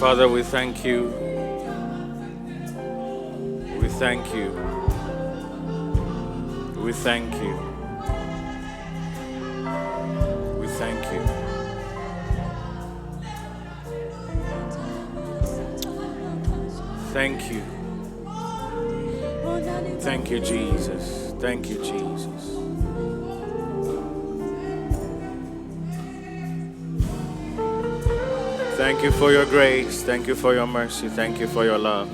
Father, we thank you. We thank you. We thank you. We thank you. Thank you. Thank you, Jesus. Thank you, Jesus. Thank you for your grace. Thank you for your mercy. Thank you for your love.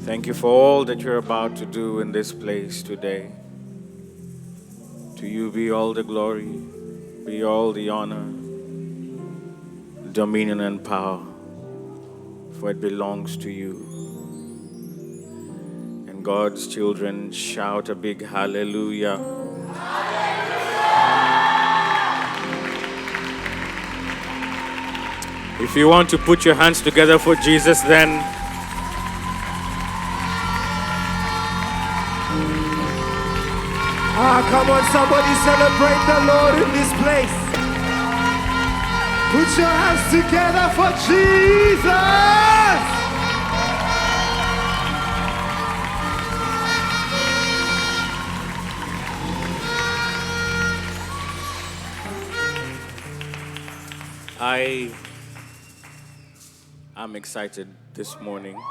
Thank you for all that you're about to do in this place today. To you be all the glory, be all the honor, dominion and power, for it belongs to you. And God's children shout a big hallelujah. If you want to put your hands together for Jesus, then come on, somebody celebrate the Lord in this place. Put your hands together for Jesus. I'm excited this morning.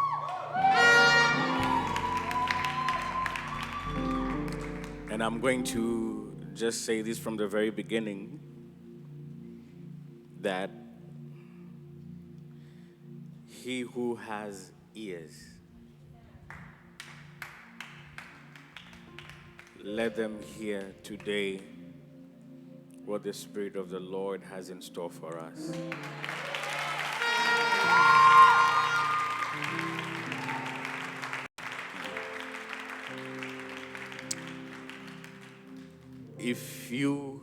And I'm going to just say this from the very beginning, that he who has ears, let them hear today what the Spirit of the Lord has in store for us. If you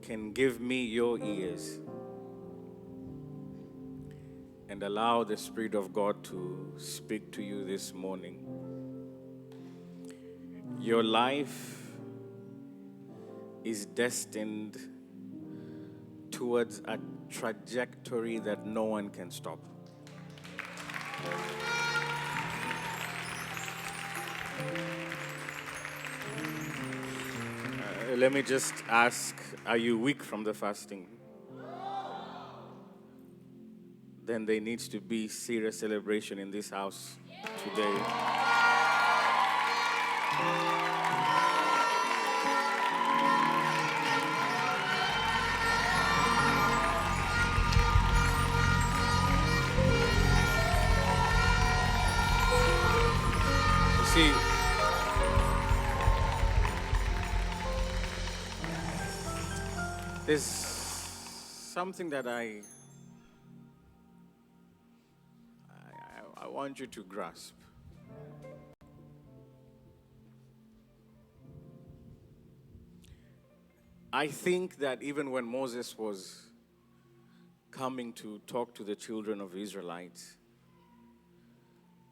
can give me your ears and allow the Spirit of God to speak to you this morning, your life is destined towards a trajectory that no one can stop. Let me just ask, are you weak from the fasting? Then there needs to be serious celebration in this house today. See, there's something that I want you to grasp. I think that even when Moses was coming to talk to the children of Israelites,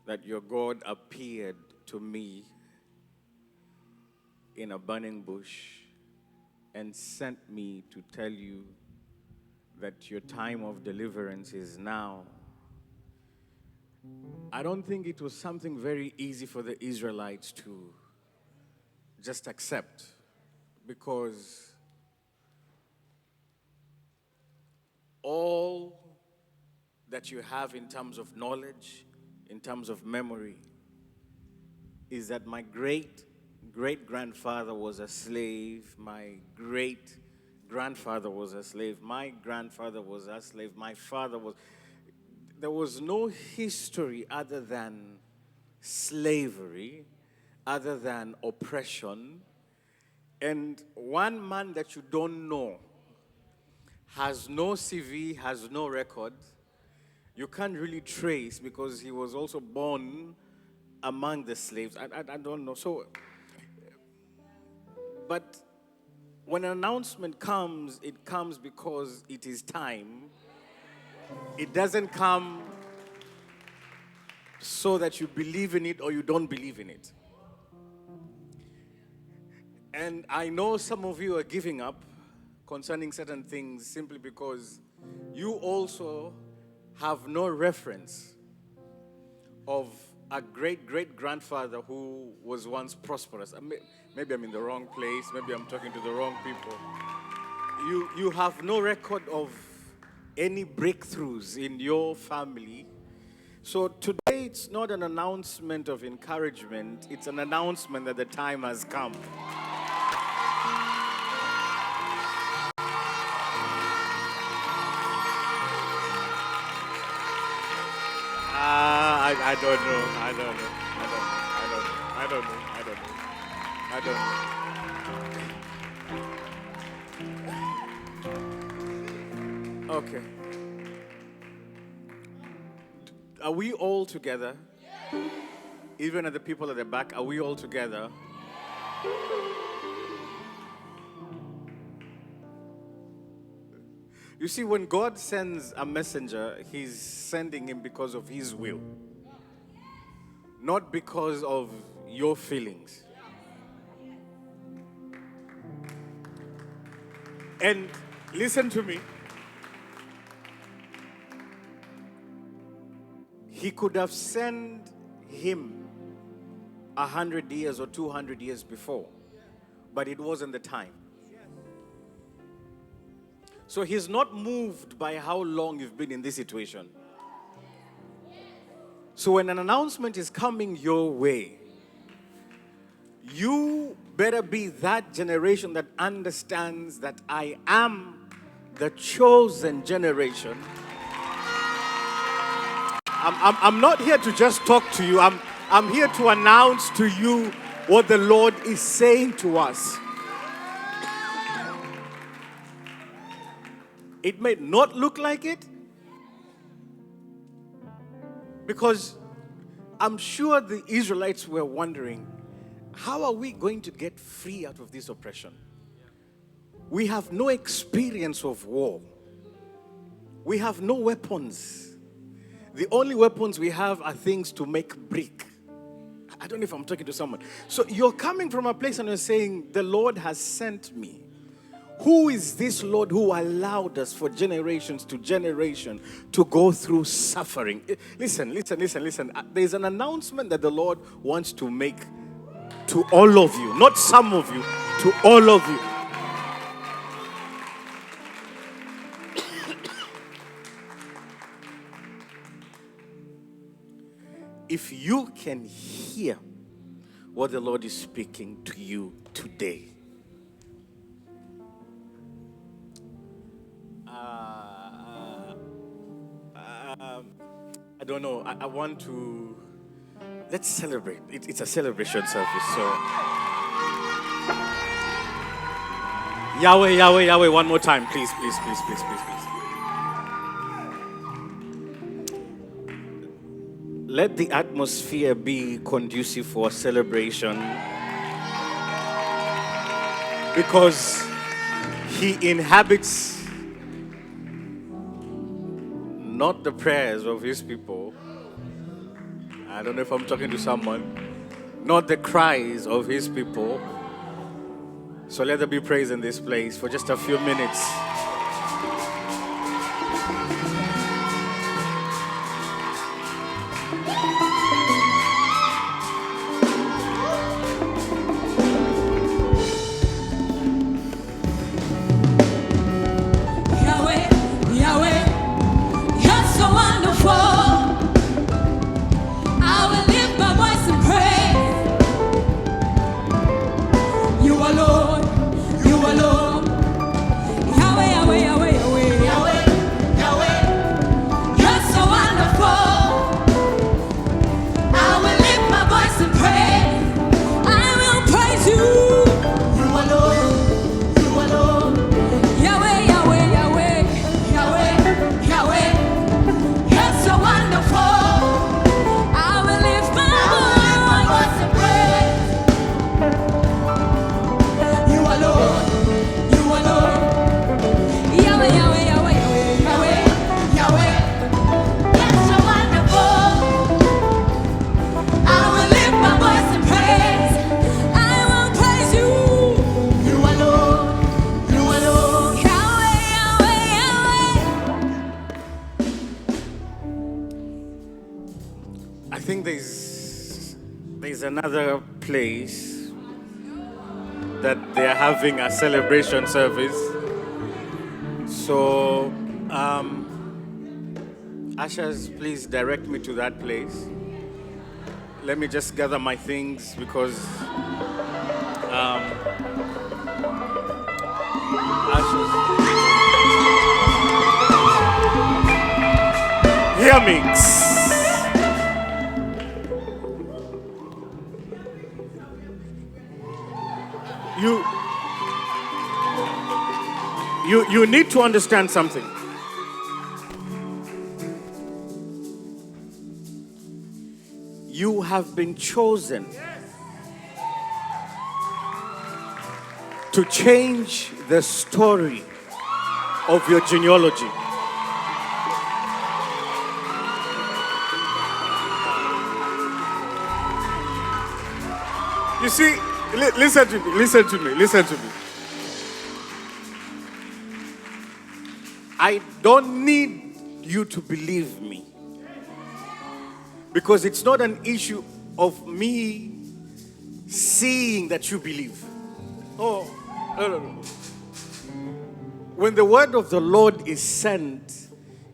that your God appeared to me in a burning bush and sent me to tell you that your time of deliverance is now. I don't think it was something very easy for the Israelites to just accept, because all that you have in terms of knowledge, in terms of memory, is that my great-great-grandfather was a slave, my great-grandfather was a slave, my grandfather was a slave, my father was... There was no history other than slavery, other than oppression. And one man that you don't know has no CV, has no record. You can't really trace, because he was also born among the slaves. I don't know. So, but when an announcement comes, it comes because it is time. It doesn't come so that you believe in it or you don't believe in it. And I know some of you are giving up. concerning certain things simply because you also have no reference of a great-great-grandfather who was once prosperous. Maybe I'm in the wrong place. Maybe I'm talking to the wrong people. You have no record of any breakthroughs in your family. So today it's not an announcement of encouragement. It's an announcement that the time has come. I don't know. Okay. Are we all together? Even at the people at the back, are we all together? You see, when God sends a messenger, He's sending him because of His will, not because of your feelings. And listen to me. He could have sent him 100 years or 200 years before, but it wasn't the time. So He's not moved by how long you've been in this situation. So when an announcement is coming your way, you better be that generation that understands that I am the chosen generation. I'm not here to just talk to you. I'm here to announce to you what the Lord is saying to us. It may not look like it, because I'm sure the Israelites were wondering, how are we going to get free out of this oppression? We have no experience of war. We have no weapons. The only weapons we have are things to make brick. I don't know if I'm talking to someone. So you're coming from a place and you're saying, the Lord has sent me. Who is this Lord who allowed us for generations to generation to go through suffering? Listen. There's an announcement that the Lord wants to make to all of you, not some of you, to all of you. If you can hear what the Lord is speaking to you today, I don't know. I want to. Let's celebrate. It's a celebration service. So, Yahweh, one more time, please. Let the atmosphere be conducive for celebration, because He inhabits not the prayers of His people. I don't know if I'm talking to someone. Not the cries of His people. So let there be praise in this place for just a few minutes. I think there's another place that they're having a celebration service. So, ushers, please direct me to that place. Let me just gather my things because ushers, hear me. You need to understand something. You have been chosen to change the story of your genealogy. You see, listen to me. I don't need you to believe me. Because it's not an issue of me seeing that you believe. Oh, no. When the word of the Lord is sent,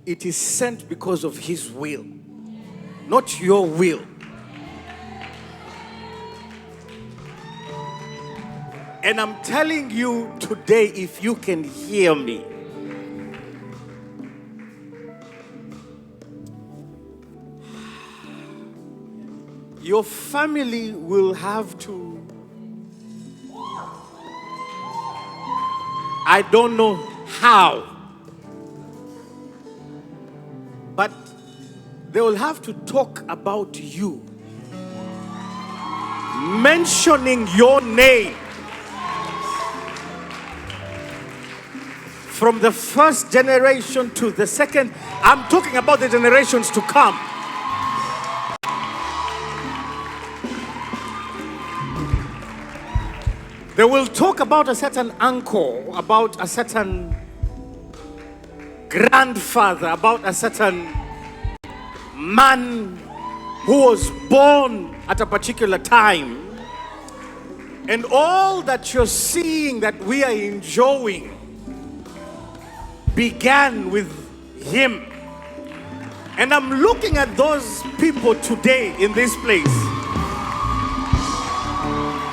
it is sent because of His will, not your will. And I'm telling you today, if you can hear me, your family will have to, I don't know how, but they will have to talk about you, mentioning your name from the first generation to the second. I'm talking about the generations to come. They will talk about a certain uncle, about a certain grandfather, about a certain man who was born at a particular time. And all that you're seeing that we are enjoying began with him. And I'm looking at those people today in this place.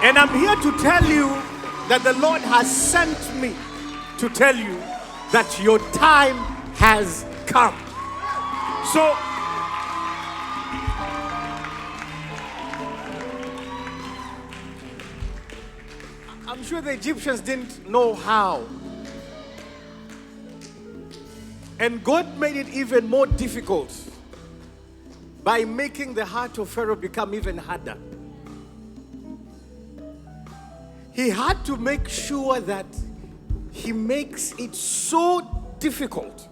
And I'm here to tell you that the Lord has sent me to tell you that your time has come. So, I'm sure the Egyptians didn't know how. And God made it even more difficult by making the heart of Pharaoh become even harder. He had to make sure that he makes it so difficult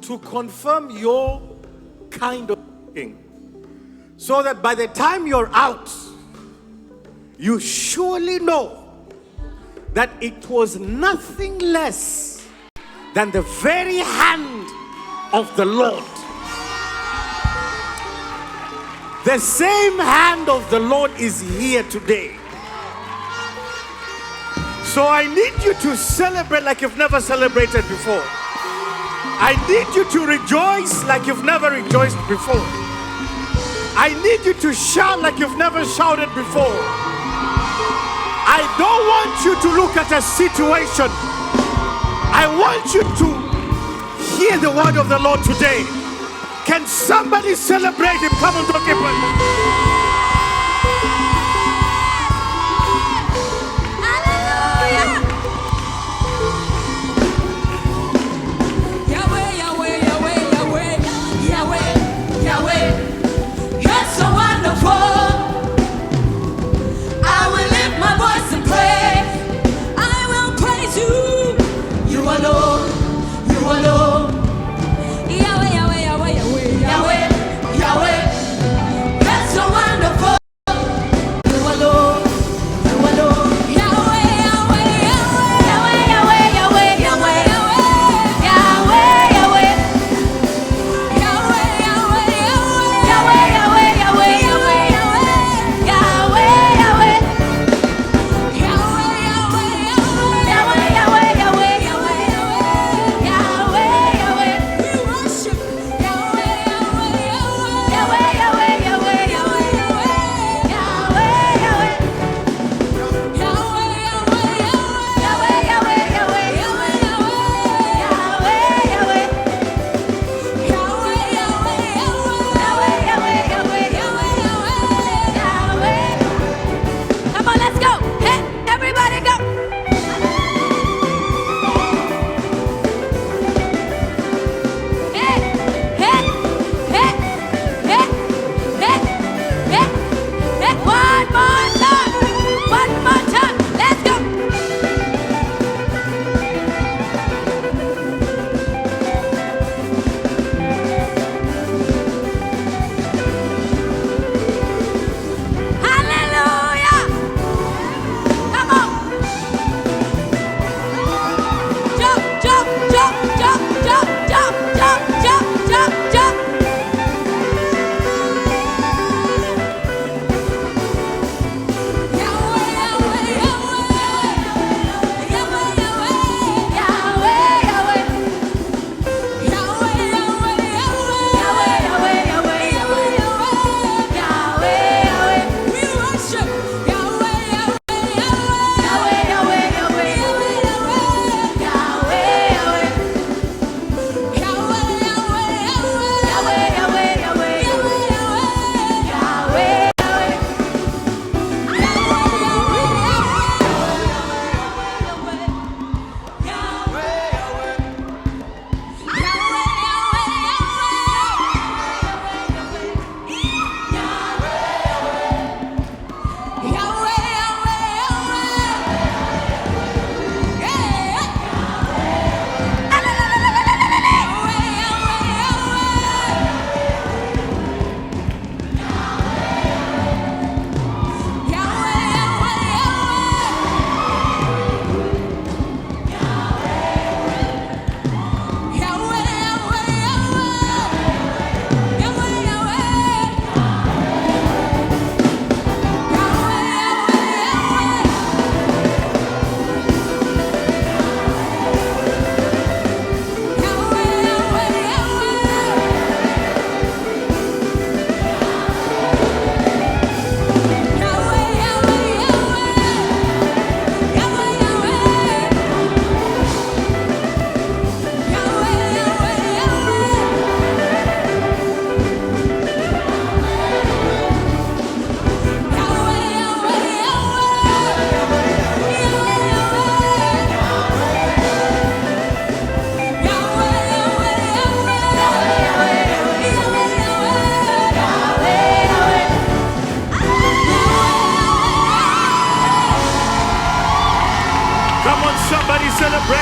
to confirm your kind of thing, so that by the time you're out, you surely know that it was nothing less than the very hand of the Lord. The same hand of the Lord is here today. So I need you to celebrate like you've never celebrated before. I need you to rejoice like you've never rejoiced before. I need you to shout like you've never shouted before. I don't want you to look at a situation. I want you to hear the word of the Lord today. Can somebody celebrate him? Come on, don't keep it. Yahweh, Yahweh, Yahweh, Yahweh, Yahweh, that's so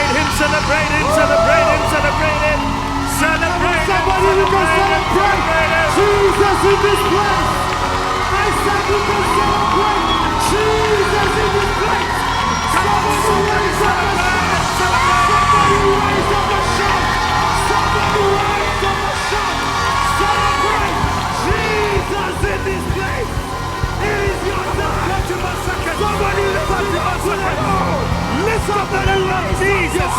Celebrate him, celebrate him, celebrate him, celebrate him. Celebrate him, Somebody you can celebrate Jesus in this place. I said you can celebrate Jesus in this place. Somebody raise up a shout. Somebody raise up a shout. Somebody raise up a shout. Celebrate Jesus in this place. It is your time. Somebody lift up your voice to the Lord. Lift up the name of Jesus.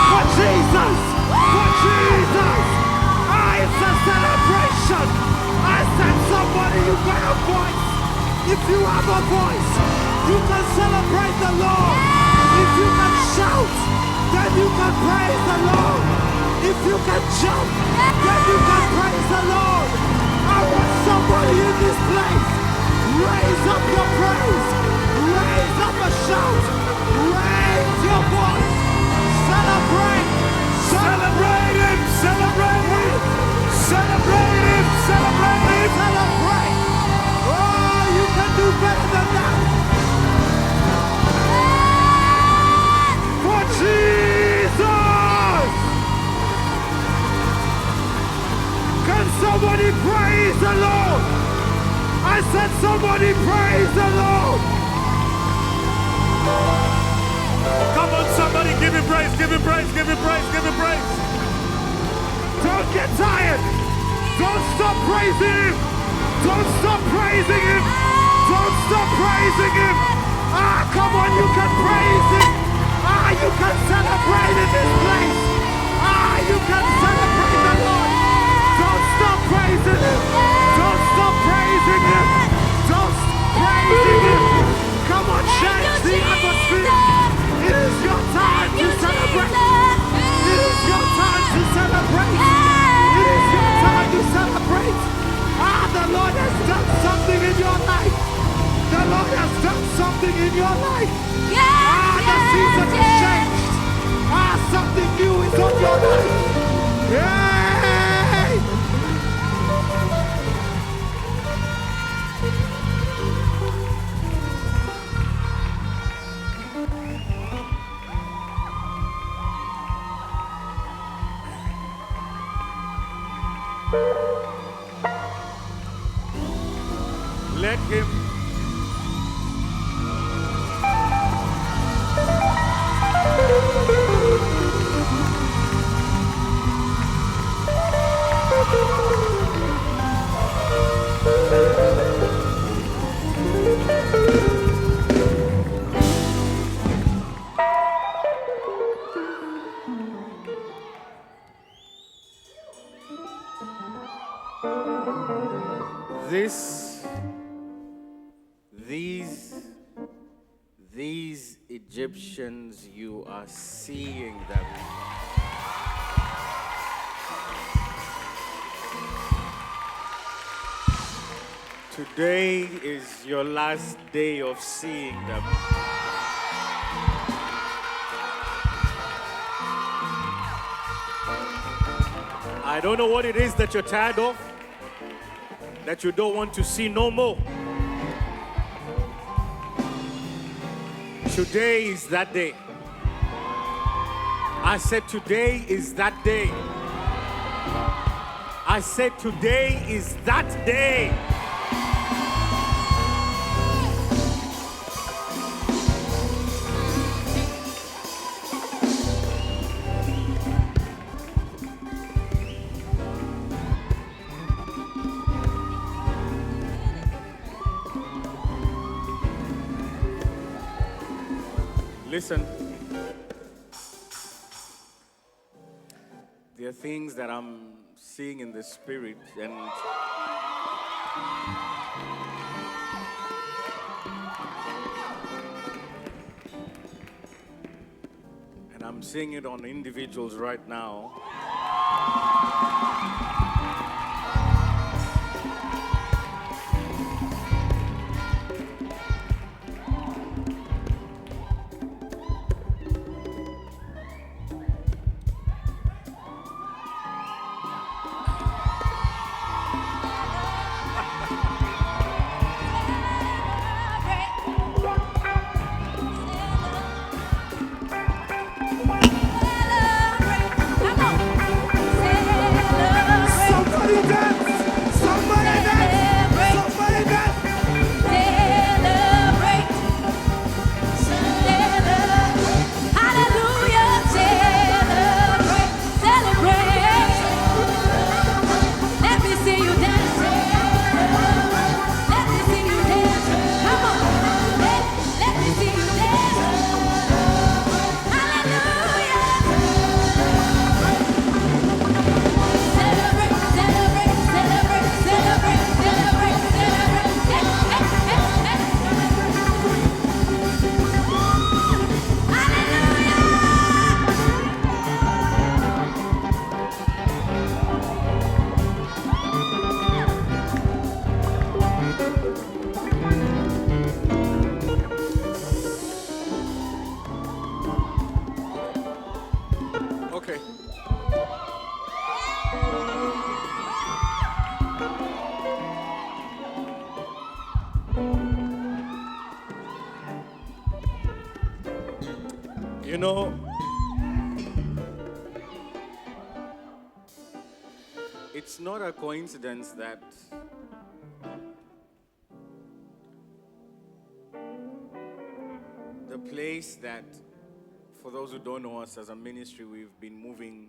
For Jesus. For Jesus. It's a celebration. I said somebody, you got a voice. If you have a voice, you can celebrate the Lord. If you can shout, then you can praise the Lord. If you can jump, then you can praise the Lord. I want somebody in this place. Raise up your praise. Raise up a shout. Raise your voice. Celebrate. Celebrate him, celebrate him. Celebrate him, celebrate him. Celebrate. Oh, you can do better than that. For Jesus. Can somebody praise the Lord? I said somebody praise the Lord. Come on, somebody, give him praise, give him praise, give him praise, give him praise. Don't get tired. Don't stop praising him. Don't stop praising him. Don't stop praising him. Ah, come on, you can praise him. Ah, you can celebrate in this place. Ah, you can celebrate the Lord. Don't stop praising him. Don't stop praising him. Don't stop praising him. Come on, change the atmosphere. It is your time to celebrate. It is your time to celebrate. It is your time to celebrate. Ah, the Lord has done something in your life. The Lord has done something in your life. Ah, the season has changed. Ah, something new is on your life. Yay! Let him. These Egyptians, you are seeing them. Today is your last day of seeing them. I don't know what it is that you're tired of, that you don't want to see no more. Today is that day. I said today is that day. I said today is that day. Listen, there are things that I'm seeing in the spirit, and I'm seeing it on individuals right now. You know, it's not a coincidence that the place that, for those who don't know us as a ministry, we've been moving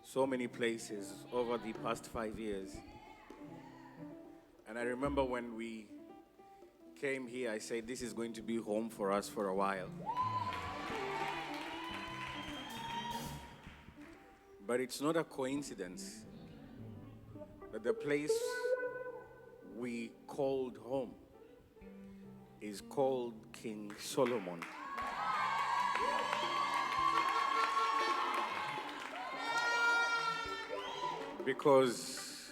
so many places over the past 5 years. And I remember when we came here, I said, this is going to be home for us for a while. But it's not a coincidence that the place we called home is called King Solomon. Because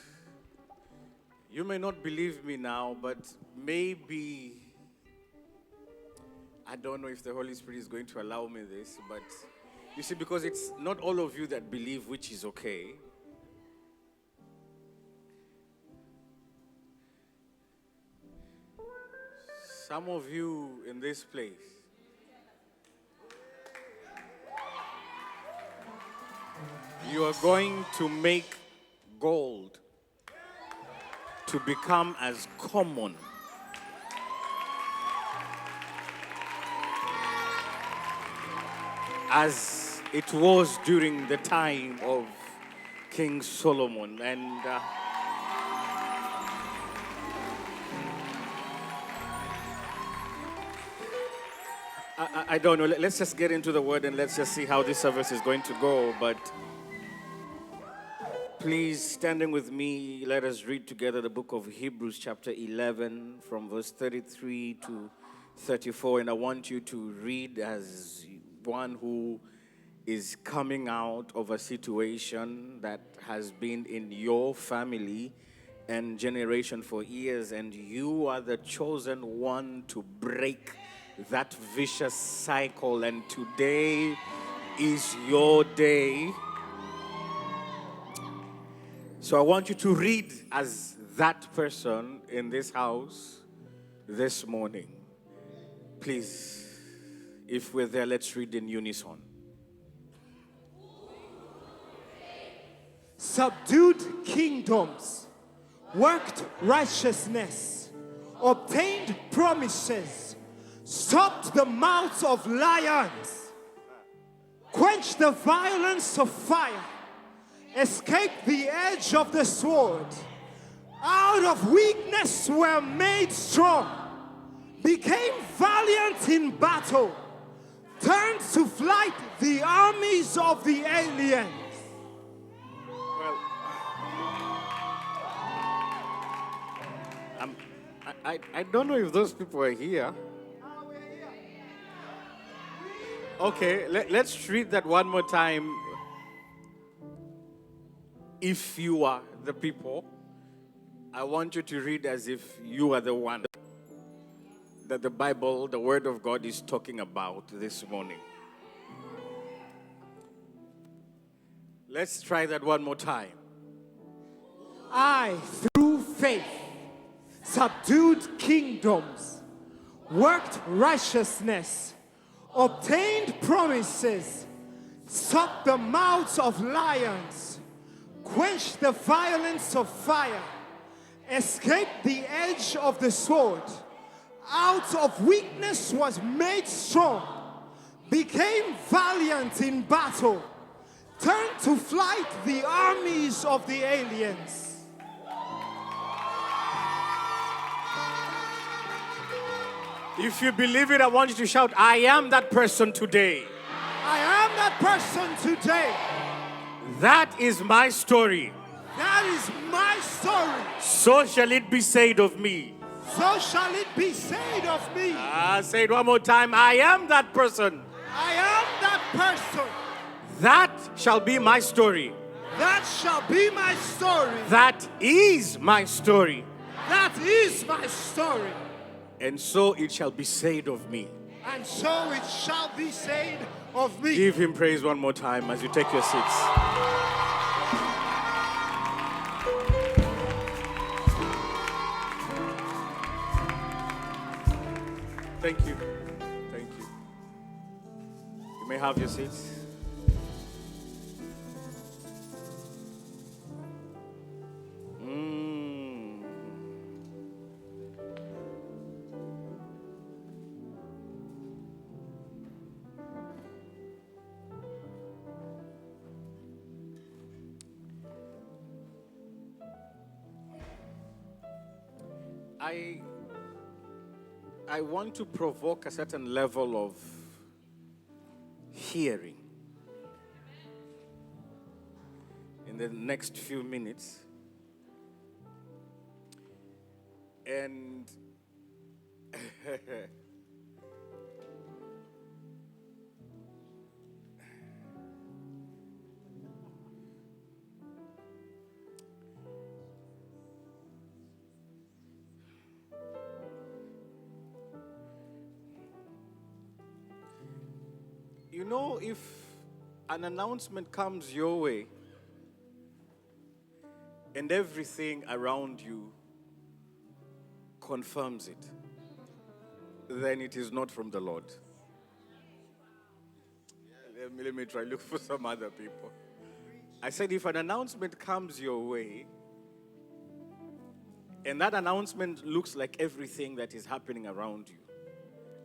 you may not believe me now, but maybe, I don't know if the Holy Spirit is going to allow me this, but you see, because it's not all of you that believe, which is okay. Some of you in this place, you are going to make gold to become as common as it was during the time of King Solomon. And I don't know, let's just get into the word and let's just see how this service is going to go. But please, standing with me, let us read together the book of Hebrews chapter 11 from verse 33 to 34. And I want you to read as one who is coming out of a situation that has been in your family and generation for years, and you are the chosen one to break that vicious cycle, and today is your day. So I want you to read as that person in this house this morning. Please, if we're there, let's read in unison. Subdued kingdoms, worked righteousness, obtained promises, stopped the mouths of lions, quenched the violence of fire, escaped the edge of the sword, out of weakness were made strong, became valiant in battle, turned to flight the armies of the aliens. Well, I don't know if those people are here. Okay, let's read that one more time. If you are the people, I want you to read as if you are the one that the Bible, the Word of God, is talking about this morning. Let's try that one more time. I, through faith, subdued kingdoms, worked righteousness, obtained promises, stopped the mouths of lions, quenched the violence of fire, escaped the edge of the sword, out of weakness was made strong, became valiant in battle, turned to flight the armies of the aliens. If you believe it, I want you to shout, I am that person today. I am that person today. That is my story. That is my story. So shall it be said of me. So shall it be said of me. Say it one more time. I am that person. I am that person. That shall be my story. That shall be my story. That is my story. That is my story. And so it shall be said of me. And so it shall be said of me. Give him praise one more time as you take your seats. Thank you. Thank you. You may have your seats? Mm. I want to provoke a certain level of hearing in the next few minutes. And you know, if an announcement comes your way and everything around you confirms it, then it is not from the Lord. Let me try look for some other people. I said, if an announcement comes your way and that announcement looks like everything that is happening around you,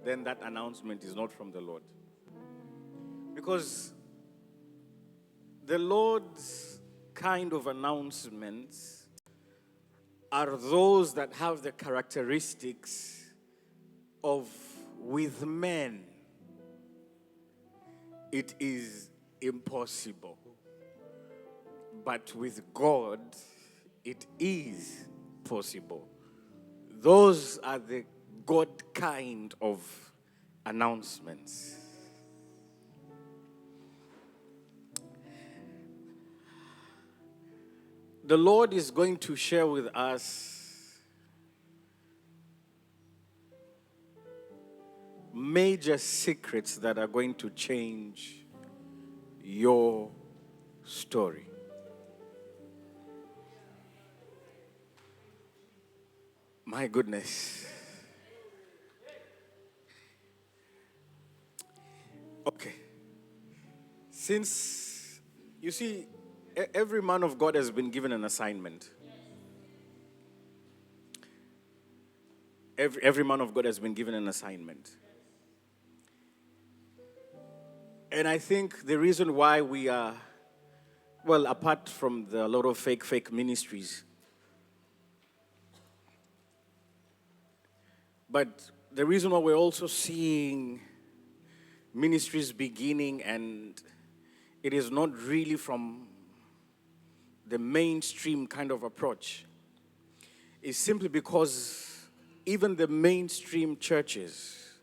then that announcement is not from the Lord. Because the Lord's kind of announcements are those that have the characteristics of, with men, it is impossible. But with God, it is possible. Those are the God kind of announcements. The Lord is going to share with us major secrets that are going to change your story. My goodness. Okay. Since, you see, every man of God has been given an assignment. Every man of God has been given an assignment. And I think the reason why we are, well, apart from a lot of fake ministries, but the reason why we're also seeing ministries beginning and it is not really from the mainstream kind of approach is simply because even the mainstream churches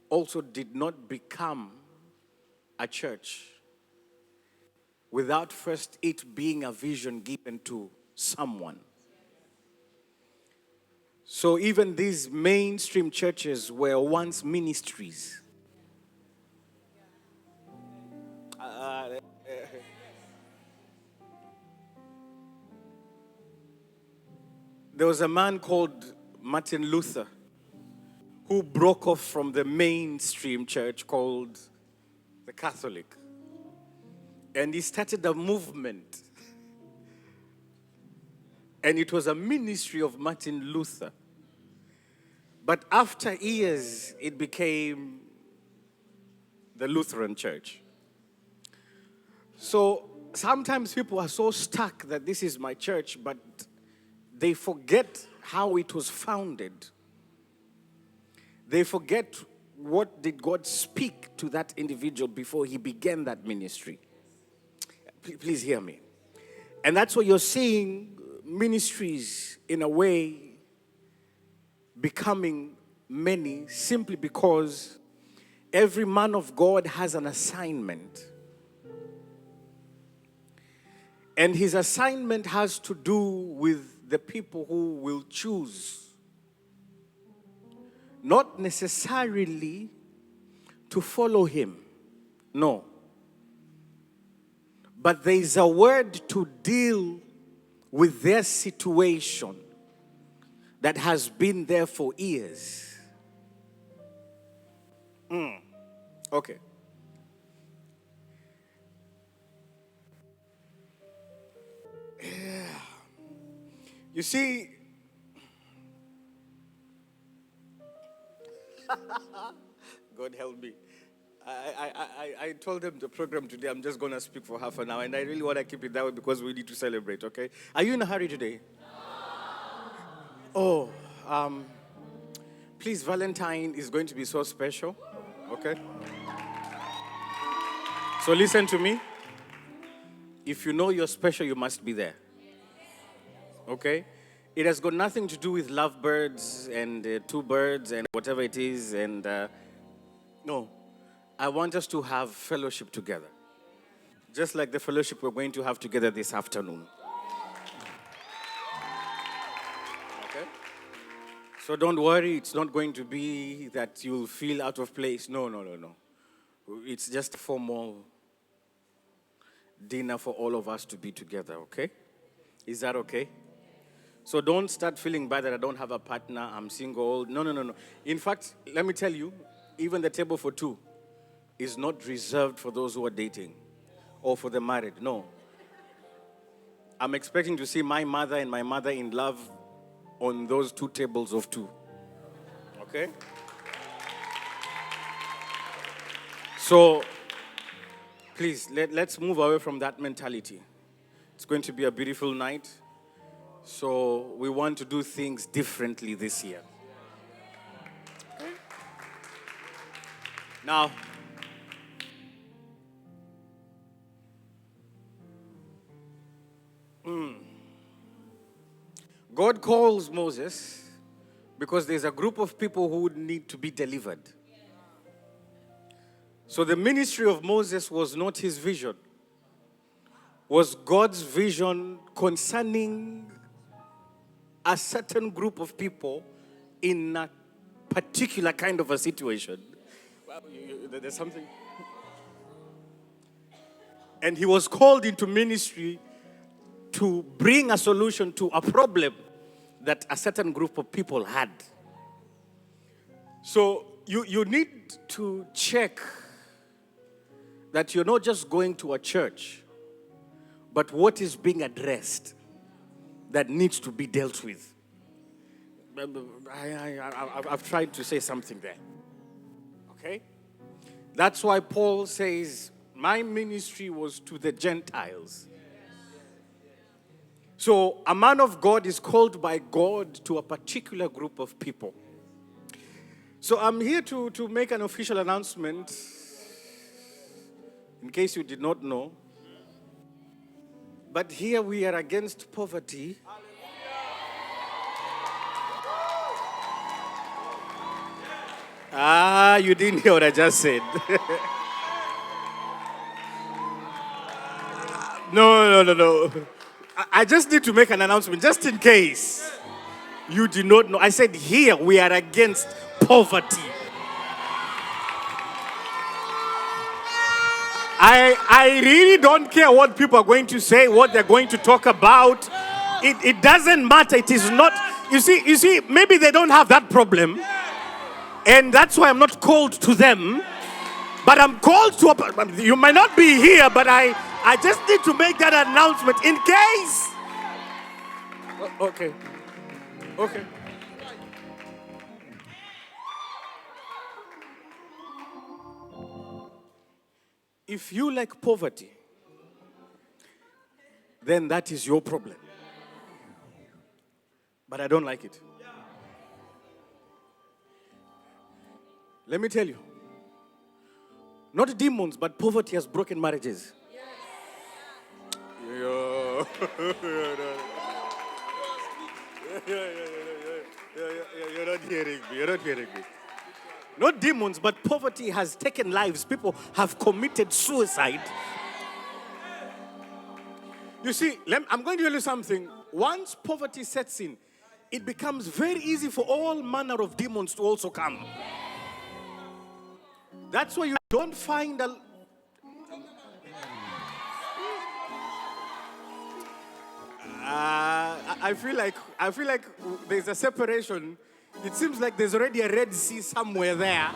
also did not become a church without first it being a vision given to someone. So even these mainstream churches were once ministries. There was a man called Martin Luther who broke off from the mainstream church called the Catholic. And he started a movement. And it was a ministry of Martin Luther. But after years, it became the Lutheran Church. So sometimes people are so stuck that this is my church, but they forget how it was founded. They forget what did God speak to that individual before he began that ministry. Please hear me. And that's what you're seeing ministries in a way becoming many simply because every man of God has an assignment. And his assignment has to do with the people who will choose. Not necessarily to follow him. No. But there is a word to deal with their situation that has been there for years. Okay. You see, God help me. I told them the program today, I'm just going to speak for half an hour, and I really want to keep it that way because we need to celebrate, okay? Are you in a hurry today? Oh, please, Valentine is going to be so special, okay? So listen to me. If you know you're special, you must be there, okay? It has got nothing to do with lovebirds and two birds and whatever it is, and no. I want us to have fellowship together. Just like the fellowship we're going to have together this afternoon. Okay? So don't worry, it's not going to be that you'll feel out of place. No. It's just a formal dinner for all of us to be together, okay? Is that okay? So don't start feeling bad that I don't have a partner, I'm single. No. In fact, let me tell you, even the table for two is not reserved for those who are dating or for the married. No. I'm expecting to see my mother and my mother in love on those two tables of two. Okay? So, please, let's move away from that mentality. It's going to be a beautiful night. So, we want to do things differently this year. Okay? Now, God calls Moses because there's a group of people who would need to be delivered. So the ministry of Moses was not his vision, was God's vision concerning a certain group of people in a particular kind of a situation. There's something. And he was called into ministry to bring a solution to a problem that a certain group of people had. So you need to check that you're not just going to a church, but what is being addressed that needs to be dealt with. I've tried to say something there. Okay? That's why Paul says, my ministry was to the Gentiles. So a man of God is called by God to a particular group of people. So I'm here to make an official announcement, in case you did not know. But here we are against poverty. You didn't hear what I just said. No. I just need to make an announcement, just in case you did not know. I said here we are against poverty. I really don't care what people are going to say, what they're going to talk about. It doesn't matter. It is not. You see, maybe they don't have that problem. And that's why I'm not called to them. But I'm called to, you might not be here, but I just need to make that announcement in case. Okay. If you like poverty, then that is your problem. But I don't like it. Let me tell you. Not demons, but poverty has broken marriages. You're not hearing me. Not demons, but poverty has taken lives. People have committed suicide. You see, I'm going to tell you something. Once poverty sets in, it becomes very easy for all manner of demons to also come. That's why you don't find I feel like there's a separation. It seems like there's already a Red Sea somewhere there.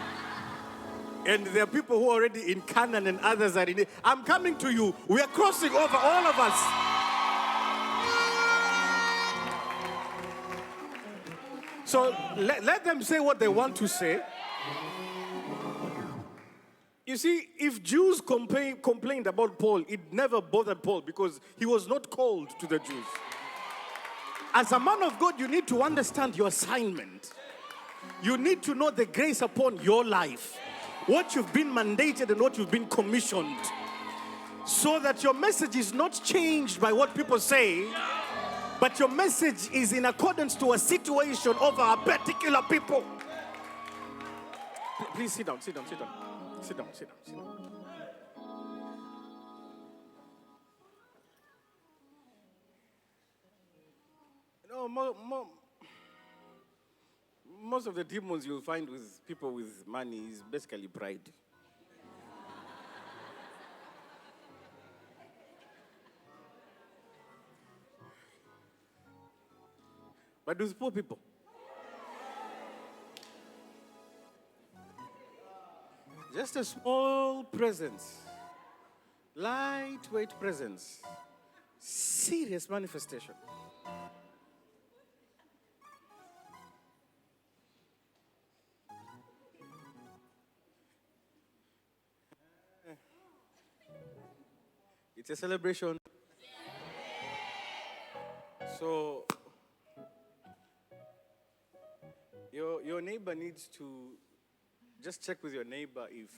And there are people who are already in Canaan and others are in it. I'm coming to you. We are crossing over, all of us. So let them say what they want to say. You see, if Jews complained about Paul, it never bothered Paul because he was not called to the Jews. As a man of God, you need to understand your assignment. You need to know the grace upon your life, what you've been mandated and what you've been commissioned, so that your message is not changed by what people say, but your message is in accordance to a situation of a particular people. Please sit down, sit down, sit down. Sit down, sit down, sit down. No, most of the demons you'll find with people with money is basically pride. But those poor people, just a small presence, lightweight presence, serious manifestation. It's a celebration. So your neighbor needs to just check with your neighbor if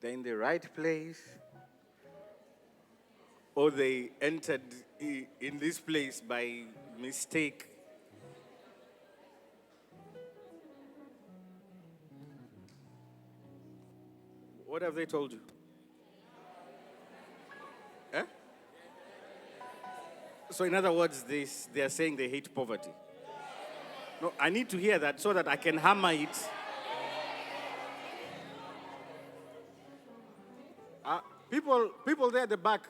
they're in the right place or they entered in this place by mistake. What have they told you? Eh? So in other words, they are saying they hate poverty. No, I need to hear that so that I can hammer it. People there at the back.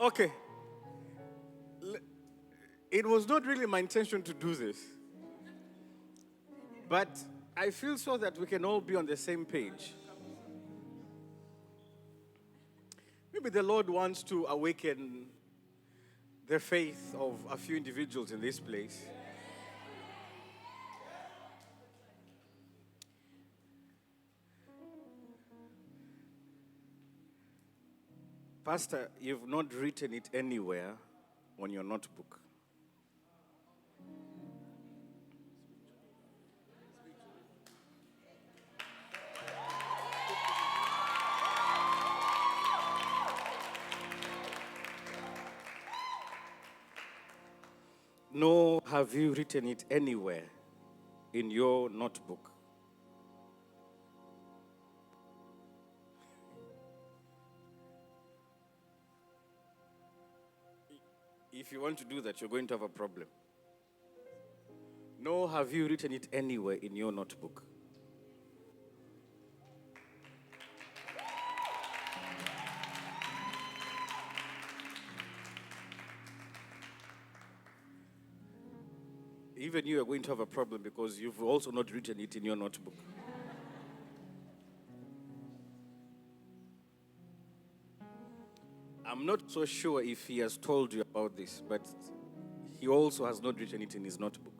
Okay. It was not really my intention to do this. But I feel so that we can all be on the same page. Maybe the Lord wants to awaken the faith of a few individuals in this place. Pastor, you've not written it anywhere on your notebook. Nor have you written it anywhere in your notebook. If you want to do that, you're going to have a problem. Nor have you written it anywhere in your notebook. Even you are going to have a problem because you've also not written it in your notebook. I'm not so sure if he has told you about this, but he also has not written it in his notebook.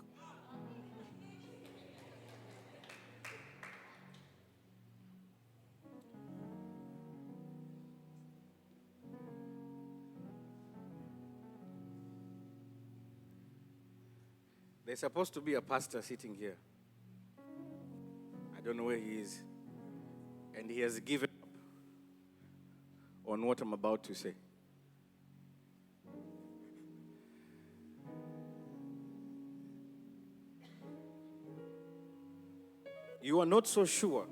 There's supposed to be a pastor sitting here. I don't know where he is. And he has given up on what I'm about to say. You are not so sure.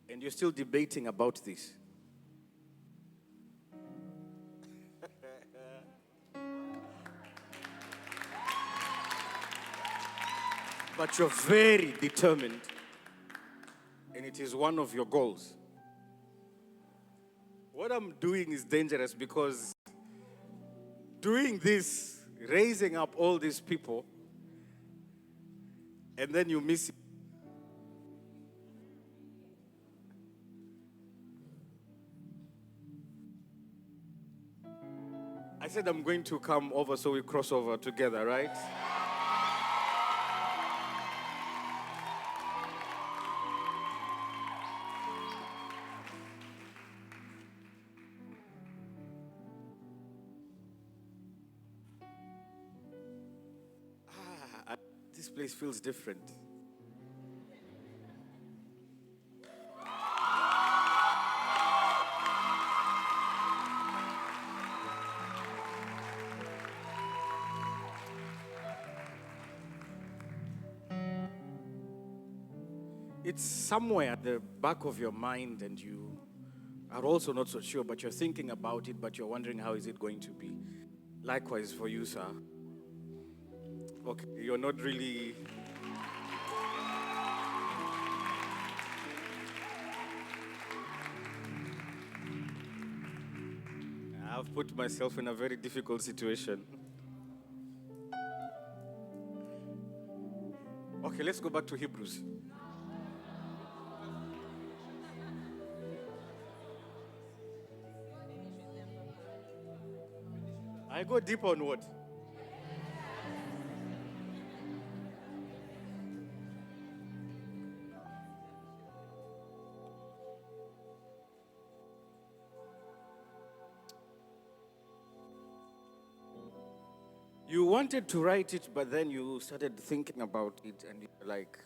And you're still debating about this. But you're very determined, and it is one of your goals. What I'm doing is dangerous because doing this, raising up all these people, and then you miss it. I said I'm going to come over so we cross over together, right? This place feels different. It's somewhere at the back of your mind and you are also not so sure, but you're thinking about it, but you're wondering how is it going to be. Likewise for you, sir. Okay, you're not really... I've put myself in a very difficult situation. Okay, let's go back to Hebrews. I go deep on what? You wanted to write it, but then you started thinking about it and you're like,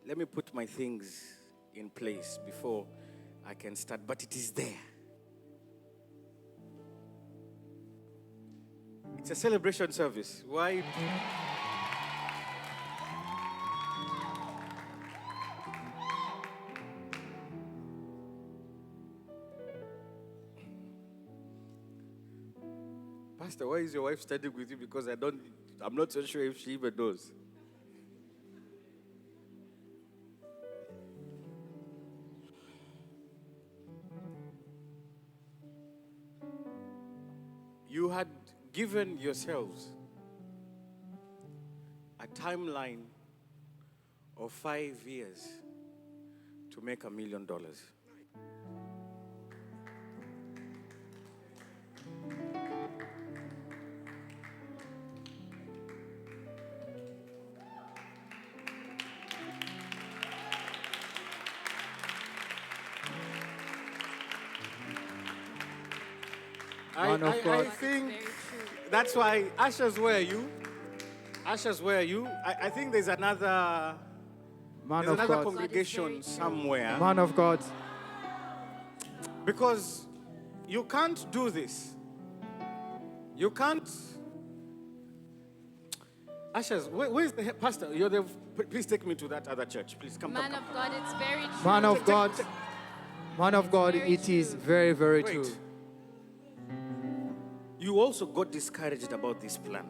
let me put my things in place before I can start. But it is there. It's a celebration service. Why? Pastor, why is your wife standing with you? Because I'm not so sure if she even knows. You had given yourselves a timeline of 5 years to make $1 million. I think that's why, Ushers, where are you? Ushers, where are you? I think there's another congregation somewhere. Man of God. Because you can't do this. You can't. Ushers, where's the pastor? Please take me to that other church. Please come. Man of God, it's very true. Man of God. Man of God, it is very, very true. You also got discouraged about this plan.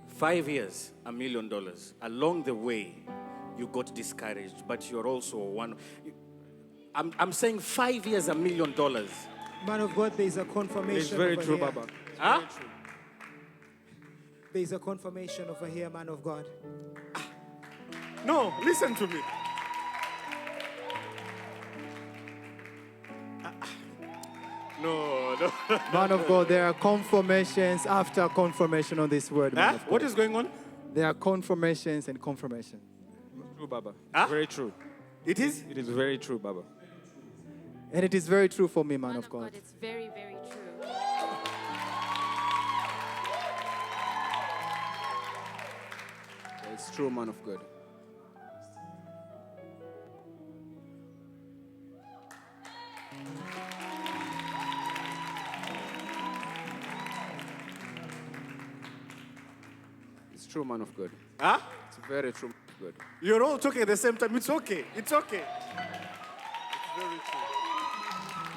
5 years, $1 million. Along the way, you got discouraged, but you're also one. I'm saying 5 years, $1 million. Man of God, there's a confirmation. It's very over true, here. Baba. Huh? There's a confirmation over here, man of God. No, listen to me. No. Man of God, there are confirmations after confirmation on this word. Man Huh? of God. What is going on? There are confirmations and confirmation. True, Baba. Huh? Very true. It is? It is very true, Baba. And it is very true for me, man Man of God. it's very, very true. It's true, man of God. It's true, man of God. Huh? It's very true, man of God. You're all talking at the same time. It's okay. It's okay.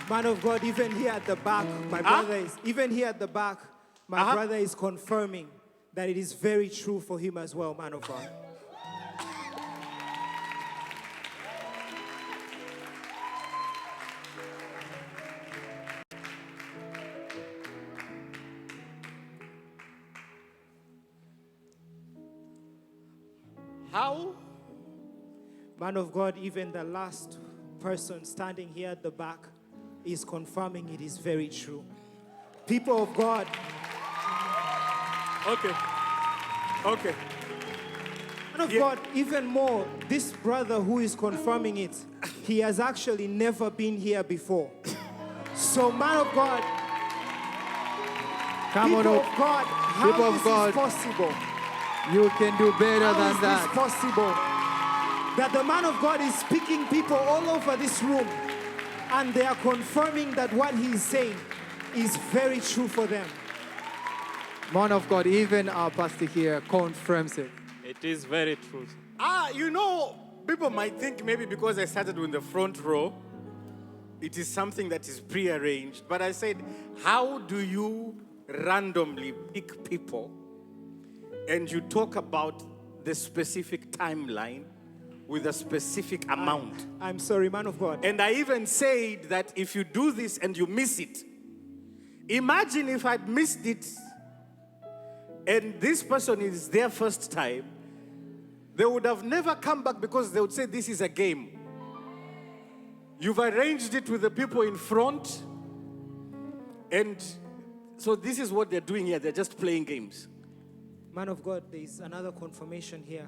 Man of God, even here at the back, my brother is, even here at the back, my brother is confirming that it is very true for him as well, man of God. How? Man of God, even the last person standing here at the back is confirming it is very true. People of God, Okay. Okay. man of Yeah. God, even more, this brother who is confirming it, he has actually never been here before. So, man of God, Come on people up. of God, how People of this God. is possible? You can do better How than is this that. possible? That the man of God is speaking people all over this room, and they are confirming that what he is saying is very true for them. Man of God, even our pastor here confirms it. It is very true. You know, people might think maybe because I started in the front row, it is something that is prearranged. But I said, how do you randomly pick people and you talk about the specific timeline with a specific amount? I'm sorry, man of God. And I even said that if you do this and you miss it, imagine if I'd missed it and this person is their first time, they would have never come back because they would say this is a game. You've arranged it with the people in front, and so this is what they're doing here. They're just playing games. Man of God, there is another confirmation here.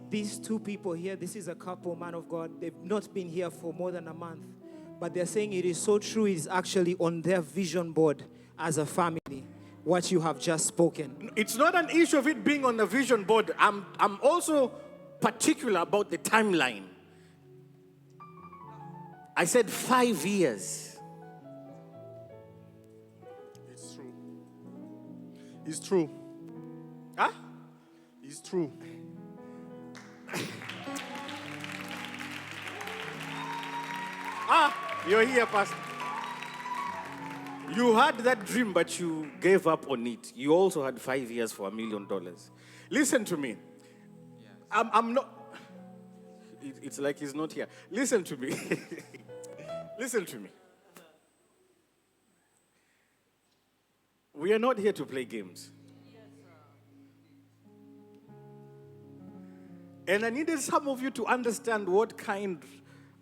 These two people here, this is a couple, man of God. They've not been here for more than a month. But they're saying it is so true, it's actually on their vision board as a family, what you have just spoken. It's not an issue of it being on the vision board. I'm also particular about the timeline. I said 5 years. It's true. It's true. Huh? It's true. You're here, Pastor. You had that dream, but you gave up on it. You also had 5 years for $1 million. Listen to me. I'm not. It's like he's not here. Listen to me. Listen to me. We are not here to play games. And I needed some of you to understand what kind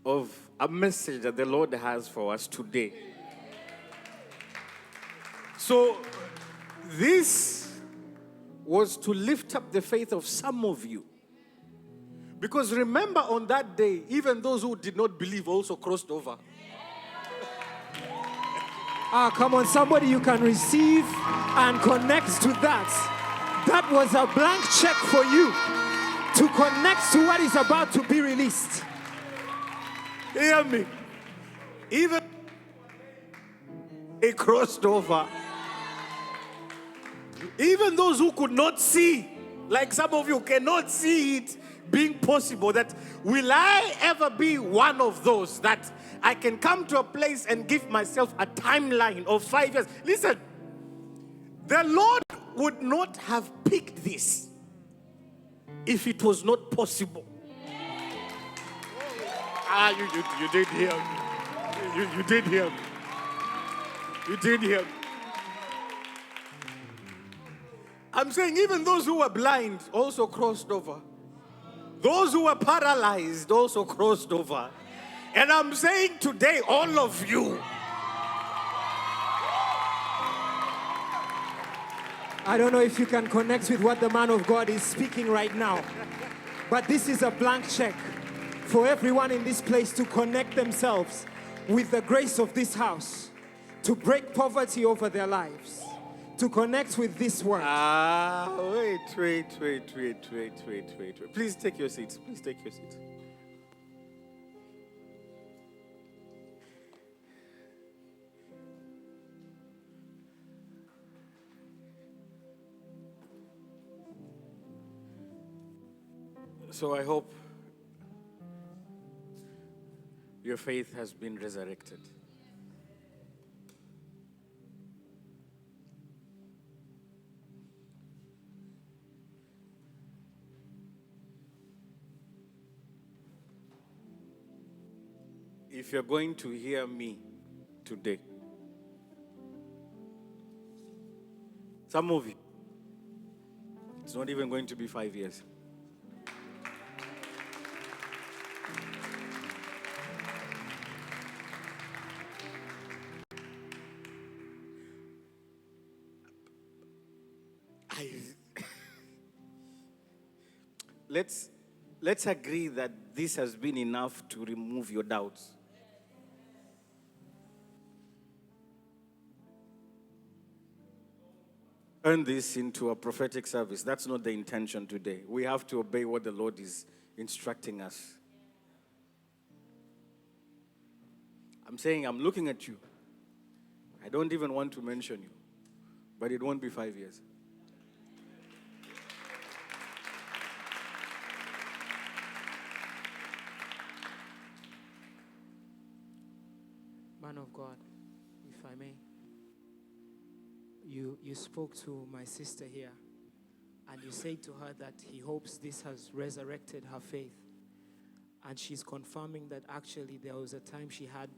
of a message that the Lord has for us today. So, this was to lift up the faith of some of you. Because remember, on that day, even those who did not believe also crossed over. Come on, somebody you can receive and connect to that. That was a blank check for you to connect to what is about to be released. Hear me. Even they crossed over. Even those who could not see, like some of you cannot see it being possible, that will I ever be one of those that I can come to a place and give myself a timeline of 5 years? Listen, the Lord would not have picked this if it was not possible. You did hear me. You did hear me. You did hear me. I'm saying even those who were blind also crossed over. Those who were paralyzed also crossed over. And I'm saying today, all of you, I don't know if you can connect with what the man of God is speaking right now, but this is a blank check for everyone in this place to connect themselves with the grace of this house, to break poverty over their lives, to connect with this word. wait. Please take your seats. Please take your seats. So I hope your faith has been resurrected. If you're going to hear me today, some of you, it's not even going to be 5 years. let's agree that this has been enough to remove your doubts. Turn this into a prophetic service. That's not the intention today. We have to obey what the Lord is instructing us. I'm saying, I'm looking at you. I don't even want to mention you, but it won't be 5 years. Man of God, if I may, you spoke to my sister here, and you said to her that he hopes this has resurrected her faith. And she's confirming that actually there was a time she had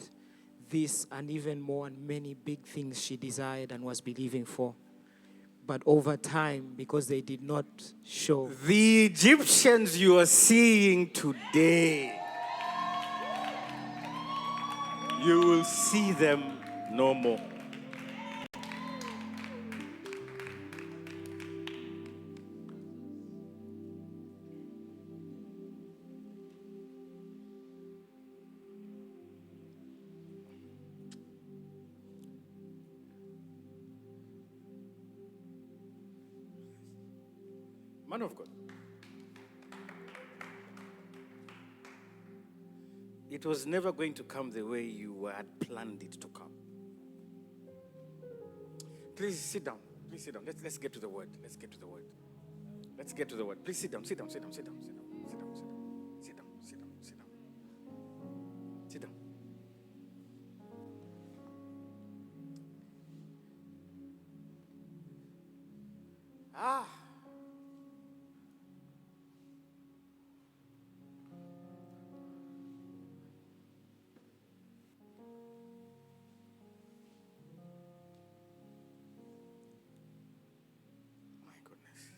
this and even more and many big things she desired and was believing for. But over time, because they did not show. The Egyptians you are seeing today, you will see them no more. Man of God. It was never going to come the way you had planned it to come. Please sit down. Please sit down. Let's get to the word. Let's get to the word. Let's get to the word. Please sit down. Sit down. Sit down. Sit down. Sit down. Sit down. Sit down. Sit down. Sit down. Sit down. Ah. My goodness.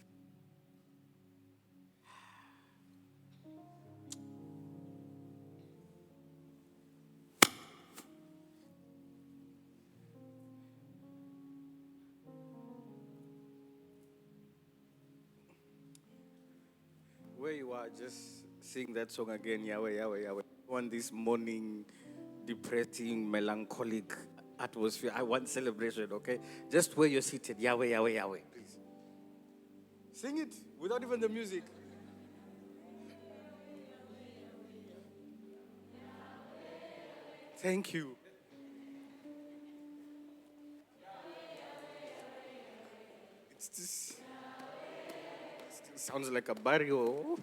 Where you are, just sing that song again, Yahweh, Yahweh, Yahweh. I want this morning, depressing, melancholic atmosphere. I want celebration, okay? Just where you're seated, Yahweh, Yahweh, Yahweh, please. Sing it without even the music. Thank you. It's this. Sounds like a burial.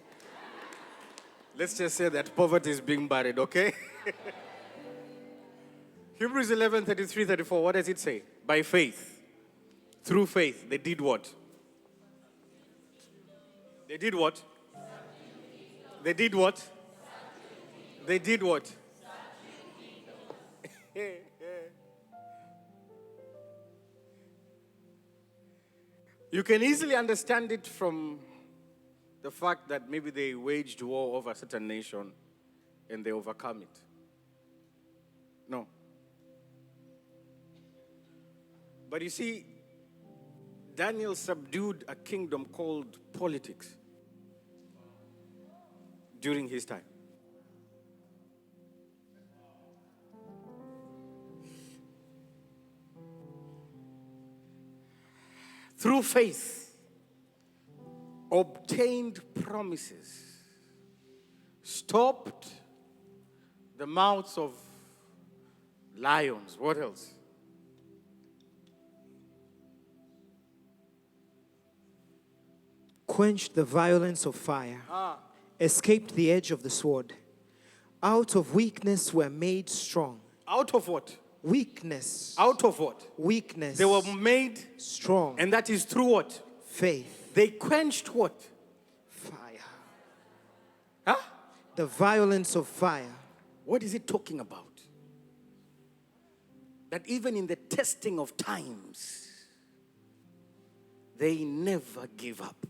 Let's just say that poverty is being buried, okay? Hebrews 11, 33, 34, what does it say? By faith, through faith, they did what? They did what? They did what? They did what? You can easily understand it from the fact that maybe they waged war over a certain nation and they overcome it. No. But you see, Daniel subdued a kingdom called politics during his time. Through faith, obtained promises, stopped the mouths of lions. What else? Quenched the violence of fire, escaped the edge of the sword. Out of weakness were made strong. Out of what? Weakness. Out of what? Weakness. They were made, strong. and that is through what? Faith. They quenched what? Fire. Huh? The violence of fire. What is it talking about? That even in the testing of times, they never give up.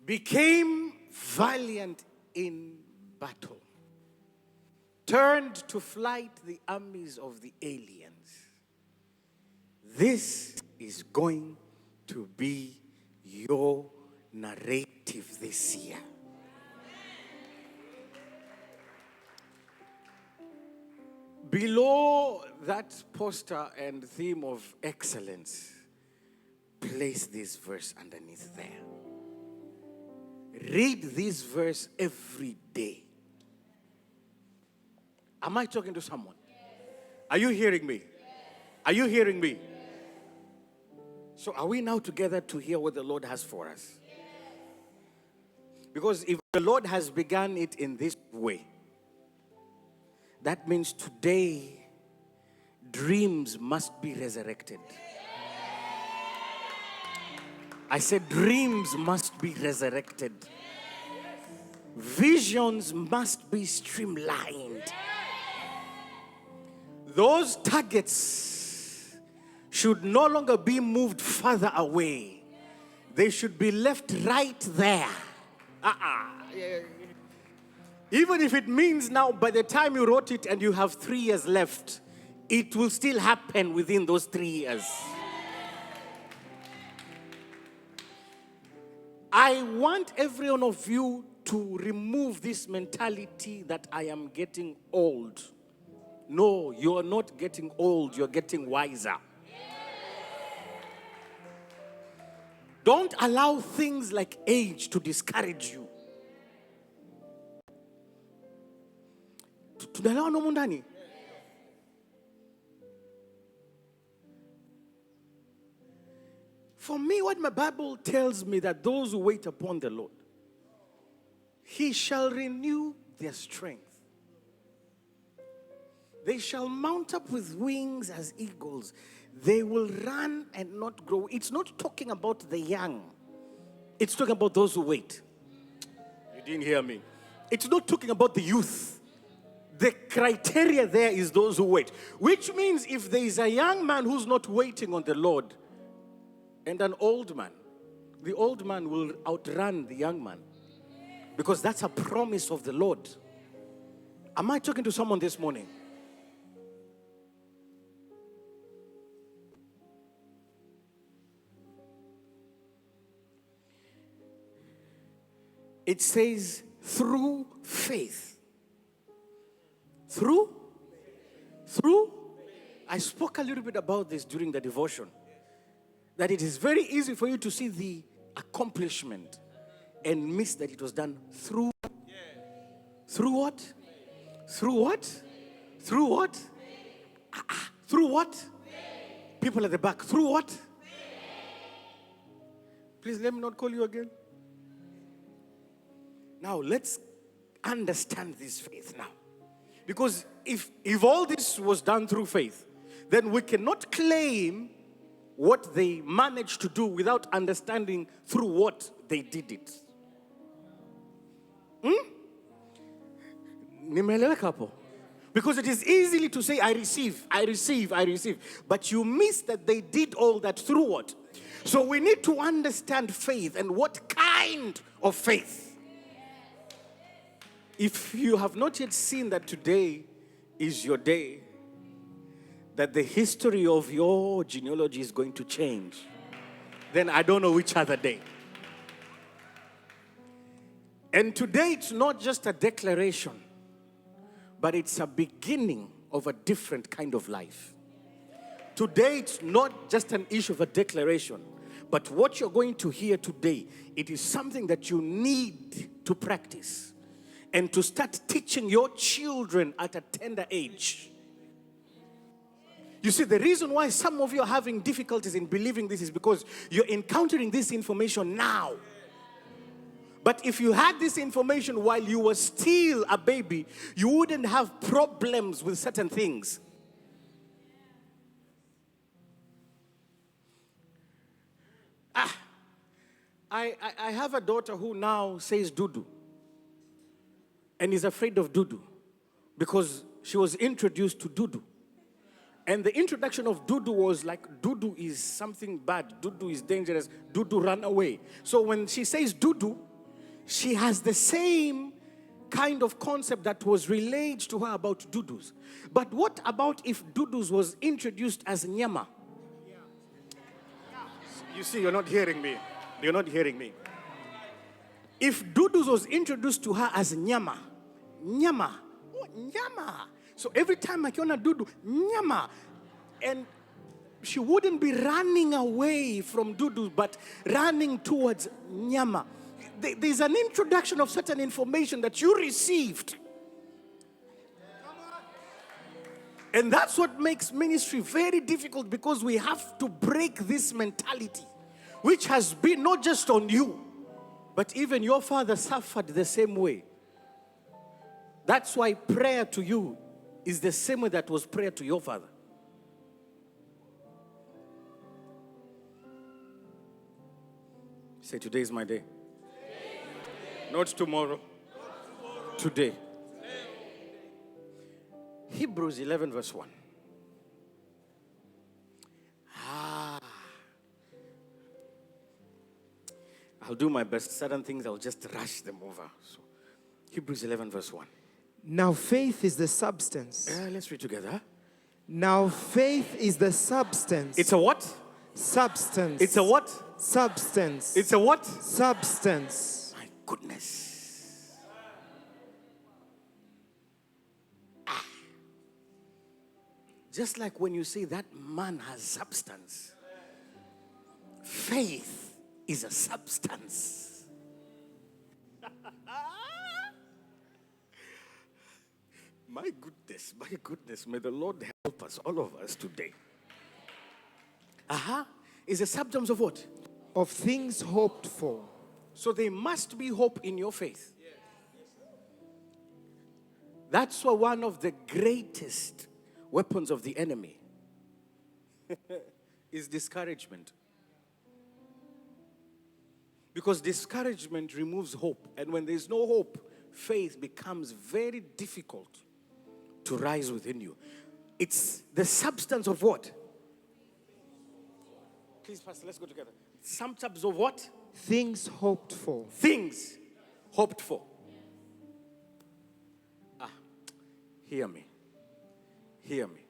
Became valiant in battle. Turned to flight the armies of the aliens. This is going to be your narrative this year. Below that poster and theme of excellence, place this verse underneath there. Read this verse every day. Am I talking to someone? Are you hearing me? Are you hearing me? So are we now together to hear what the Lord has for us? Because if the Lord has begun it in this way, that means today dreams must be resurrected. I said dreams must be resurrected. Visions must be streamlined. Those targets should no longer be moved further away. They should be left right there. Even if it means now by the time you wrote it and you have 3 years left, it will still happen within those 3 years. I want every one of you to remove this mentality that I am getting old. No, you are not getting old, you're getting wiser. Don't allow things like age to discourage you. Tunaelewa nomu ndani? For me, what my Bible tells me that those who wait upon the Lord, He shall renew their strength. They shall mount up with wings as eagles. They will run and not grow. It's not talking about the young. It's talking about those who wait. You didn't hear me. It's not talking about the youth. The criteria there is those who wait. Which means if there is a young man who's not waiting on the Lord and an old man, the old man will outrun the young man. Because that's a promise of the Lord. Am I talking to someone this morning? It says, through faith. Through? I spoke a little bit about this during the devotion. That it is very easy for you to see the accomplishment and miss that it was done through. Through what? Through what? Through what? Through what? People at the back. Through what? Please let me not call you again. Now let's understand this faith now. Because if all this was done through faith, then we cannot claim what they managed to do without understanding through what they did it. Nimeeleweka hapo? Because it is easily to say, I receive. But you miss that they did all that through what? So we need to understand faith and what kind of faith. If you have not yet seen that today is your day, that the history of your genealogy is going to change, then I don't know which other day. And today it's not just a declaration, but it's a beginning of a different kind of life. Today it's not just an issue of a declaration, but what you're going to hear today, it is something that you need to practice and to start teaching your children at a tender age. You see, the reason why some of you are having difficulties in believing this is because you're encountering this information now. But if you had this information while you were still a baby, you wouldn't have problems with certain things. I have a daughter who now says Dudu. And is afraid of Dudu because she was introduced to Dudu. And the introduction of Dudu was like, Dudu is something bad. Dudu is dangerous. Dudu, run away. So when she says Dudu, she has the same kind of concept that was relayed to her about Dudus. But what about if Dudus was introduced as Nyama? You see, you're not hearing me. You're not hearing me. If Dudus was introduced to her as Nyama, Nyama, oh, Nyama. So every time I kiona Dudu, Nyama. And she wouldn't be running away from Dudu, but running towards Nyama. There's an introduction of certain information that you received. And that's what makes ministry very difficult, because we have to break this mentality, which has been not just on you, but even your father suffered the same way. That's why prayer to you is the same way that was prayer to your father. Say, today is my day. Not tomorrow. Today. Hebrews 11 verse 1. I'll do my best. Certain things I'll just rush them over. So, Hebrews 11 verse 1. Now faith is the substance. Let's read together. Now faith is the substance. It's a what? Substance. It's a what? Substance. It's a what? Substance. My goodness. Just like when you say that man has substance, faith is a substance. My goodness, may the Lord help us, all of us today. Is a substance of what? Of things hoped for. So there must be hope in your faith. That's why one of the greatest weapons of the enemy is discouragement. Because discouragement removes hope. And when there's no hope, faith becomes very difficult to rise within you. It's the substance of what? Please, Pastor, let's go together. Substance of what? Things hoped for. Things hoped for. Hear me. Hear me.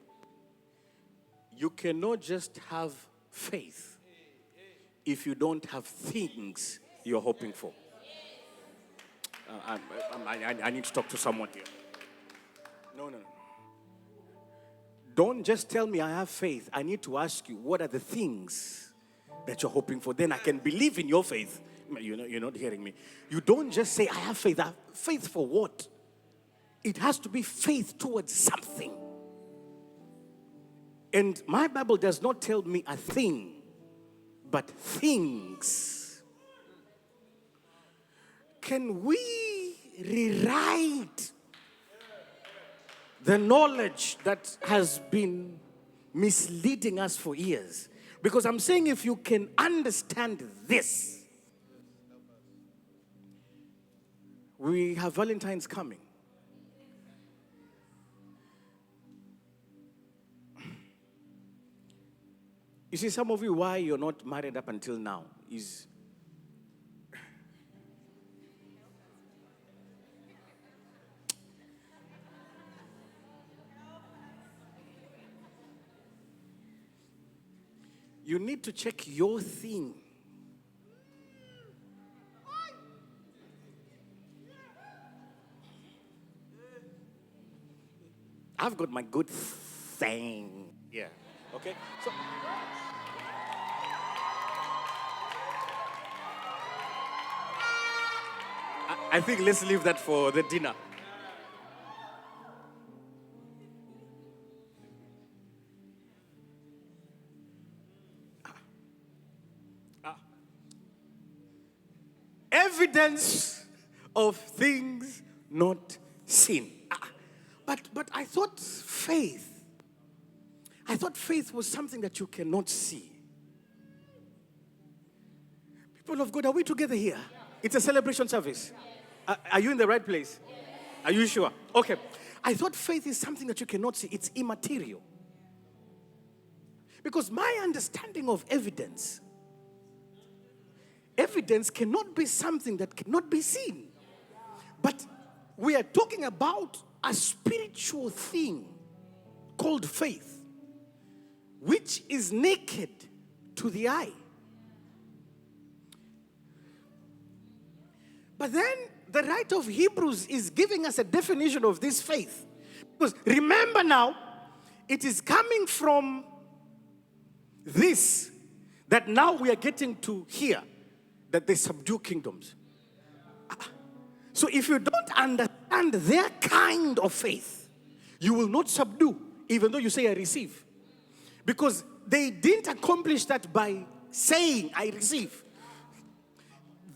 You cannot just have faith if you don't have things you're hoping for. I need to talk to someone here. No. Don't just tell me I have faith. I need to ask you, what are the things that you're hoping for? Then I can believe in your faith. You're not hearing me. You don't just say, I have faith. I have faith for what? It has to be faith towards something. And my Bible does not tell me a thing, but things. Can we rewrite the knowledge that has been misleading us for years? Because I'm saying, if you can understand this, we have Valentine's coming. You see, some of you, why you're not married up until now is you need to check your thing. I've got my good thing. Yeah. Okay? So I think let's leave that for the dinner. Evidence of things not seen. But I thought faith was something that you cannot see. People of God, are we together here? It's a celebration service. Are you in the right place? Are you sure? Okay. I thought faith is something that you cannot see. It's immaterial. Because my understanding of evidence cannot be something that cannot be seen. But we are talking about a spiritual thing called faith, which is naked to the eye. But then the writer of Hebrews is giving us a definition of this faith. Because remember now, it is coming from this that now we are getting to hear that they subdue kingdoms. So if you don't understand their kind of faith, you will not subdue, even though you say I receive. Because they didn't accomplish that by saying I receive.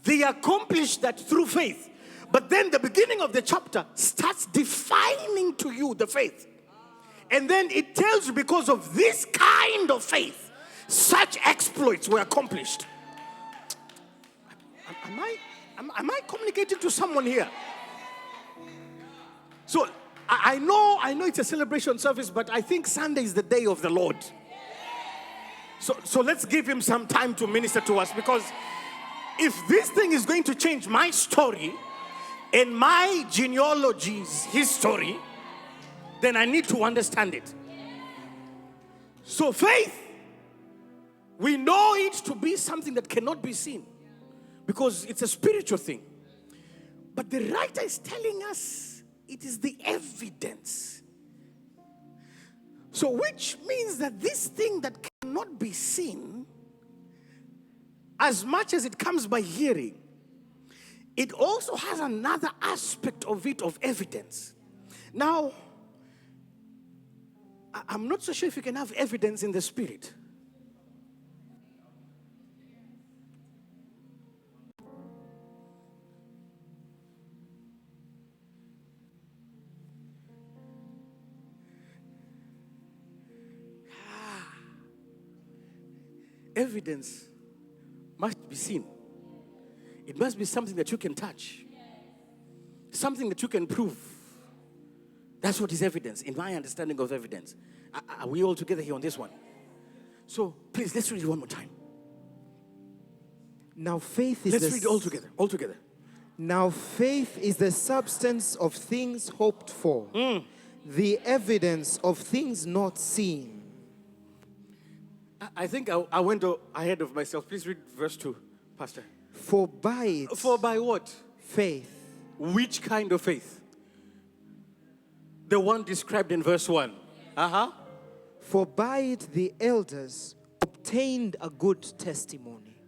They accomplished that through faith. But then the beginning of the chapter starts defining to you the faith. And then it tells you because of this kind of faith, such exploits were accomplished. Am I communicating to someone here? So I know it's a celebration service, but I think Sunday is the day of the Lord. So let's give him some time to minister to us, because if this thing is going to change my story and my genealogy's history, then I need to understand it. So faith, we know it to be something that cannot be seen because it's a spiritual thing. But the writer is telling us it is the evidence. So which means that this thing that cannot be seen, as much as it comes by hearing, it also has another aspect of it of evidence. Now, I'm not so sure if you can have evidence in the spirit. Evidence must be seen. It must be something that you can touch, something that you can prove. That's what is evidence, in my understanding of evidence. Are we all together here on this one? So please, let's read it one more time. Now faith is Let's read it all together. All together. Now faith is the substance of things hoped for, the evidence of things not seen. I think I went ahead of myself. Please read verse 2, Pastor. For by it, For by what? faith, Which kind of faith? The one described in verse 1. for by it the elders obtained a good testimony.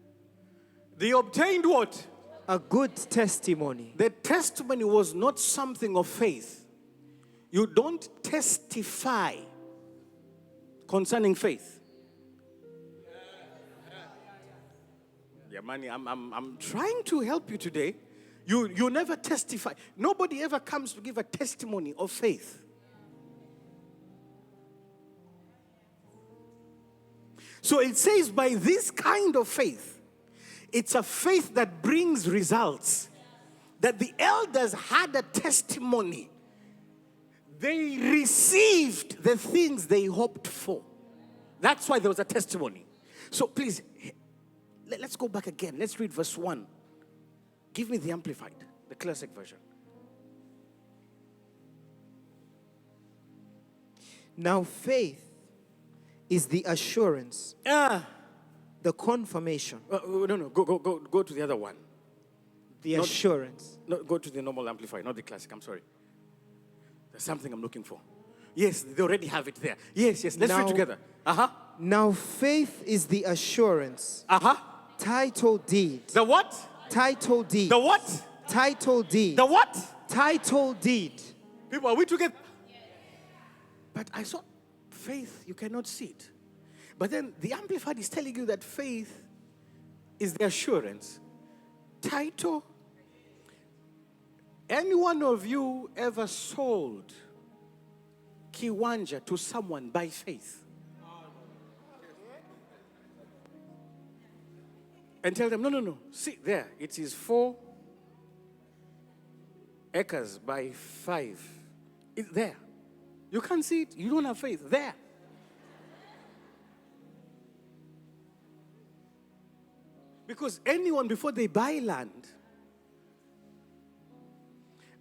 They obtained what? A good testimony. The testimony was not something of faith. You don't testify concerning faith. Yeah, Manny, I'm trying to help you today. You never testify. Nobody ever comes to give a testimony of faith. So it says by this kind of faith, it's a faith that brings results. That the elders had a testimony. They received the things they hoped for. That's why there was a testimony. So please, let's go back again. Let's read verse 1. Give me the Amplified, the classic version. Now faith is the assurance, the confirmation, No, go to the other one. the Not- assurance. No, go to the normal Amplified, not the classic. I'm sorry. There's something I'm looking for. Yes, they already have it there. Yes, let's read Now- together. Now faith is the assurance, title deed, The what? title deed, The what? title deed, The what? title deed. People, are we together? But I saw faith, you cannot see it. But then the Amplified is telling you that faith is the assurance. Title. Any one of you ever sold kiwanja to someone by faith? And tell them, no. See, there, it is 4 acres by 5. It's there. You can't see it. You don't have faith. There. Because anyone, before they buy land,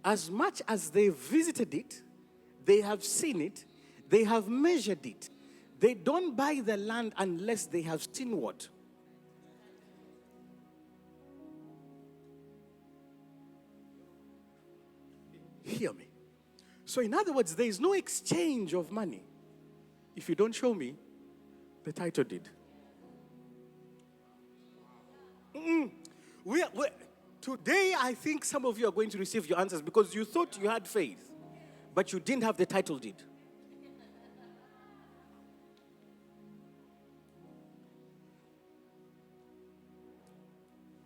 as much as they visited it, they have seen it, they have measured it. They don't buy the land unless they have seen what? hear me? So, in other words, there is no exchange of money. If you don't show me, the title did. Today, I think some of you are going to receive your answers because you thought you had faith, but you didn't have the title deed.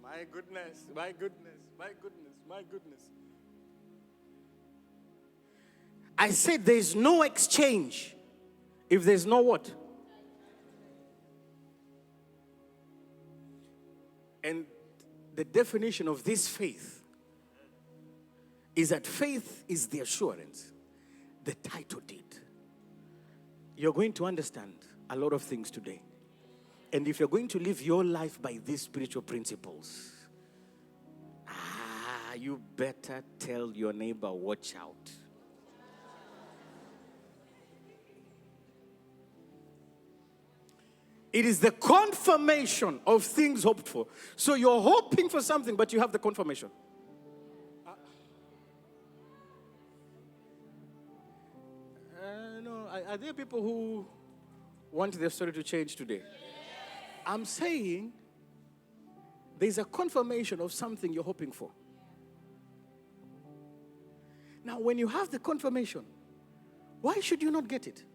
My goodness, my goodness, my goodness, my goodness. I said there's no exchange if there's no what? And the definition of this faith is that faith is the assurance, the title deed. You're going to understand a lot of things today. And if you're going to live your life by these spiritual principles, you better tell your neighbor, watch out. It is the confirmation of things hoped for. So you're hoping for something, but you have the confirmation. No, are there people who want their story to change today? I'm saying there's a confirmation of something you're hoping for. Now, when you have the confirmation, why should you not get it?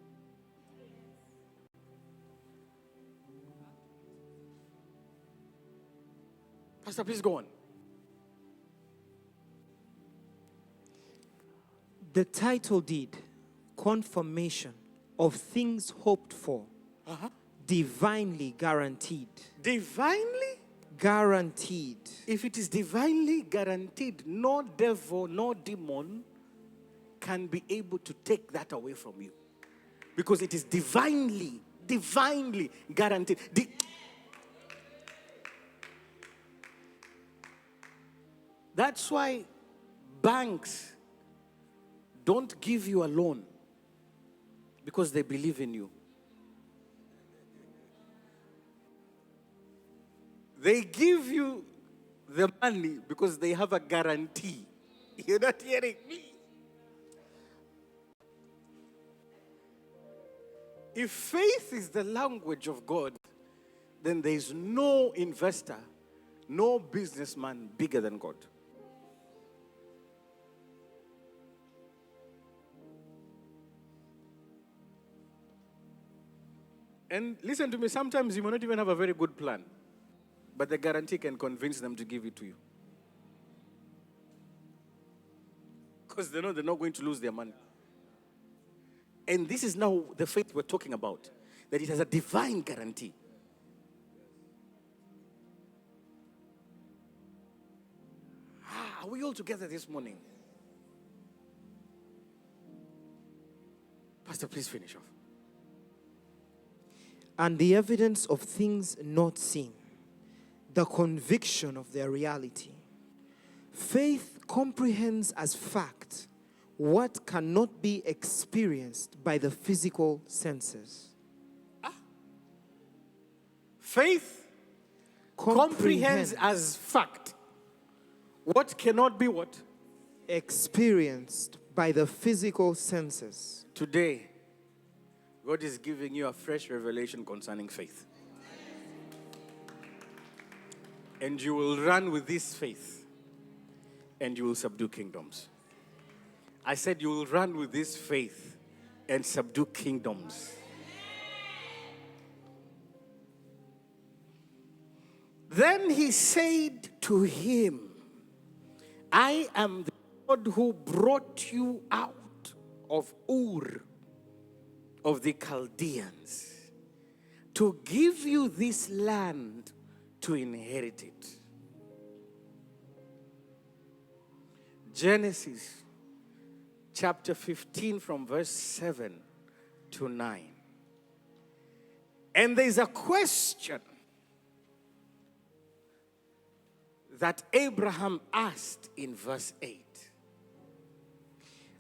Pastor, please go on. The title deed, confirmation of things hoped for, divinely guaranteed. Divinely guaranteed. If it is divinely guaranteed, no devil, no demon can be able to take that away from you. Because it is divinely guaranteed. That's why banks don't give you a loan, because they believe in you. They give you the money because they have a guarantee. You're not hearing me. If faith is the language of God, then there is no investor, no businessman bigger than God. And listen to me, sometimes you may not even have a very good plan, but the guarantee can convince them to give it to you. Because they know they're not going to lose their money. And this is now the faith we're talking about, that it has a divine guarantee. Are we all together this morning? Pastor, please finish off. And the evidence of things not seen, the conviction of their reality. Faith comprehends as fact what cannot be experienced by the physical senses. Faith comprehends as fact what cannot be what? Experienced by the physical senses. Today, God is giving you a fresh revelation concerning faith. And you will run with this faith, and you will subdue kingdoms. I said you will run with this faith and subdue kingdoms. Then he said to him, I am the God who brought you out of Ur of the Chaldeans to give you this land to inherit it. Genesis chapter 15 from verse 7 to 9. And there's a question that Abraham asked in verse 8.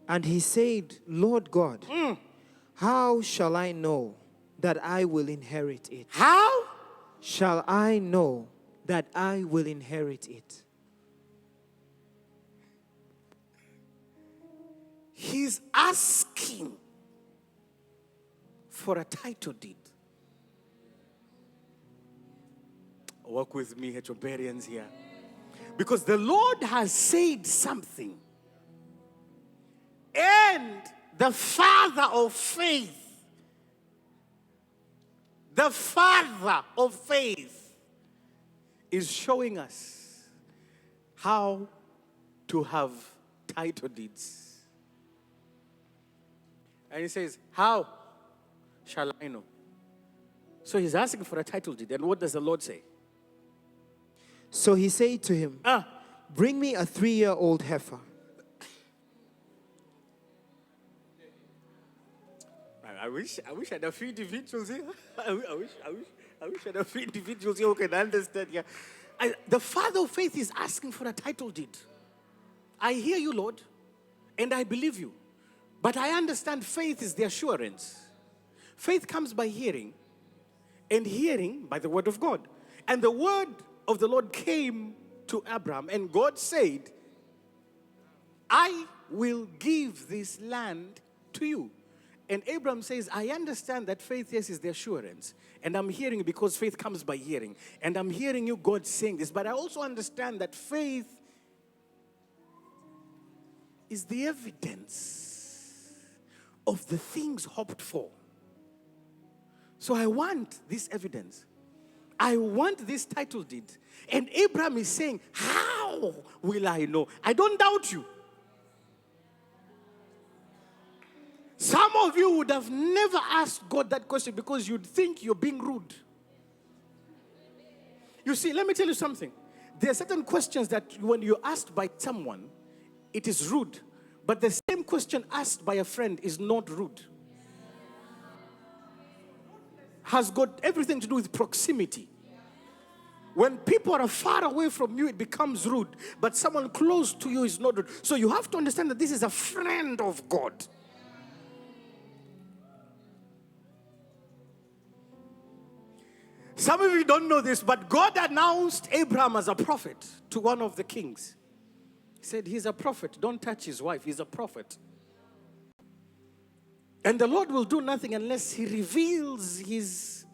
And he said, Lord God, how shall I know that I will inherit it? How shall I know that I will inherit it? He's asking for a title deed. Work with me, Ethiopians here. Because the Lord has said something. And the Father of faith, is showing us how to have title deeds. And he says, how shall I know? So he's asking for a title deed. And what does the Lord say? So he said to him, bring me a 3-year-old heifer. I wish I had a few individuals here. I wish I had a few individuals here who can understand. Yeah. The Father of faith is asking for a title deed. I hear you, Lord, and I believe you. But I understand faith is the assurance. Faith comes by hearing, and hearing by the word of God. And the word of the Lord came to Abraham, and God said, I will give this land to you. And Abraham says, I understand that faith, yes, is the assurance. And I'm hearing because faith comes by hearing. And I'm hearing you, God, saying this. But I also understand that faith is the evidence of the things hoped for. So I want this evidence. I want this title deed. And Abraham is saying, how will I know? I don't doubt you. Some of you would have never asked God that question because you'd think you're being rude. You see, let me tell you something. There are certain questions that when you're asked by someone, it is rude. But the same question asked by a friend is not rude. Has got everything to do with proximity. When people are far away from you, it becomes rude. But someone close to you is not rude. So you have to understand that this is a friend of God. Some of you don't know this, but God announced Abraham as a prophet to one of the kings. He said, he's a prophet. Don't touch his wife. He's a prophet. And the Lord will do nothing unless he reveals his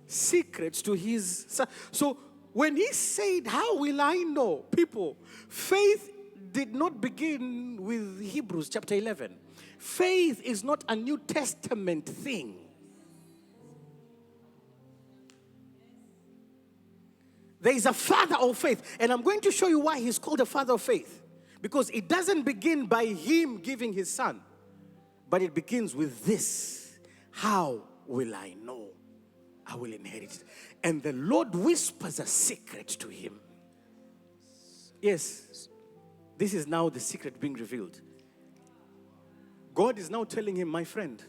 secrets to his son. So when he said, how will I know? People, faith did not begin with Hebrews chapter 11. Faith is not a New Testament thing. There is a father of faith. And I'm going to show you why he's called a father of faith. Because it doesn't begin by him giving his son. But it begins with this. How will I know? I will inherit it. And the Lord whispers a secret to him. Yes. This is now the secret being revealed. God is now telling him, my friend,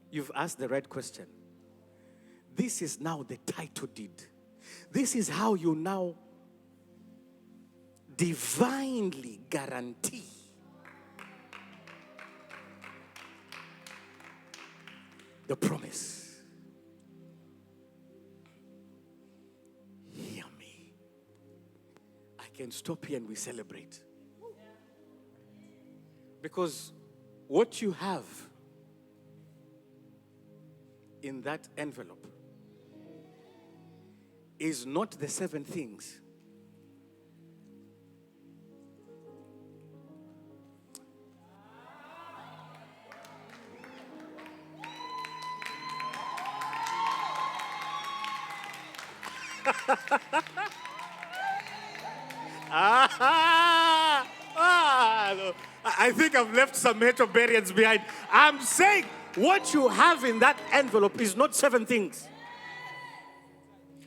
you've asked the right question. This is now the title deed. This is how you now divinely guarantee the promise. Hear me. I can stop here and we celebrate. Because what you have in that envelope is not the 7 things. I think I've left some Ethiopians behind. I'm saying what you have in that envelope is not 7 things.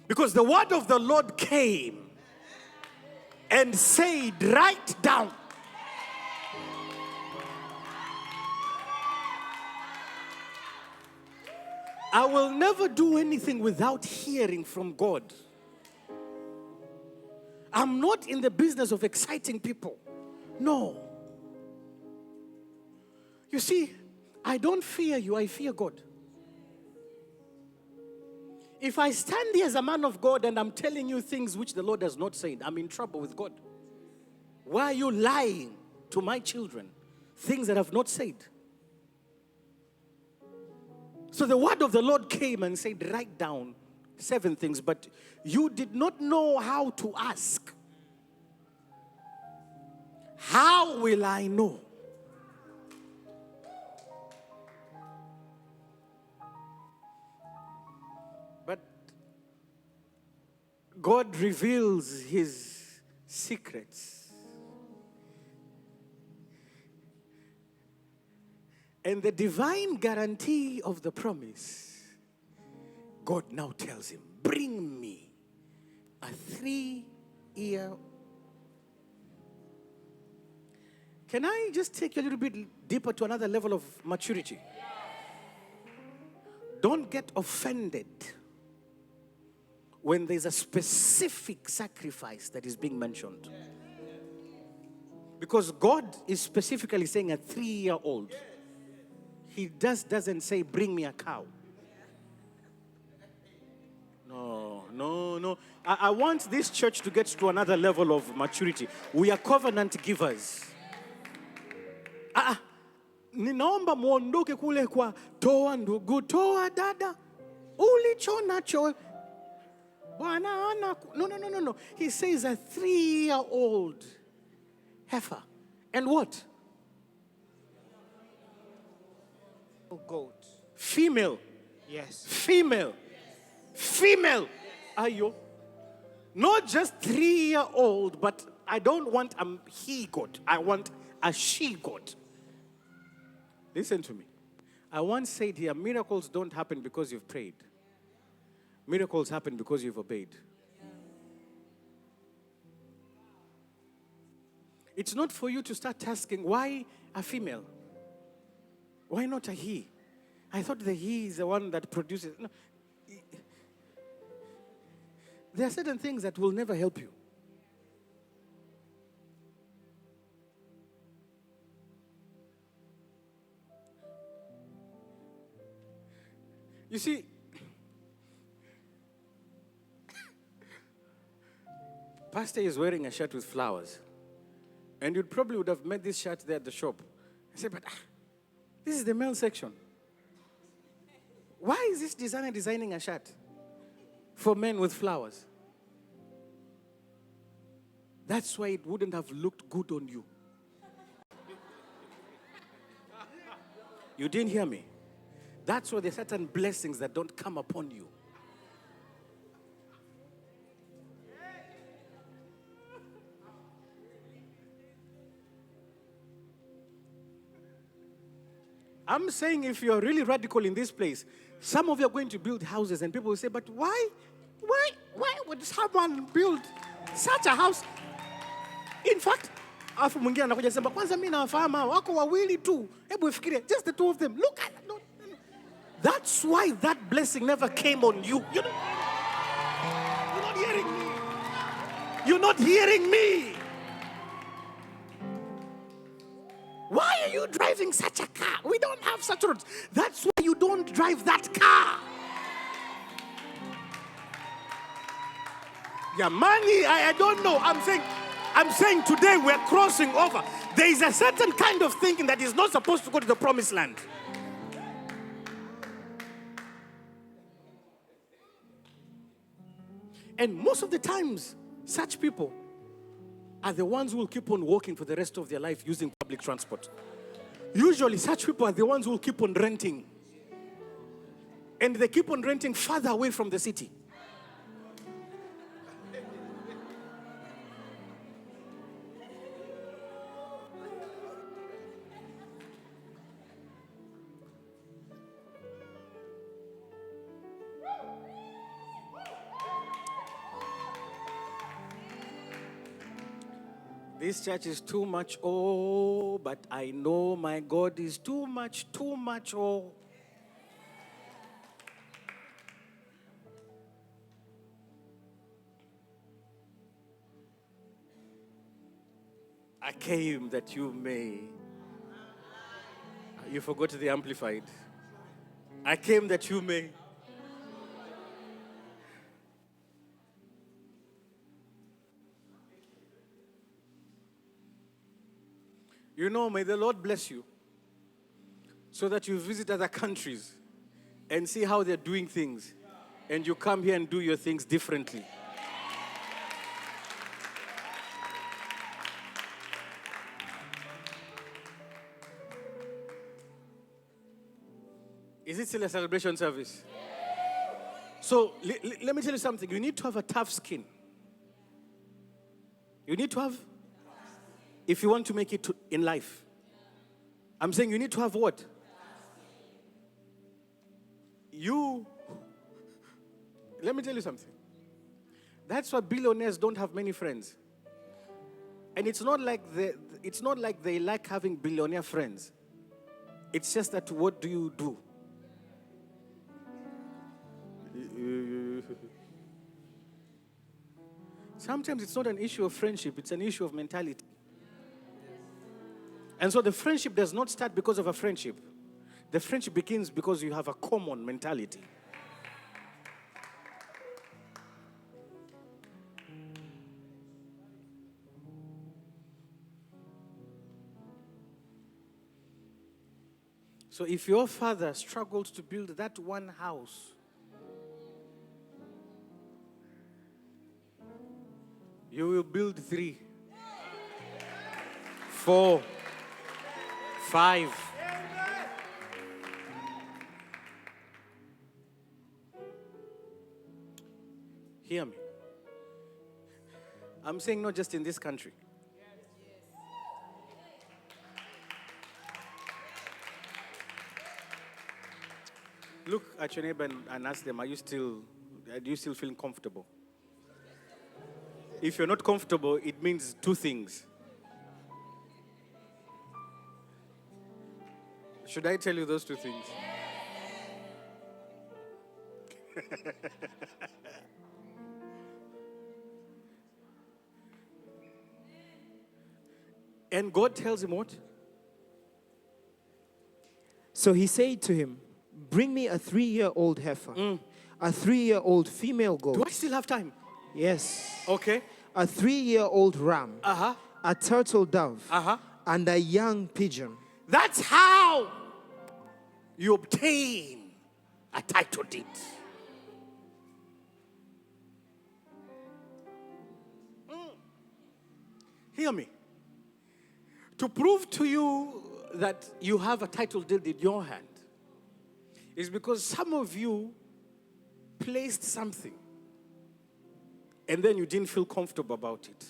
Because the word of the Lord came and said, write down. I will never do anything without hearing from God. I'm not in the business of exciting people. No. You see, I don't fear you, I fear God. If I stand here as a man of God and I'm telling you things which the Lord has not said, I'm in trouble with God. Why are you lying to my children things that I've not said. So the word of the Lord came and said, write down 7 things, but you did not know how to ask. How will I know? But God reveals his secrets. And the divine guarantee of the promise, God now tells him, bring me a 3-year. Can I just take you a little bit deeper to another level of maturity? Don't get offended when there's a specific sacrifice that is being mentioned. Because God is specifically saying a 3-year-old. He just doesn't say, bring me a cow. No. I want this church to get to another level of maturity. We are covenant givers. Ninaomba muondoke kule kwa toa ndugu, toa dada, ulicho nacho. Bwana ana. No. He says a 3-year-old heifer. And what? Goat. Female. Yes. Female. Ayo. Not just 3-year-old, but I don't want a he goat. I want a she goat. Listen to me. I once said here, miracles don't happen because you've prayed. Miracles happen because you've obeyed. It's not for you to start asking, why a female? Why not a he? I thought the he is the one that produces. No. There are certain things that will never help you. You see, Pastor is wearing a shirt with flowers. And you probably would have met this shirt there at the shop. I said, but this is the male section. Why is this designer designing a shirt for men with flowers? That's why it wouldn't have looked good on you. You didn't hear me? That's why there's certain blessings that don't come upon you. I'm saying if you're really radical in this place, some of you are going to build houses and people will say, but why would someone build such a house? In fact, afu mwingine anakuja sema kwanza mimi nawafahamu hao wako wawili tu. Hebu fikiria, just the 2 of them. Look at it. That's why that blessing never came on you. You're not hearing me. You're not hearing me. Why are you driving such a car? We don't have such roads. That's why you don't drive that car. Yeah, money, I don't know. I'm saying today we're crossing over. There is a certain kind of thinking that is not supposed to go to the promised land. And most of the times, such people are the ones who will keep on walking for the rest of their life using public transport. Usually, such people are the ones who will keep on renting. And they keep on renting farther away from the city. This church is too much, oh, but I know my God is too much, oh. I came that you may. You forgot the amplified. I came that you may. You know, may the Lord bless you so that you visit other countries and see how they're doing things. And you come here and do your things differently. Is it still a celebration service? So let me tell you something. You need to have a tough skin. You need to have, if you want to make it in life. I'm saying you need to have what? Let me tell you something. That's why billionaires don't have many friends. And it's not like they like having billionaire friends. It's just that what do you do? Sometimes it's not an issue of friendship, it's an issue of mentality. And so the friendship does not start because of a friendship. The friendship begins because you have a common mentality. So if your father struggled to build that one house, you will build 3, 4, 5. Hear me. I'm saying not just in this country. Look at your neighbor and ask them, do you still feel comfortable? If you're not comfortable, it means 2 things. Should I tell you those 2 things? And God tells him what? So he said to him, bring me a 3-year-old heifer, a 3-year-old female goat. Do I still have time? Yes. Okay. A 3-year-old ram, a turtle dove, and a young pigeon. That's how you obtain a title deed. Hear me. To prove to you that you have a title deed in your hand is because some of you placed something and then you didn't feel comfortable about it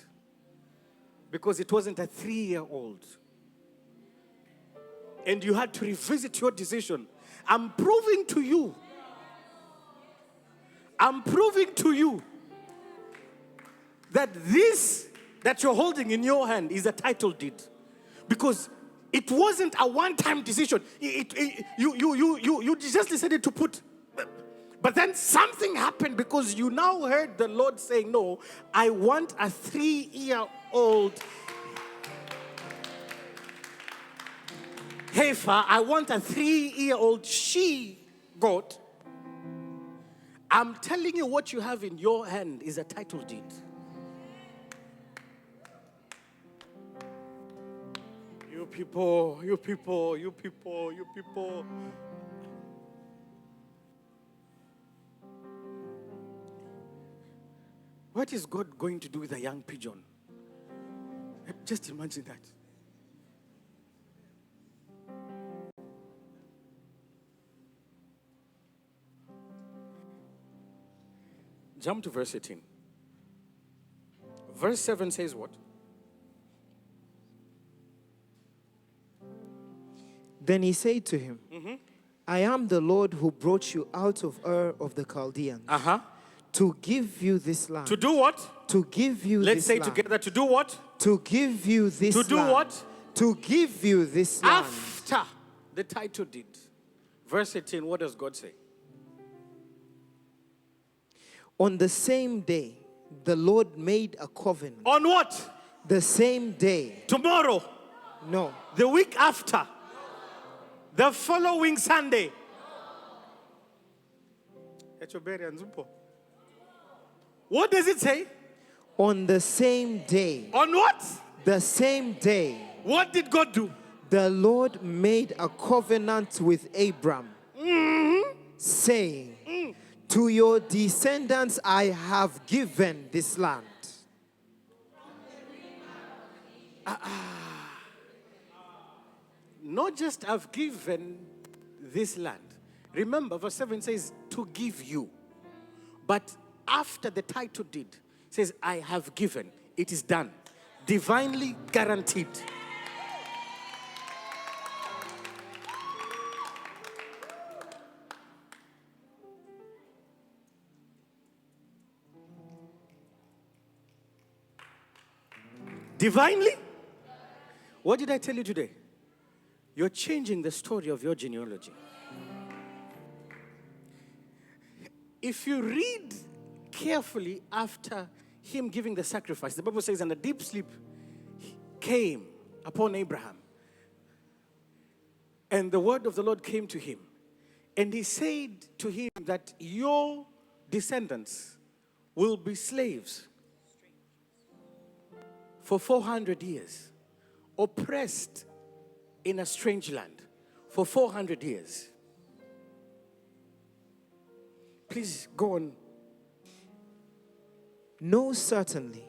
because it wasn't a 3-year-old. And you had to revisit your decision. I'm proving to you that this that you're holding in your hand is a title deed. Because it wasn't a one-time decision. You just decided to put. But then something happened because you now heard the Lord saying, no, I want a 3-year-old heifer. I want a 3-year-old she-goat. I'm telling you, what you have in your hand is a title deed. You people. What is God going to do with a young pigeon? Just imagine that. Jump to verse 18. Verse 7 says what? Then he said to him, I am the Lord who brought you out of Ur of the Chaldeans to give you this land. To do what? To give you Let's this say land. together, to do what? To give you this land. To do what? To give you this land. After the title deed. Verse 18, what does God say? On the same day, the Lord made a covenant. On what? The same day. Tomorrow. No. The week after. The following Sunday. What does it say? On the same day. On what? The same day. What did God do? The Lord made a covenant with Abram, saying, to your descendants I have given this land. Not just I've given this land. Remember, verse 7 says, to give you. But after the title deed, it says, I have given. It is done. Divinely guaranteed. Divinely? What did I tell you today? You're changing the story of your genealogy. If you read carefully after him giving the sacrifice, the Bible says, and a deep sleep came upon Abraham. And the word of the Lord came to him. And he said to him that your descendants will be slaves for 400 years, oppressed in a strange land for 400 years. Please go on. Know certainly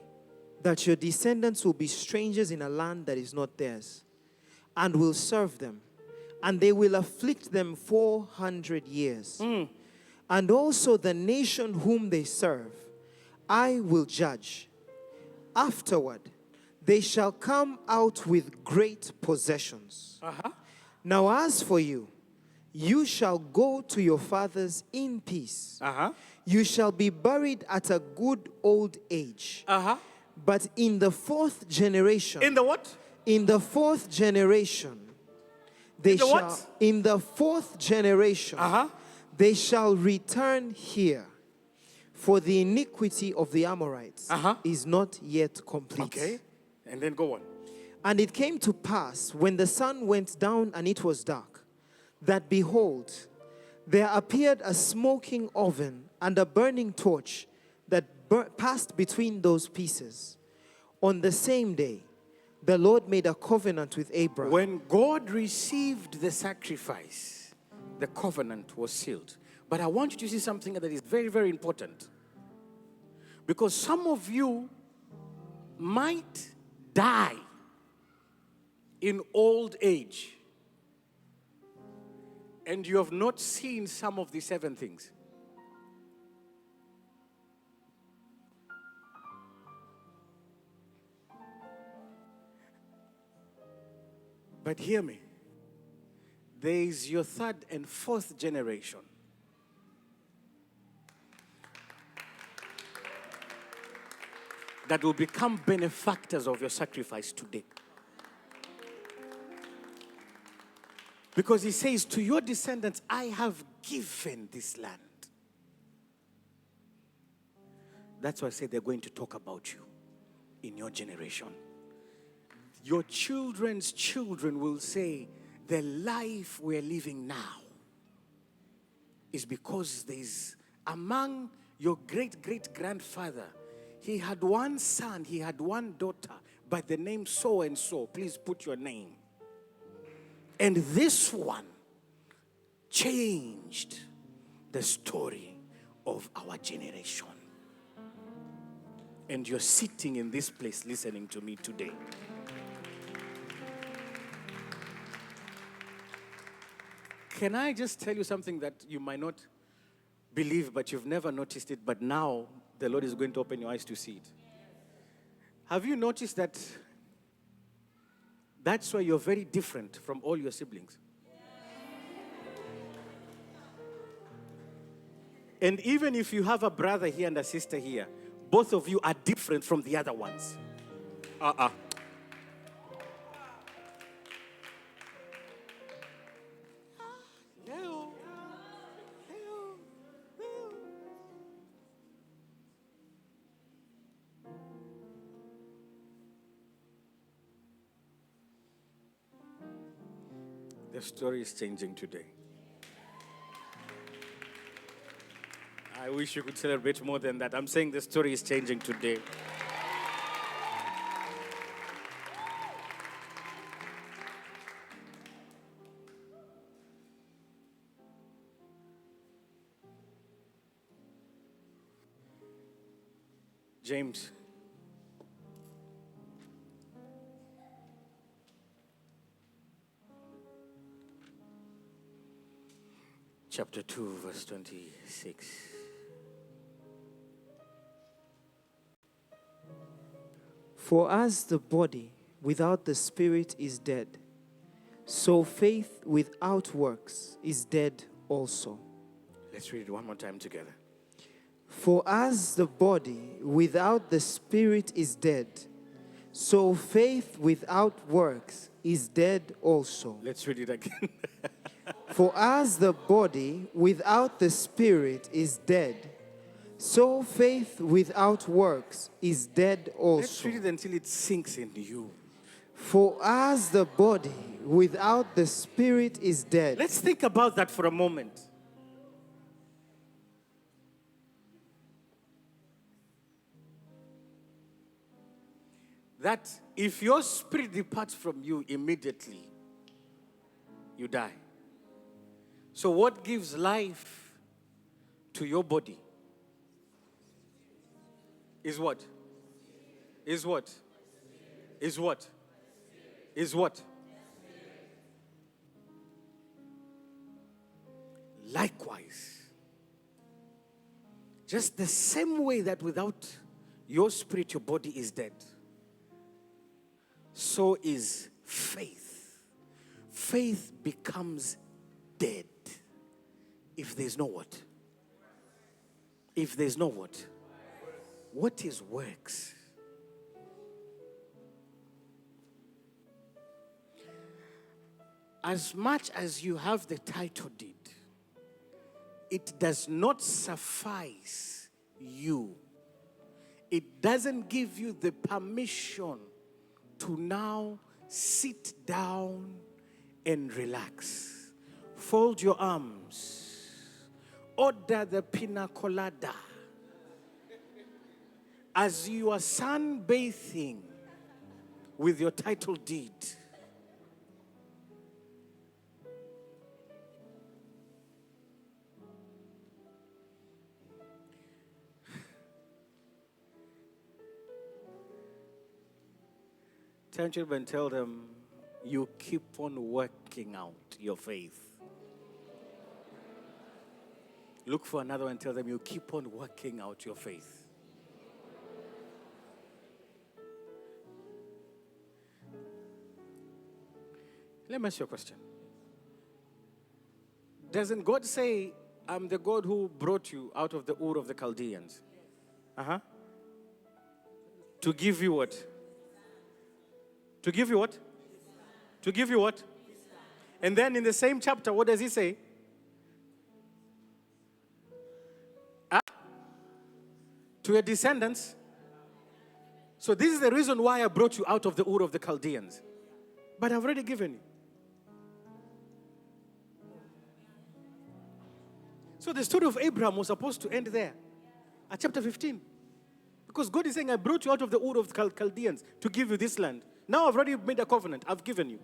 that your descendants will be strangers in a land that is not theirs, and will serve them, and they will afflict them 400 years. And also the nation whom they serve, I will judge. Afterward, they shall come out with great possessions. Now as for you, you shall go to your fathers in peace. You shall be buried at a good old age. But in the fourth generation. In the what? In the fourth generation. They In the shall. what? In the fourth generation. They shall return here. For the iniquity of the Amorites is not yet complete. Okay. And then go on. And it came to pass, when the sun went down and it was dark, that behold, there appeared a smoking oven and a burning torch that passed between those pieces. On the same day, the Lord made a covenant with Abraham. When God received the sacrifice, the covenant was sealed. But I want you to see something that is very, very important. Because some of you might die in old age, and you have not seen some of the 7 things. But hear me. There is your 3rd and 4th generation. That will become benefactors of your sacrifice today. Because he says, to your descendants, I have given this land. That's why I say they're going to talk about you in your generation. Your children's children will say, the life we're living now is because there's among your great-great-grandfather, he had one son, he had one daughter by the name so and so. Please put your name. And this one changed the story of our generation. And you're sitting in this place listening to me today. Can I just tell you something that you might not believe, but you've never noticed it, but now the Lord is going to open your eyes to see it? Have you noticed that that's why you're very different from all your siblings? And even if you have a brother here and a sister here, both of you are different from the other ones. The story is changing today. I wish you could celebrate more than that. I'm saying the story is changing today. James. Chapter 2, verse 26. For as the body without the spirit is dead, so faith without works is dead also. Let's read it one more time together. For as the body without the spirit is dead, so faith without works is dead also. Let's read it again. For as the body without the spirit is dead, so faith without works is dead Let's also. read it until it sinks into you. For as the body without the spirit is dead. Let's think about that for a moment. That if your spirit departs from you immediately, you die. So, what gives life to your body is what? Is what? Is what? Is what? Likewise, just the same way that without your spirit, your body is dead, so is faith. Faith becomes dead if there's no what? If there's no what? What is works? As much as you have the title deed, it does not suffice you. It doesn't give you the permission to now sit down and relax. Fold your arms. Order the pina colada. As you are sunbathing with your title deed, turn to them and tell them, you keep on working out your faith. Look for another one and tell them, you keep on working out your faith. Let me ask you a question. Doesn't God say, I'm the God who brought you out of the Ur of the Chaldeans? To give you what? To give you what? To give you what? And then in the same chapter, what does he say? To your descendants. So this is the reason why I brought you out of the Ur of the Chaldeans. But I've already given you. So the story of Abraham was supposed to end there, at chapter 15. Because God is saying, I brought you out of the Ur of the Chaldeans to give you this land. Now I've already made a covenant. I've given you.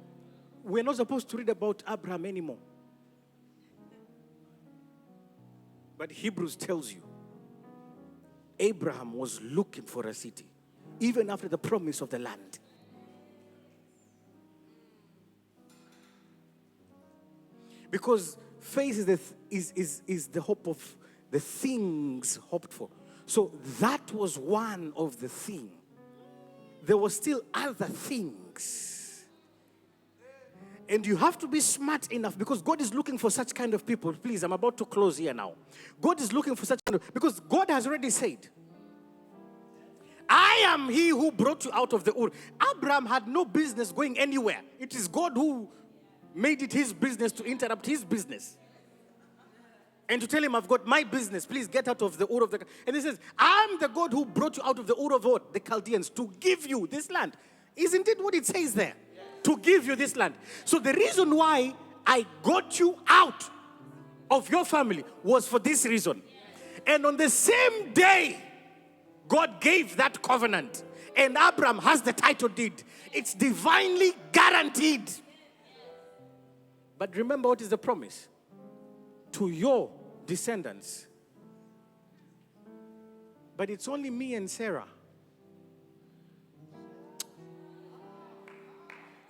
We're not supposed to read about Abraham anymore. But Hebrews tells you, Abraham was looking for a city, even after the promise of the land. Because faith is the hope of the things hoped for. So that was one of the things. There were still other things. And you have to be smart enough, because God is looking for such kind of people. Please, I'm about to close here now. God is looking for such kind of, because God has already said, I am he who brought you out of the Ur. Abraham had no business going anywhere. It is God who made it his business to interrupt his business. And to tell him, I've got my business. Please get out of the Ur of the... And he says, I'm the God who brought you out of the Ur of what? The Chaldeans, to give you this land. Isn't it what it says there? To give you this land. So the reason why I got you out of your family was for this reason. And on the same day, God gave that covenant. And Abraham has the title deed. It's divinely guaranteed. But remember, what is the promise? To your descendants. but it's only me and Sarah.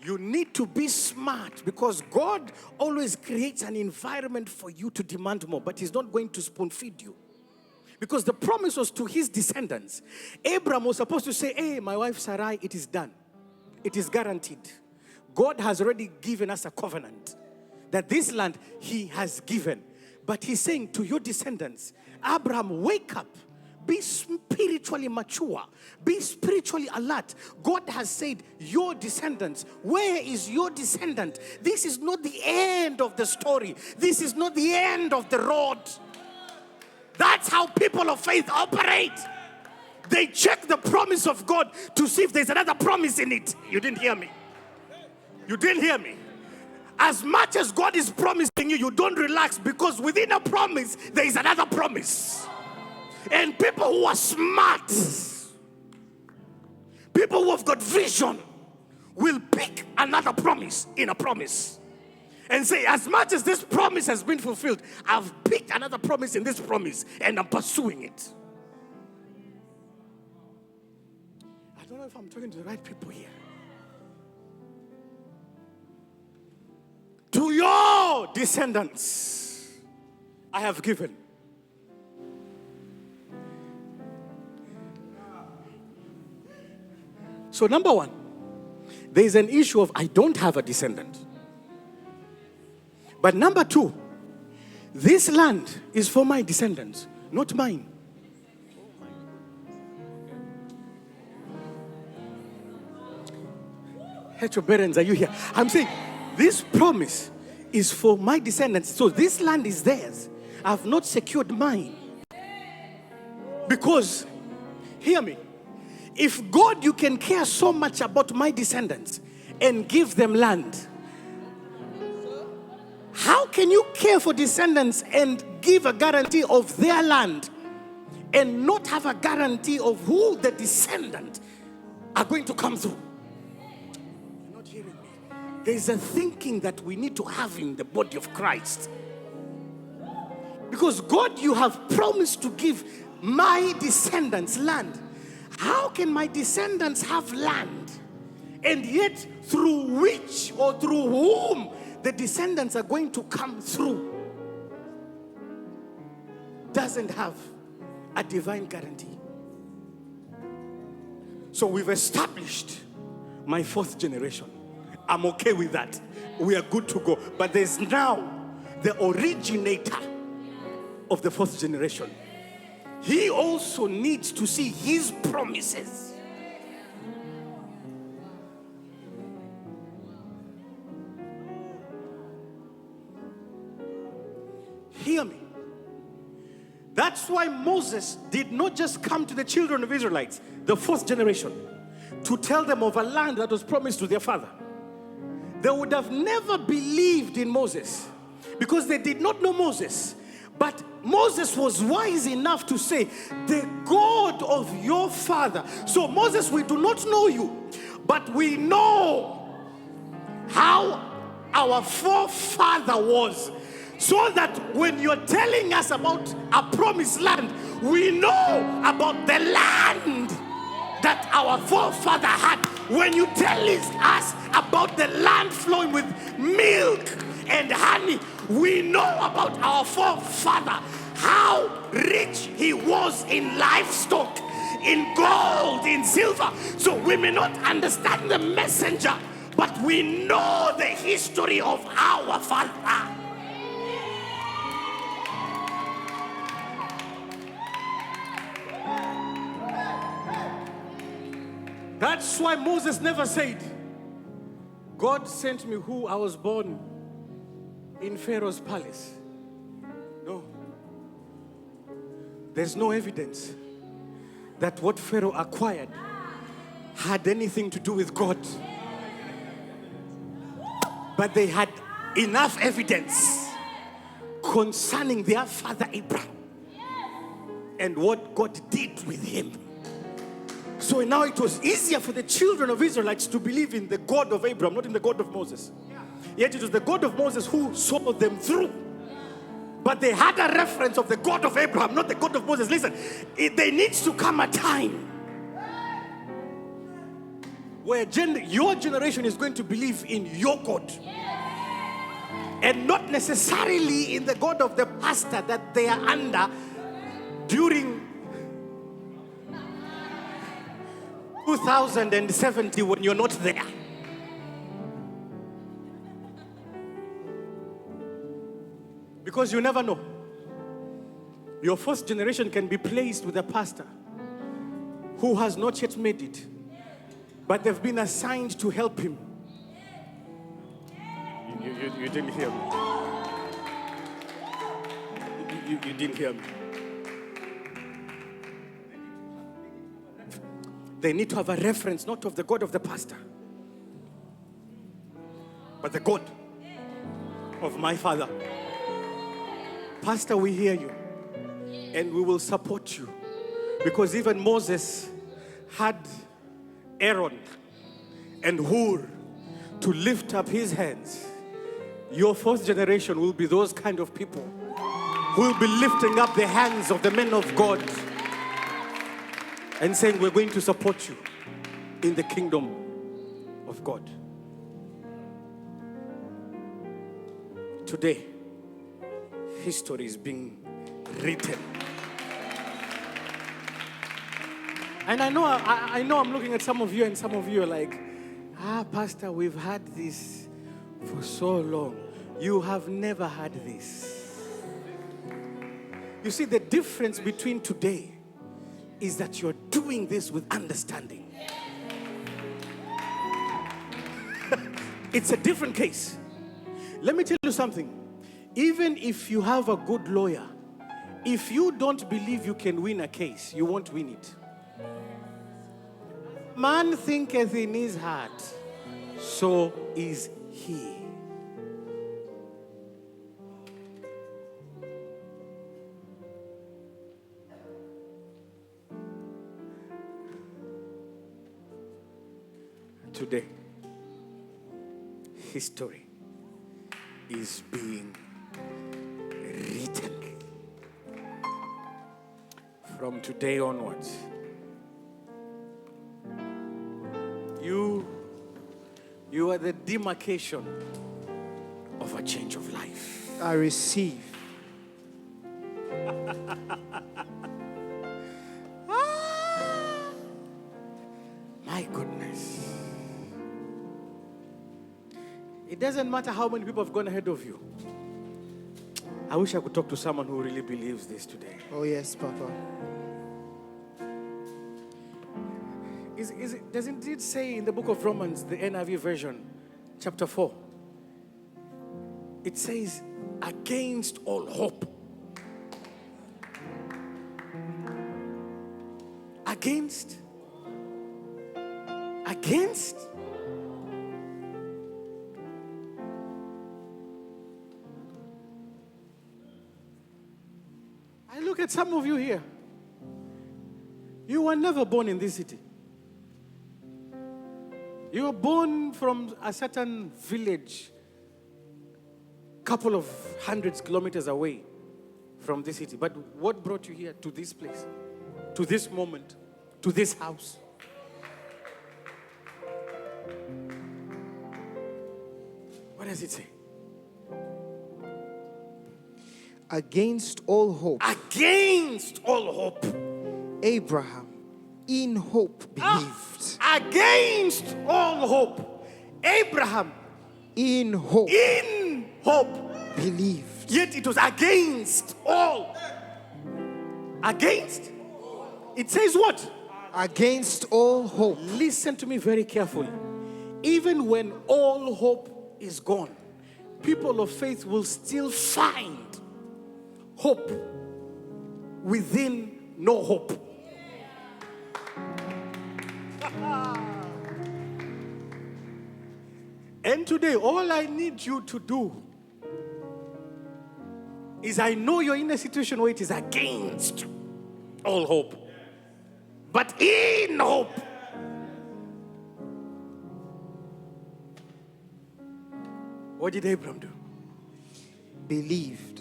You need to be smart because God always creates an environment for you to demand more, but He's not going to spoon feed you. Because the promise was to his descendants. Abraham was supposed to say, hey, my wife Sarai, it is done. It is guaranteed. God has already given us a covenant that this land He has given. But He's saying to your descendants, Abraham, wake up. Be spiritually mature. Be spiritually alert. God has said, your descendants. Where is your descendant? This is not the end of the story. This is not the end of the road. That's how people of faith operate. They check the promise of God to see if there's another promise in it. You didn't hear me. You didn't hear me. As much as God is promising you, you don't relax because within a promise, there is another promise. And people who are smart, people who have got vision, will pick another promise in a promise. And say, as much as this promise has been fulfilled, I've picked another promise in this promise and I'm pursuing it. I don't know if I'm talking to the right people here. To your descendants, I have given. So number one, there is an issue of I don't have a descendant. But number two, this land is for my descendants, not mine. Heterobarons, are you here? I'm saying this promise is for my descendants. So this land is theirs. I've not secured mine. Because, hear me, if God, you can care so much about my descendants and give them land, how can you care for descendants and give a guarantee of their land and not have a guarantee of who the descendant are going to come through? You're not hearing me. There's a thinking that we need to have in the body of Christ. Because God, you have promised to give my descendants land. How can my descendants have land? And yet through which or through whom the descendants are going to come through doesn't have a divine guarantee. So we've established my fourth generation. I'm okay with that. We are good to go. But there's now the originator of the fourth generation. He also needs to see his promises. Hear me. That's why Moses did not just come to the children of Israelites, the fourth generation, to tell them of a land that was promised to their father. They would have never believed in Moses because they did not know Moses. But Moses was wise enough to say, the God of your father. So Moses, we do not know you, but we know how our forefather was. So that when you're telling us about a promised land, we know about the land that our forefather had. When you tell us about the land flowing with milk and honey, we know about our forefather, how rich he was in livestock, in gold, in silver. So we may not understand the messenger, but we know the history of our father. That's why Moses never said, God sent me who I was born in Pharaoh's palace. No. There's no evidence that what Pharaoh acquired had anything to do with God. But they had enough evidence concerning their father Abraham and what God did with him. So now it was easier for the children of Israelites to believe in the God of Abraham, not in the God of Moses. Yet it was the God of Moses who saw them through. But they had a reference of the God of Abraham, not the God of Moses. Listen, there needs to come a time where your generation is going to believe in your God. And not necessarily in the God of the pastor that they are under during 2070 when you're not there. Because you never know. Your first generation can be placed with a pastor who has not yet made it, but they've been assigned to help him. You didn't hear me. You didn't hear me. They need to have a reference, not of the God of the pastor, but the God of my father. Pastor, we hear you and we will support you, because even Moses had Aaron and Hur to lift up his hands. Your fourth generation will be those kind of people who will be lifting up the hands of the men of God and saying, we're going to support you in the kingdom of God. Today, history is being written. And I know I'm looking at some of you, and some of you are like, Pastor, we've had this for so long. You have never had this. You see, the difference between today is that you're doing this with understanding. It's a different case. Let me tell you something. Even if you have a good lawyer, if you don't believe you can win a case, you won't win it. Man thinketh in his heart, so is he. Today, history is being written. From today onwards, you are the demarcation of a change of life. I receive. My goodness. It doesn't matter how many people have gone ahead of you. I wish I could talk to someone who really believes this today. Oh, yes, Papa. Doesn't it say in the book of Romans, the NIV version, chapter 4, it says, against all hope. Against. I look at some of you here. You were never born in this city. You were born from a certain village, couple of hundreds kilometers away from this city. But what brought you here to this place, to this moment, to this house? What does it say? Against all hope, Against all hope. Abraham in hope believed. Against all hope. Abraham In hope in hope. believed. Yet it was against all. Against? It says what? Against all hope. Listen to me very carefully. Even when all hope is gone, people of faith will still find hope within no hope. And today, all I need you to do is, I know you're in a situation where it is against all hope, but in hope. What did Abraham do? Believed.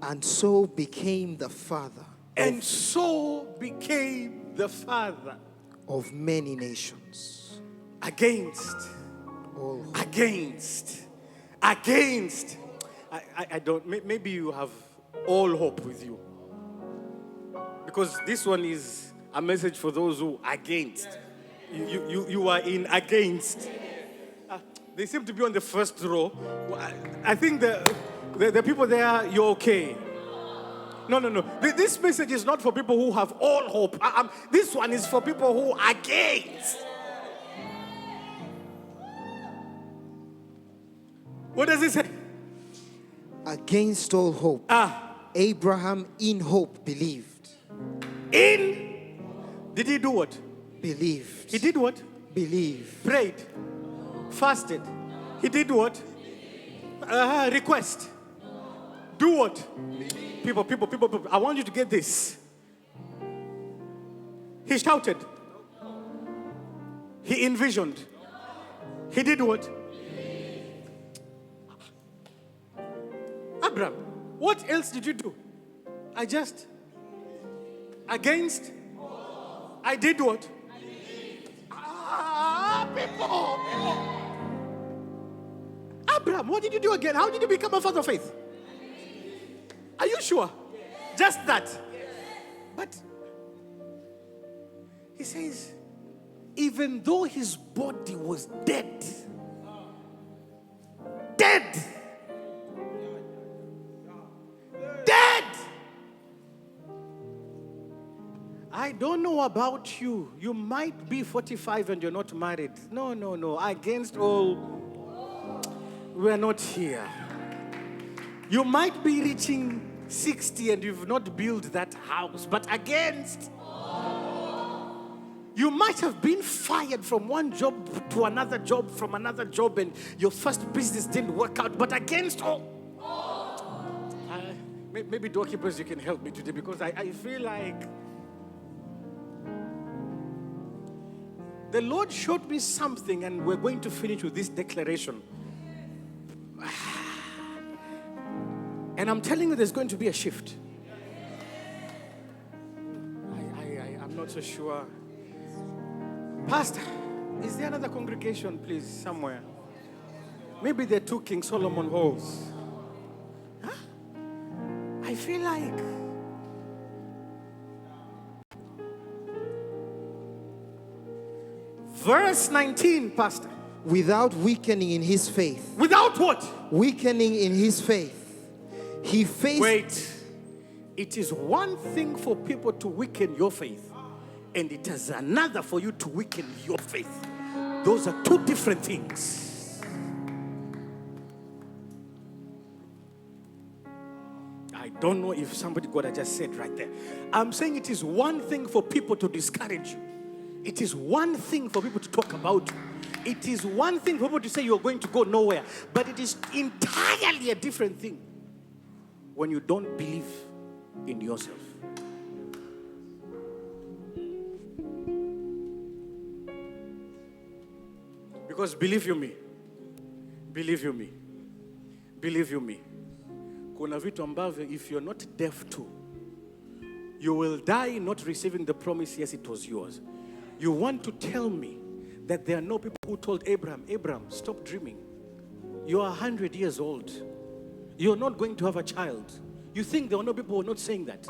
And so became the father and so became the father of many nations. against. All Against. I don't, maybe you have all hope with you. Because this one is a message for those who against. You are in against. They seem to be on the first row. I think the people there, you're okay. No. This message is not for people who have all hope. This one is for people who are against. What does it say? Against all hope, Abraham in hope believed. Did he do what? Believed. He did what? Believe. Prayed. Fasted. He did what? Request. Do what? People. I want you to get this. He shouted. He envisioned. He did what? Abraham, what else did you do? Against? I did what? People. Abraham, what did you do again? How did you become a father of faith? Are you sure? Just that. But he says, even though his body was dead, I don't know about you. You might be 45 and you're not married. No. Against all, we're not here. You might be reaching 60 and you've not built that house, but against. You might have been fired from one job to another job, from another job, and your first business didn't work out, but against all. Maybe doorkeepers, you can help me today, because I feel like the Lord showed me something, and we're going to finish with this declaration. And I'm telling you, there's going to be a shift. I'm not so sure. Pastor, is there another congregation, please, somewhere? Maybe there are 2 King Solomon halls. Huh? I feel like verse 19, Pastor. Without weakening in his faith. Without what? Weakening in his faith. He faced. Wait. It is one thing for people to weaken your faith, and it is another for you to weaken your faith. Those are 2 different things. I don't know if somebody got what I just said right there. I'm saying it is one thing for people to discourage you. It is one thing for people to talk about you. It is one thing for people to say you're going to go nowhere. But it is entirely a different thing when you don't believe in yourself. Because believe you me, kuna vitu ambavyo if you're not deaf to, you will die not receiving the promise. Yes, it was yours. You want to tell me that there are no people who told Abraham, stop dreaming. You are 100 years old. You're not going to have a child. You think there are no people who are not saying that?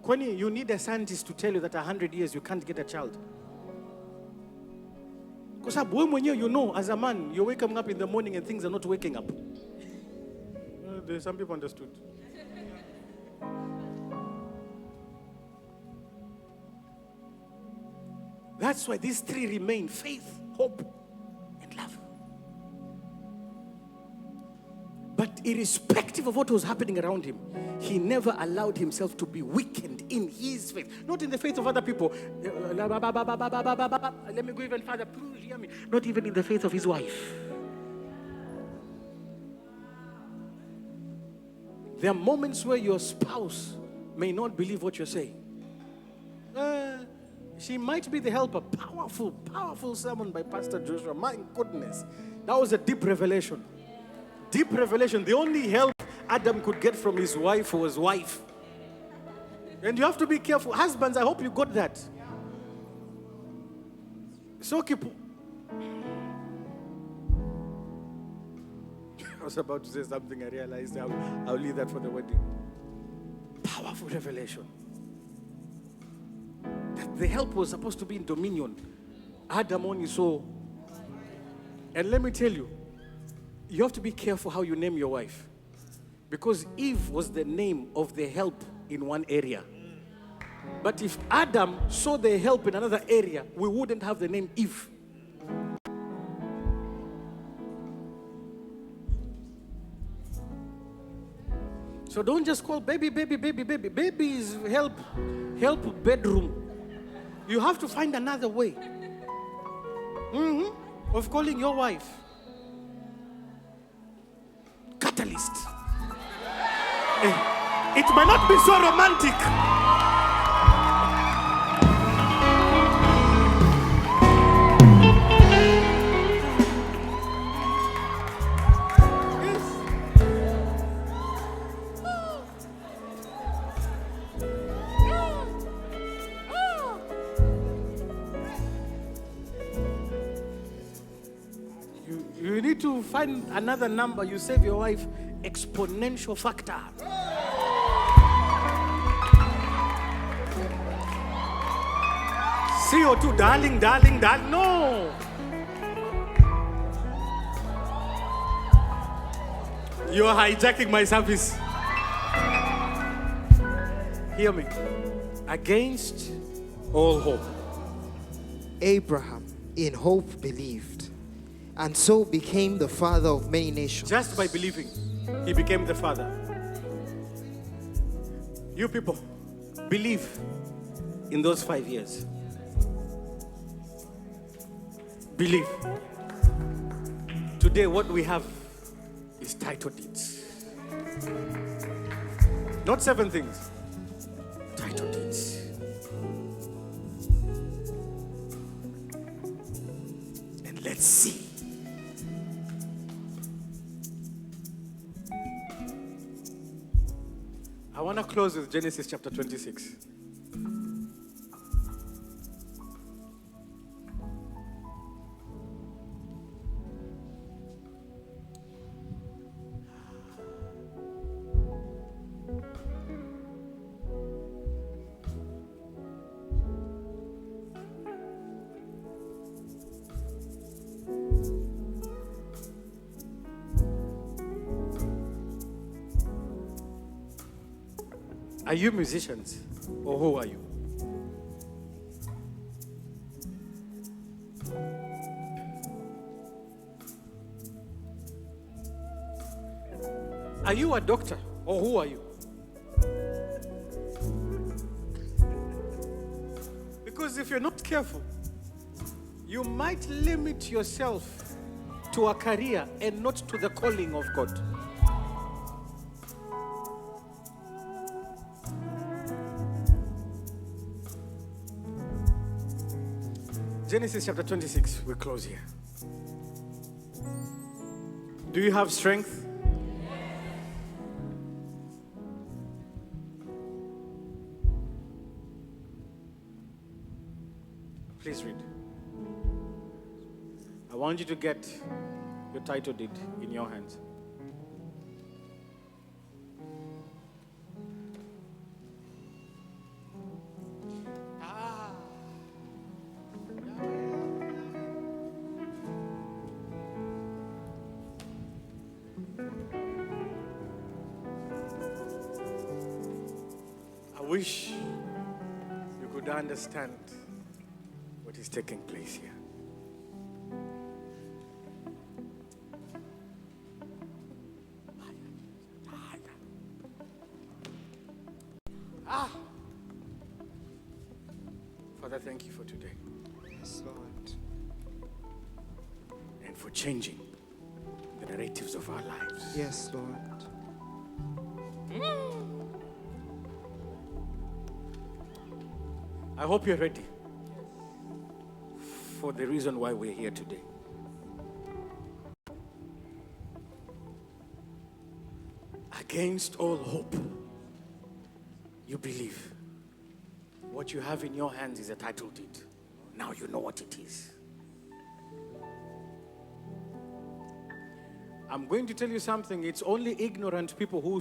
Kwani, you need a scientist to tell you that 100 years you can't get a child? Because you know, as a man, you're waking up in the morning and things are not waking up. Some people understood. That's why these 3 remain: faith, hope, and love. But irrespective of what was happening around him, he never allowed himself to be weakened in his faith. Not in the faith of other people. Let me go even further. Please hear me. Not even in the faith of his wife. There are moments where your spouse may not believe what you're saying. She might be the helper. Powerful sermon by Pastor Joshua. My goodness. That was a deep revelation. deep revelation. The only help Adam could get from his wife was wife. And you have to be careful. Husbands, I hope you got that. So keep. I was about to say something, I realized I'll leave that for the wedding. Powerful revelation. That the help was supposed to be in dominion. Adam only saw. And let me tell you, you have to be careful how you name your wife. Because Eve was the name of the help in one area. But if Adam saw the help in another area, we wouldn't have the name Eve. So don't just call baby, baby, baby, baby. Baby is help bedroom. You have to find another way of calling your wife. Catalyst. It might not be so romantic. You need to find another number. You save your wife exponential factor. CO2, darling, darling, darling. No. You are hijacking my service. Hear me. Against all hope. Abraham in hope believed, and so became the father of many nations. Just by believing, he became the father. You people, believe in those 5 years. Believe. Today, what we have is title deeds. Not 7 things. Title deeds. And let's see. I want to close with Genesis chapter 26. Are you musicians, or who are you? Are you a doctor, or who are you? Because if you're not careful, you might limit yourself to a career and not to the calling of God. Genesis chapter 26, we close here. Do you have strength? Please read. I want you to get your title deed in your hands. I wish you could understand what is taking place here. Father, thank you for today Yes, Lord. and for changing the narratives of our lives. Yes, Lord. I hope you're ready for the reason why we're here today. against all hope, you believe. What you have in your hands is a title deed. Now you know what it is. I'm going to tell you something. It's only ignorant people who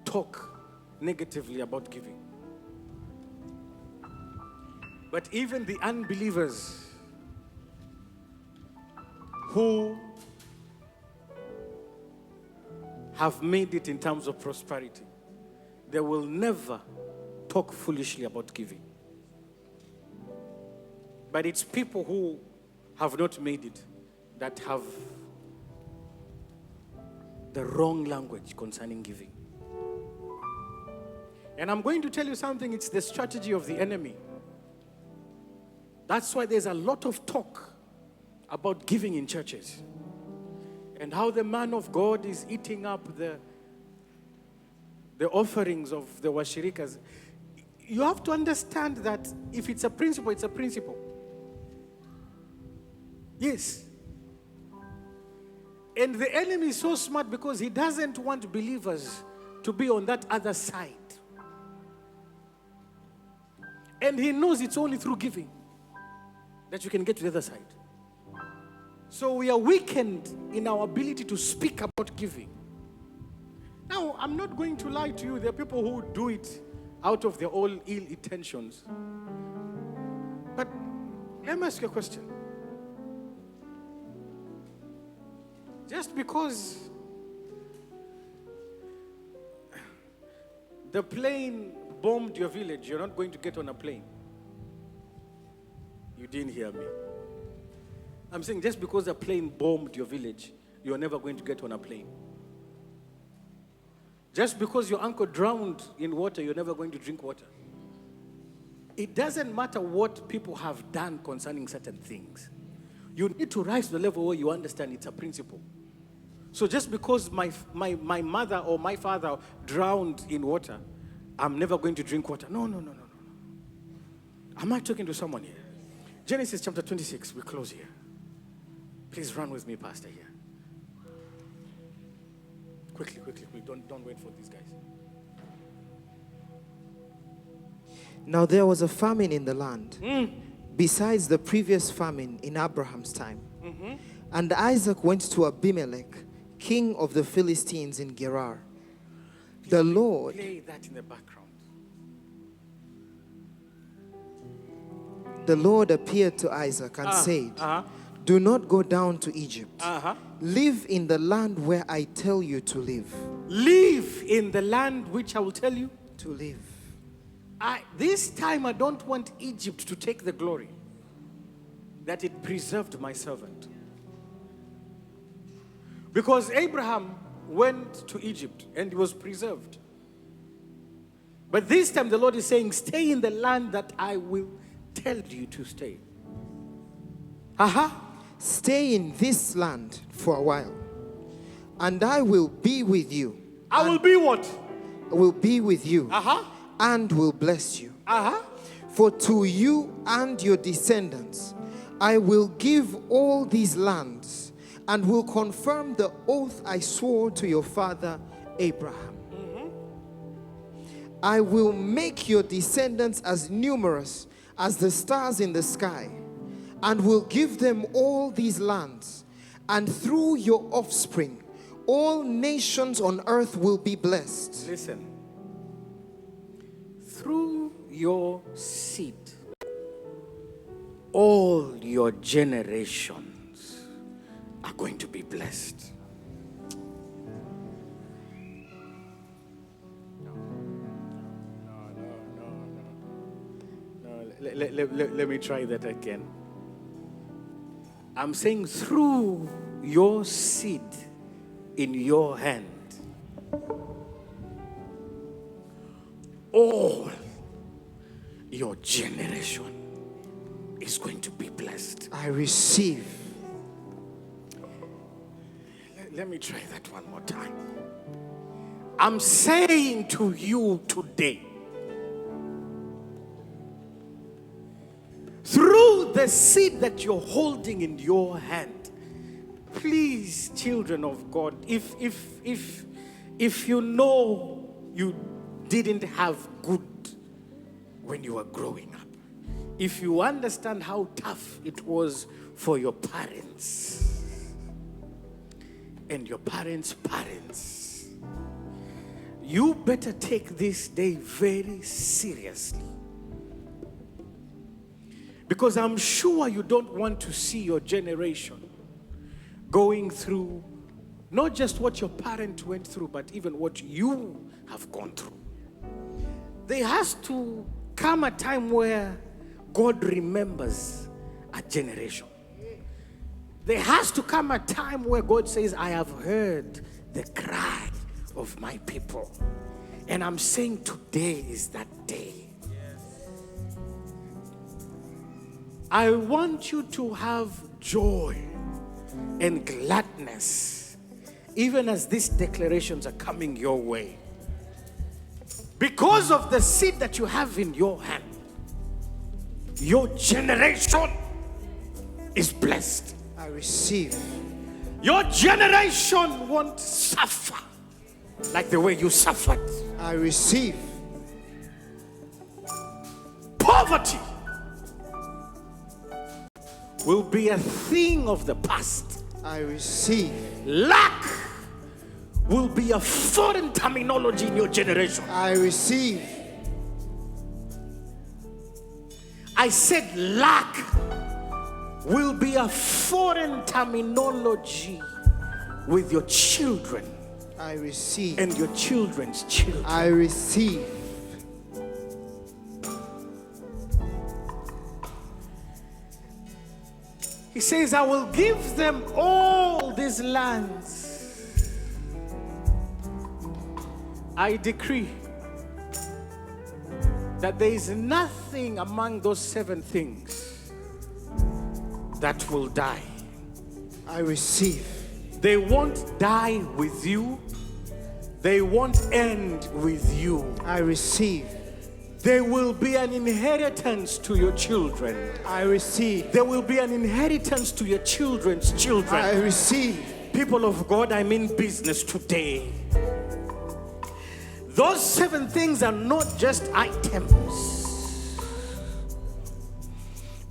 talk negatively about giving. But even the unbelievers who have made it in terms of prosperity, they will never talk foolishly about giving. But it's people who have not made it that have the wrong language concerning giving. And I'm going to tell you something, it's the strategy of the enemy. That's why there's a lot of talk about giving in churches and how the man of God is eating up the offerings of the washirikas. You have to understand that if it's a principle, it's a principle. Yes. And the enemy is so smart because he doesn't want believers to be on that other side. And he knows it's only through giving that you can get to the other side. So we are weakened in our ability to speak about giving. Now, I'm not going to lie to you. There are people who do it out of their own ill intentions. But let me ask you a question. Just because the plane bombed your village, you're not going to get on a plane. You didn't hear me. I'm saying just because a plane bombed your village, you're never going to get on a plane. Just because your uncle drowned in water, you're never going to drink water. It doesn't matter what people have done concerning certain things. You need to rise to the level where you understand it's a principle. So just because my mother or my father drowned in water, I'm never going to drink water. No. Am I talking to someone here? Genesis chapter 26, we close here. Please run with me, Pastor, here. Quickly. Don't wait for these guys. Now there was a famine in the land, besides the previous famine in Abraham's time. And Isaac went to Abimelech, king of the Philistines in Gerar. The Lord... Play that in the background. The Lord appeared to Isaac and said, do not go down to Egypt. Live in the land where I tell you to live. Live in the land which I will tell you to live. This time I don't want Egypt to take the glory that it preserved my servant. Because Abraham went to Egypt and he was preserved. But this time the Lord is saying, stay in the land that I will tell you to stay. Stay in this land for a while, and I will be with you. I will be what? I will be with you and will bless you. For to you and your descendants I will give all these lands, and will confirm the oath I swore to your father Abraham. I will make your descendants as numerous as the stars in the sky, and will give them all these lands, and through your offspring all nations on earth will be blessed. Listen. Through your seed, all your generations are going to be blessed. Let me try that again. I'm saying through your seed in your hand, all your generation is going to be blessed. I receive. Let me try that one more time. I'm saying to you today, through the seed that you're holding in your hand, please, children of God, if If you know you didn't have good when you were growing up, if you understand how tough it was for your parents and your parents' parents, you better take this day very seriously. Because I'm sure you don't want to see your generation going through not just what your parent went through, but even what you have gone through. There has to come a time where God remembers a generation. There has to come a time where God says, I have heard the cry of my people. And I'm saying today is that day. I want you to have joy and gladness, even as these declarations are coming your way. Because of the seed that you have in your hand, your generation is blessed. I receive. Your generation won't suffer like the way you suffered. I receive. Poverty will be a thing of the past. I receive. Lack will be a foreign terminology in your generation. I receive. I said lack will be a foreign terminology with your children I receive. and your children's children. I receive. He says, I will give them all these lands. I decree that there is nothing among those 7 things that will die. I receive. They won't die with you. They won't end with you. I receive. There will be an inheritance to your children. I receive. There will be an inheritance to your children's children. I receive. People of God, I'm in business today. Those 7 things are not just items,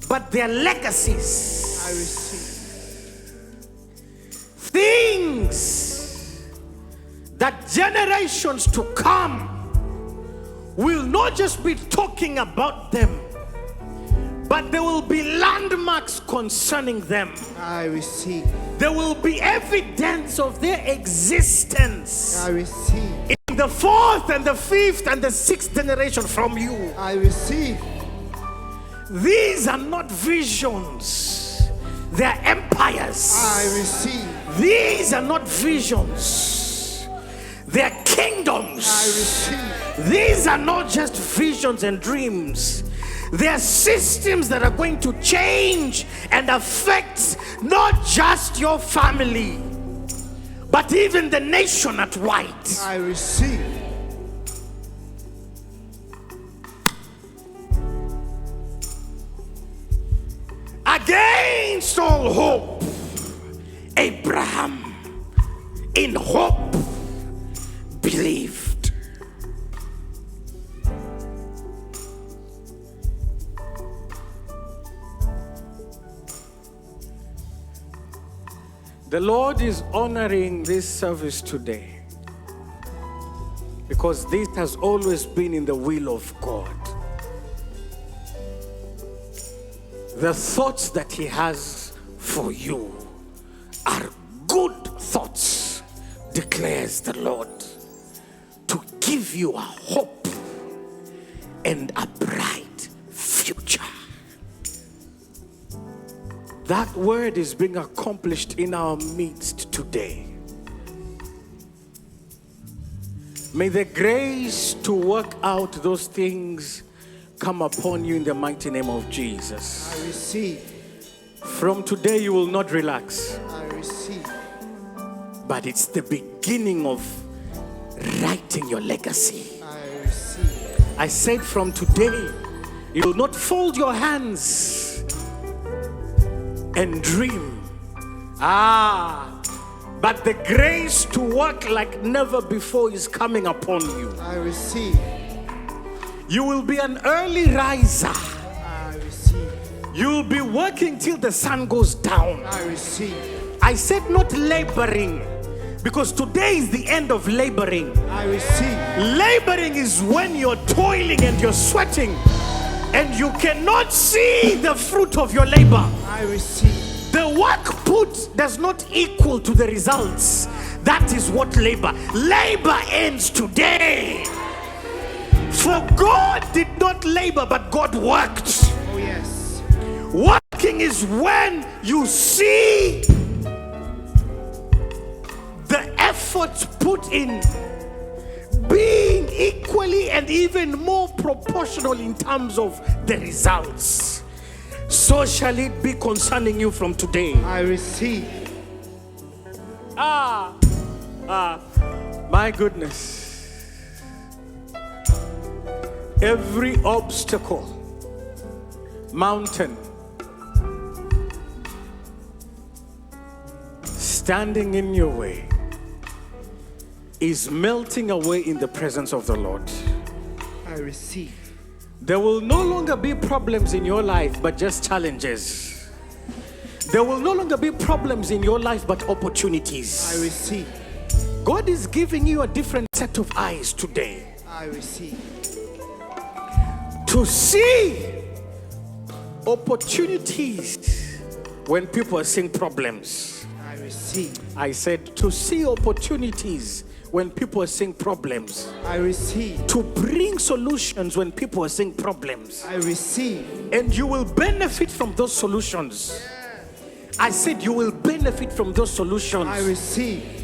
but they're legacies. I receive. Things that generations to come will not just be talking about them, but there will be landmarks concerning them. I receive. There will be evidence of their existence I receive. in the 4th and the 5th and the 6th generation from you. I receive. These are not visions, they're empires. I receive. These are not visions, they're kingdoms. I receive. These are not just visions and dreams. They are systems that are going to change and affect not just your family, but even the nation at white. I receive. Against all hope, Abraham in hope believed. The Lord is honoring this service today because this has always been in the will of God. The thoughts that He has for you are good thoughts, declares the Lord, to give you a hope and a bright future. That word is being accomplished in our midst today. May the grace to work out those things come upon you in the mighty name of Jesus. I receive. From today, you will not relax, I receive. but it's the beginning of writing your legacy. I receive. I said from today, you will not fold your hands and dream. But the grace to work like never before is coming upon you. I receive. You will be an early riser. I receive. You'll be working till the sun goes down. I receive. I said not laboring, because today is the end of laboring. I receive. Laboring is when you're toiling and you're sweating and you cannot see the fruit of your labor. I receive. The work put does not equal to the results. That is what labor. Labor ends today. For God did not labor, but God worked. Oh, yes. Working is when you see the efforts put in being equally and even more proportional in terms of the results. So shall it be concerning you from today. I receive. My goodness. Every obstacle, mountain, standing in your way is melting away in the presence of the Lord. I receive. There will no longer be problems in your life, but just challenges. There will no longer be problems in your life, but opportunities. I receive. God is giving you a different set of eyes today I receive. to see opportunities when people are seeing problems. I receive. I said to see opportunities when people are seeing problems. I receive. To bring solutions when people are seeing problems. I receive. And you will benefit from those solutions. I said you will benefit from those solutions. I receive.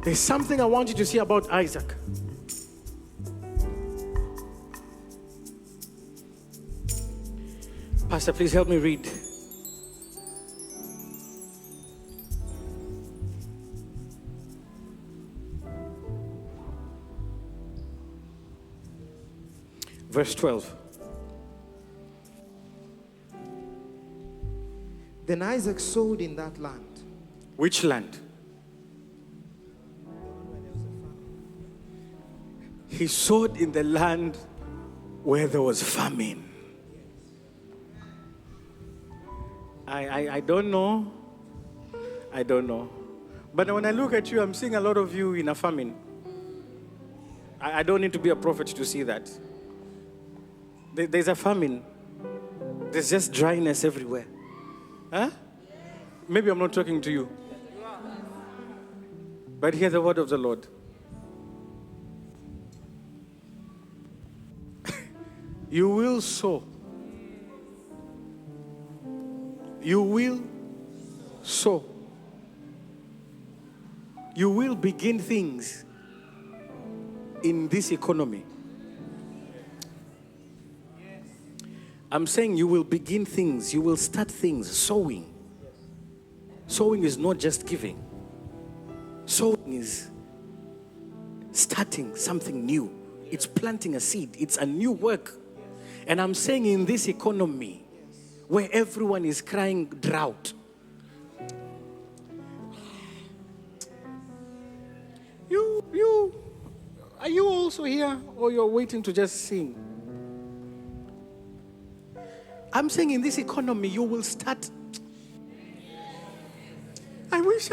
There's something I want you to see about Isaac. Pastor, please help me read. Verse 12. Then Isaac sowed in that land. Which land? He sowed in the land where there was famine. I don't know. I don't know. But when I look at you, I'm seeing a lot of you in a famine. I don't need to be a prophet to see that. There's a famine. There's just dryness everywhere. Huh? Maybe I'm not talking to you. But hear the word of the Lord. You will sow. You will sow. You will begin things in this economy. I'm saying you will begin things. You will start things. Sowing. Sowing is not just giving. Sowing is starting something new. It's planting a seed. It's a new work. And I'm saying in this economy where everyone is crying drought, are you also here, or you're waiting to just sing? I'm saying in this economy you will start. I wish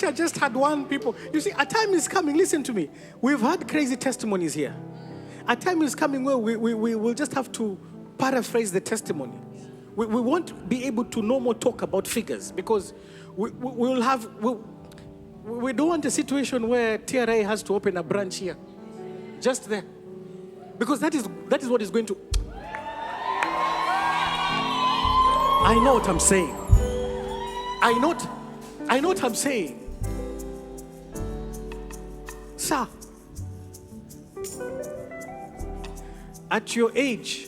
I just had one people. You see, a time is coming, listen to me. We've had crazy testimonies here. A time is coming where we will just have to paraphrase the testimony. We won't be able to no more talk about figures, because we don't want a situation where TRA has to open a branch here. Just there. Because that is what is going to... I know what I'm saying. I know what I'm saying. Sir, at your age,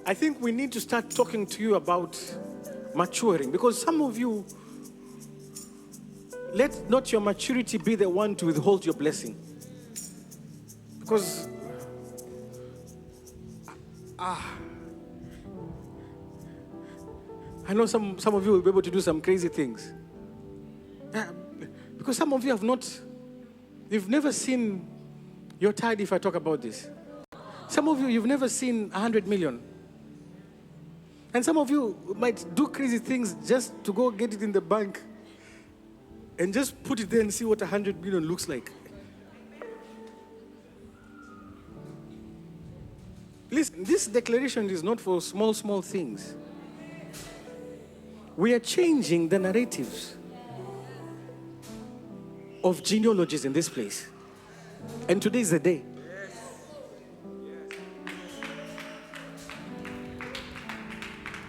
I think we need to start talking to you about maturing. Because some of you, let not your maturity be the one to withhold your blessing. Because I know some of you will be able to do some crazy things. Because some of you you've never seen, you're tired if I talk about this. Some of you, you've never seen 100 million. And some of you might do crazy things just to go get it in the bank and just put it there and see what 100 million looks like. Listen, this declaration is not for small things. We are changing the narratives of genealogies in this place. And today is the day.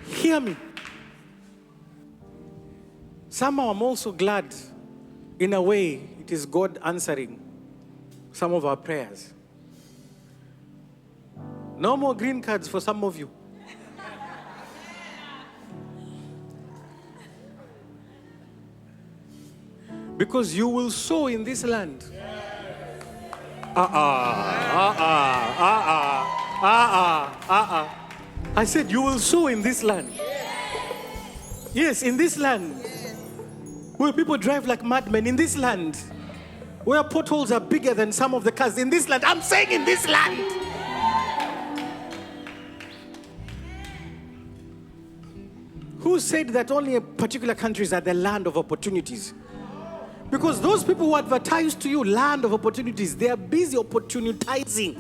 Hear me. Somehow I'm also glad, in a way, it is God answering some of our prayers. No more green cards for some of you. Because you will sow in this land. I said you will sow in this land. Yes, in this land. Where people drive like madmen. In this land. Where potholes are bigger than some of the cars. In this land. I'm saying in this land. Who said that only particular countries are the land of opportunities? Because those people who advertise to you land of opportunities, they are busy opportunitizing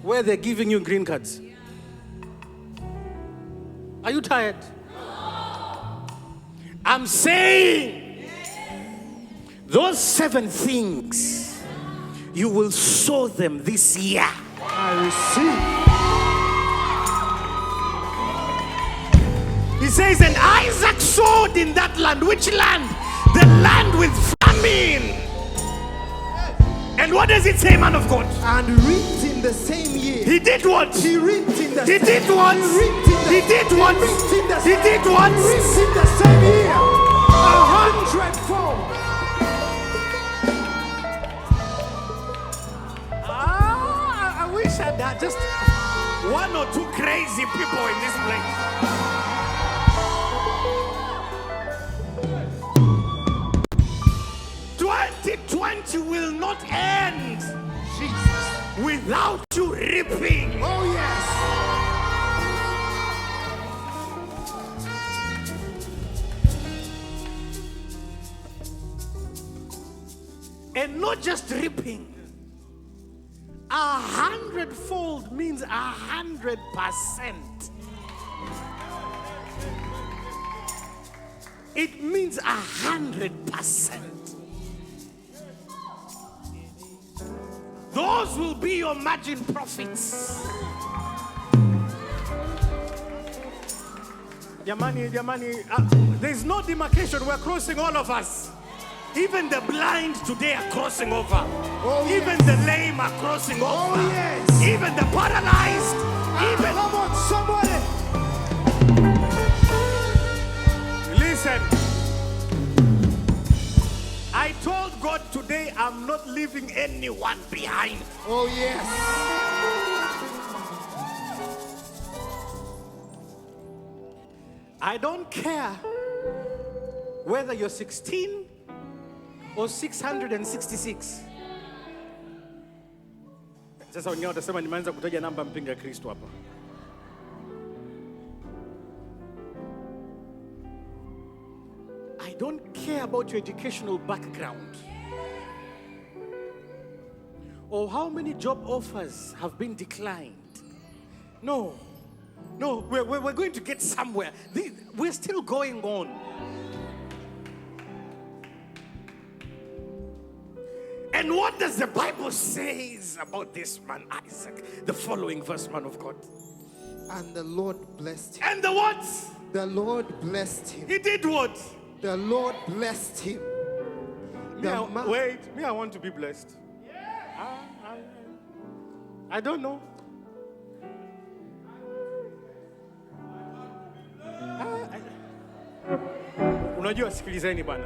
where they're giving you green cards. Are you tired? I'm saying those 7 things, you will sow them this year. I receive. He says, and Isaac sowed in that land. Which land? The land with famine. And what does it say, man of God? And reaped in the same year. He did what? He reaped in the He same did what? He did what? He did what? He reaped in the same year. 100-fold. I wish I had just 1 or 2 crazy people in this place. 2020 will not end without you reaping. Oh, yes. And not just reaping. 100-fold means 100%. It means 100%. Those will be your margin profits. Yamani, there's no demarcation. We're crossing, all of us. Even the blind today are crossing over. Oh, even yes. the lame are crossing over. Oh, yes. Even the paralyzed. Even Come on, somebody. Listen. I told God today I'm not leaving anyone behind. Oh, yes. I don't care whether you're 16 or 666. Sasa wengine watasema nimeanza kutaja namba mpinga Kristo hapa. I don't care about your educational background or how many job offers have been declined. No, we're going to get somewhere. We're still going on. And what does the Bible say about this man Isaac? The following verse, man of God. And the Lord blessed him. And the what? The Lord blessed him. He did what? The Lord blessed him. Wait, I want to be blessed. I don't know. Unajua, sikilizeni bwana,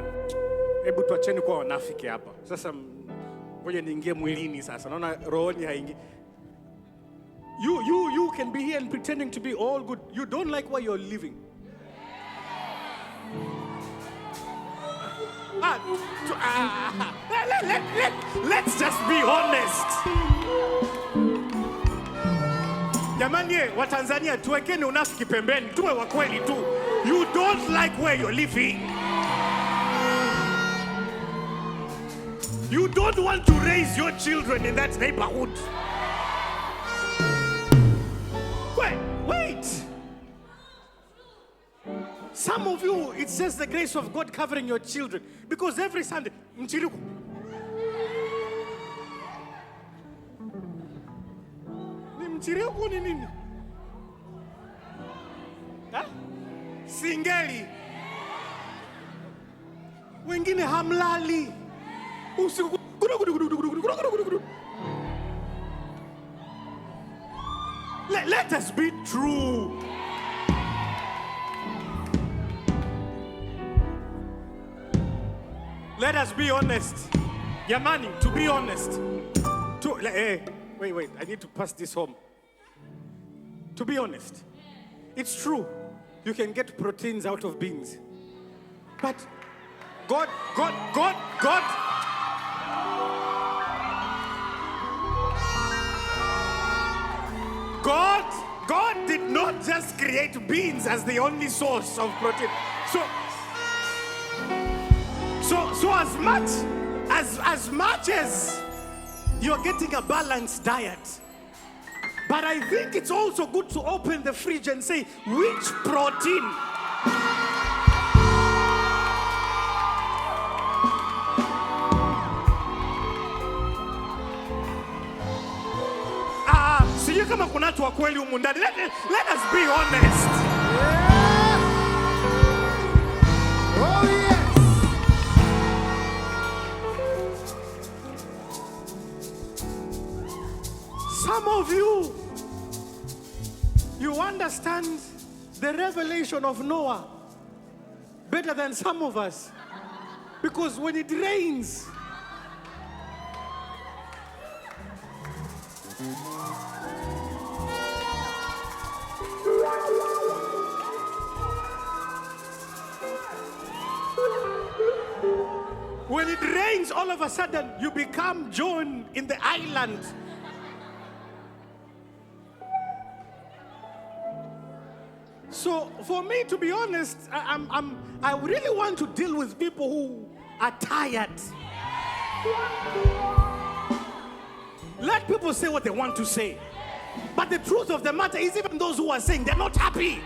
hebu tuacheni kuwa wanafiki hapa sasa. Ngoja niingie mwilini sasa, naona rohoni haingi. You can be here and pretending to be all good. You don't like where you're living. Let's just be honest. Jamani, Watanzania, tuwekeni unafiki pembeni, tuwe wa kweli tu. You don't like where you're living. You don't want to raise your children in that neighborhood. Wait. Some of you, it says the grace of God covering your children. Because every Sunday, mchiriku. Ni mchiriku ni nini? Ha? Singeli. Wengine hamlali. Usiku. Let us be true. Let us be honest. Yamani, to be honest. Wait, I need to pass this home. To be honest, it's true. You can get proteins out of beans. But God did not just create beans as the only source of protein. So as much as you're getting a balanced diet, but I think it's also good to open the fridge and say, which protein? Sijui kama kuna watu wa kweli humu ndani. Let us be honest. Yeah. Oh yes. Some of you understand the revelation of Noah better than some of us. Because when it rains, all of a sudden you become John in the island. So for me, to be honest, I really want to deal with people who are tired. Let people say what they want to say. But the truth of the matter is, even those who are saying, they're not happy.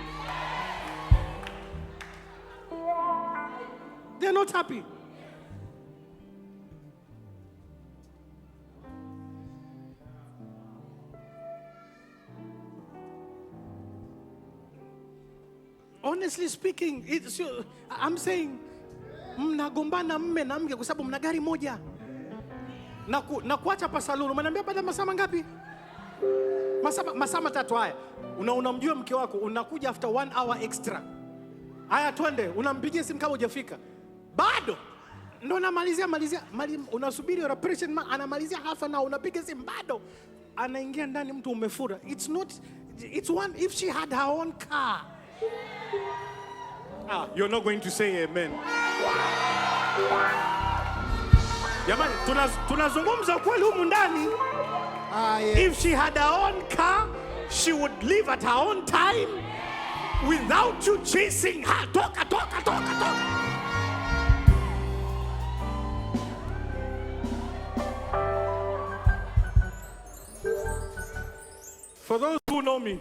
They're not happy. Honestly speaking, I'm saying, mnagombana mme na mke kwa sababu mna gari moja. Na kuacha pa saluni, umeniambia baada masaa mangapi? Masaa matatu haya. Unamjua mke wako, unakuja after 1 hour extra. Haya twende, unampigia simu kama hujafika. Bado. Ndio namalizia, unasubiri operation anamalizia half an hour, unapiga simu bado. Anaingia ndani mtu umefura. It's one if she had her own car. You're not going to say amen. Jamani, tunazungumza kweli humu ndani. Yes. If she had her own car, she would leave at her own time without you chasing her. Toka. For those who know me,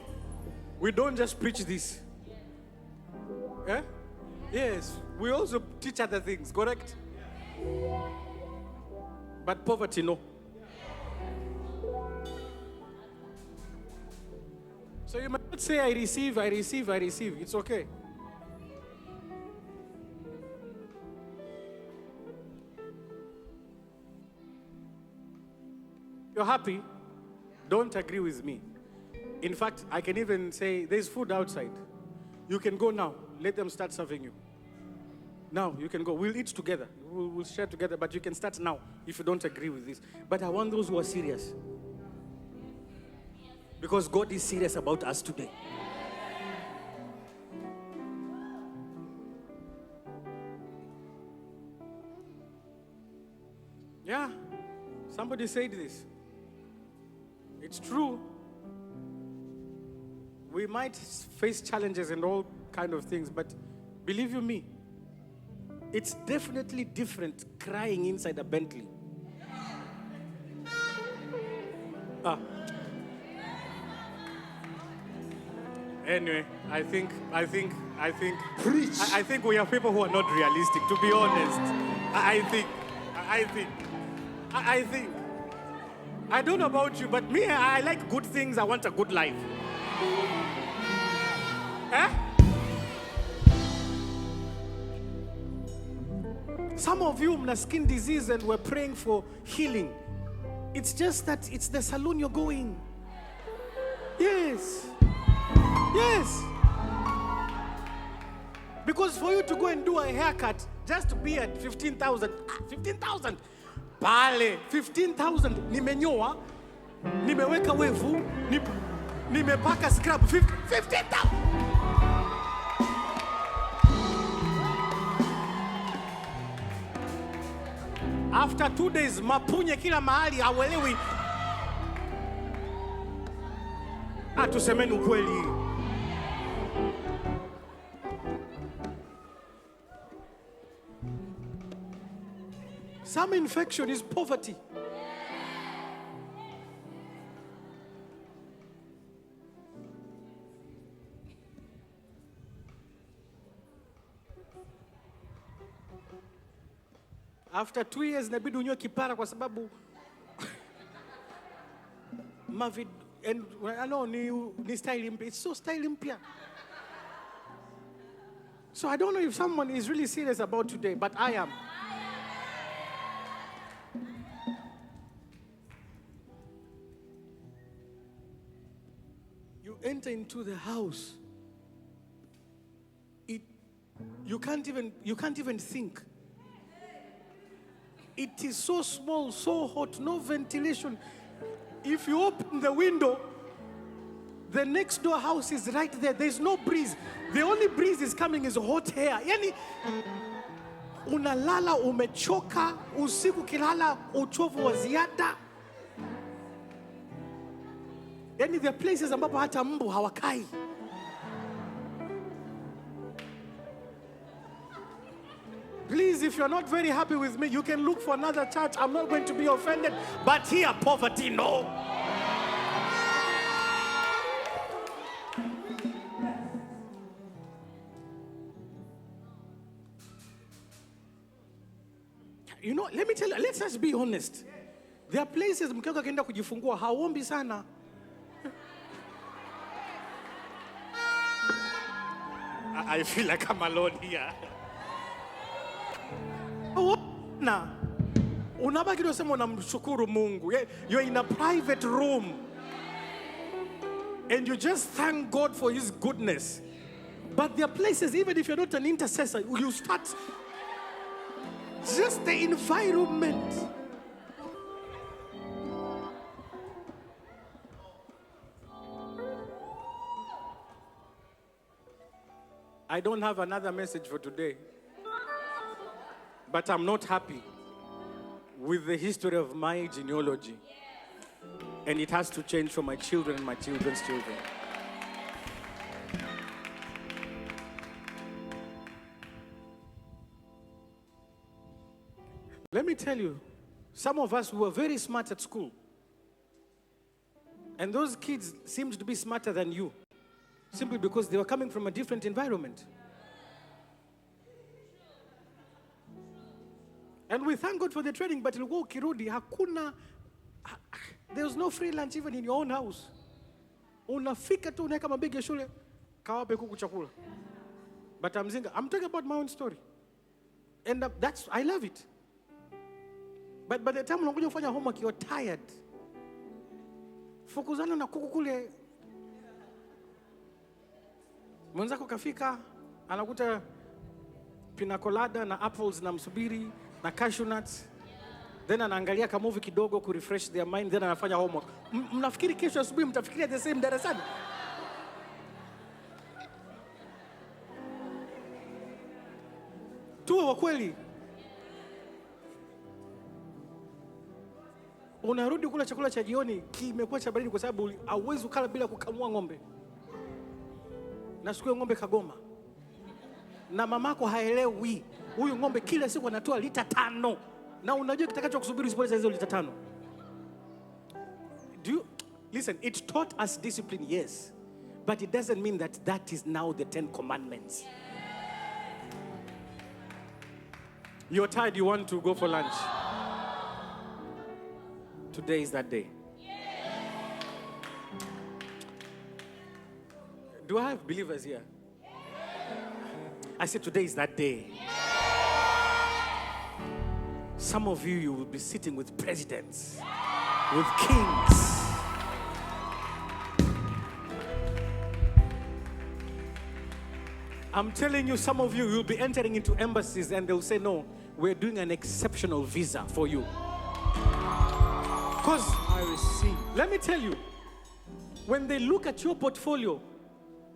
we don't just preach this. Eh? Yes, we also teach other things, correct? But poverty, no. So you might not say, I receive. It's okay. You're happy? Don't agree with me. In fact, I can even say, there's food outside. You can go now. Let them start serving you. Now you can go. We'll eat together. We'll share together, but you can start now if you don't agree with this. But I want those who are serious. Because God is serious about us today. Yeah, somebody said this. It's true. We might face challenges and all kind of things, but believe you me, it's definitely different crying inside a Bentley. Anyway, I think Preach. I think we are people who are not realistic, to be honest. I think. I don't know about you, but me, I like good things. I want a good life. Eh? Some of you have skin disease and we're praying for healing. It's just that it's the salon you're going. Yes. Yes. Because for you to go and do a haircut, just to be at 15,000. 15,000. Pale, 15,000. Nimenyoa, nimeweka wevu, nimepaka scrub. 15,000. After 2 days, mapunye kila mahali, hauelewi. Tusemeni ukweli. Some infection is poverty. After 2 years inabidi unyoe kipara kwa sababu mavid and I know ni style mpya. It's so style mpya. So I don't know if someone is really serious about today, but I am. You enter into the house. You can't even think. It is so small, so hot, no ventilation. If you open the window, the next door house is right there. There's no breeze. The only breeze is coming is hot air. Yani, unalala umechoka, usiku kilala uchovu wa ziada. Yani, there are places ambapo hata mbu hawakai. Please, if you're not very happy with me, you can look for another church. I'm not going to be offended. But here, poverty, no. You know, let me tell you, let's just be honest. There are places mkeo kaenda kujifungua haombi sana. I feel like I'm alone here. Na unabaki unasema unamshukuru Mungu. You're in a private room and you just thank God for his goodness. But there are places, even if you're not an intercessor, you start just the environment. I don't have another message for today. But I'm not happy with the history of my genealogy. And it has to change for my children and my children's children. Let me tell you, some of us were very smart at school. And those kids seemed to be smarter than you, simply because they were coming from a different environment. And we thank God for the training, but ilikuwa ukirudi hakuna, there's no free lunch even in your own house. Unafika tu unaweka mabegi ya shule, kawape kuku chakula. But I'm talking about my own story. And I love it. But by the time unakuja kufanya homework, you're tired. Fukuzana na kuku kule. Mwenzako kafika, anakuta pina colada na apples na msubiri na cashew nuts. Then anaangalia ka movie kidogo ku refresh their mind, then anafanya homework. Mnafikiri kesho asubuhi mtafikiria the same darasani? Tuwe wa kweli. Unarudi kula chakula cha jioni kimekuwa cha baridi kwa sababu hauwezi ukala bila kukamua ng'ombe. Na siku ng'ombe kagoma. Na mamako haelewi. Huyu ng'ombe kila siku anatoa lita 5. Na unajua kitakacho kusubiri usipoleza hizo lita 5. Listen, it taught us discipline, yes. But it doesn't mean that that is now the 10 commandments. You're tired, you want to go for lunch. Today is that day. Do I have believers here? I said today is that day. Some of you will be sitting with presidents, with kings. I'm telling you, some of you will be entering into embassies and they'll say, no, we're doing an exceptional visa for you. Because I receive. Let me tell you, when they look at your portfolio,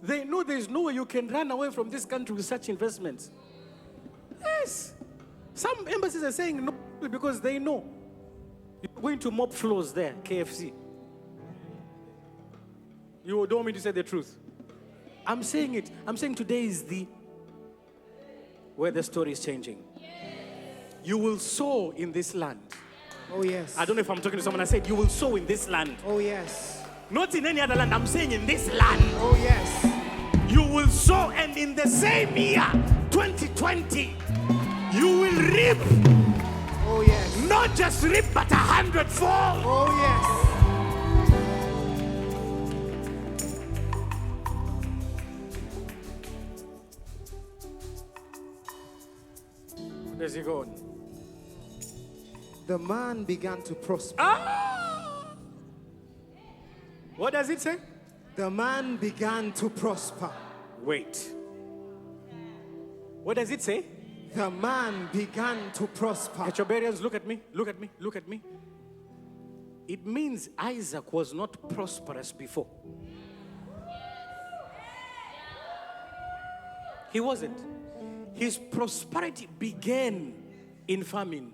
they know there's no way you can run away from this country with such investments. Yes. Some embassies are saying no because they know you're going to mop floors there, KFC. You don't want me to say the truth. I'm saying it. I'm saying today is where the story is changing. You will sow in this land. Oh, yes. I don't know if I'm talking to someone. I said, you will sow in this land. Oh, yes. Not in any other land. I'm saying in this land. Oh, yes. You will sow, and in the same year, 2020, you will reap. Oh, yes. Not just reap, but 100-fold. Oh, yes. Where's he going? The man began to prosper. What does it say? The man began to prosper. Wait. What does it say? The man began to prosper. Ethiopians, look at me, look at me, look at me. It means Isaac was not prosperous before. He wasn't. His prosperity began in famine.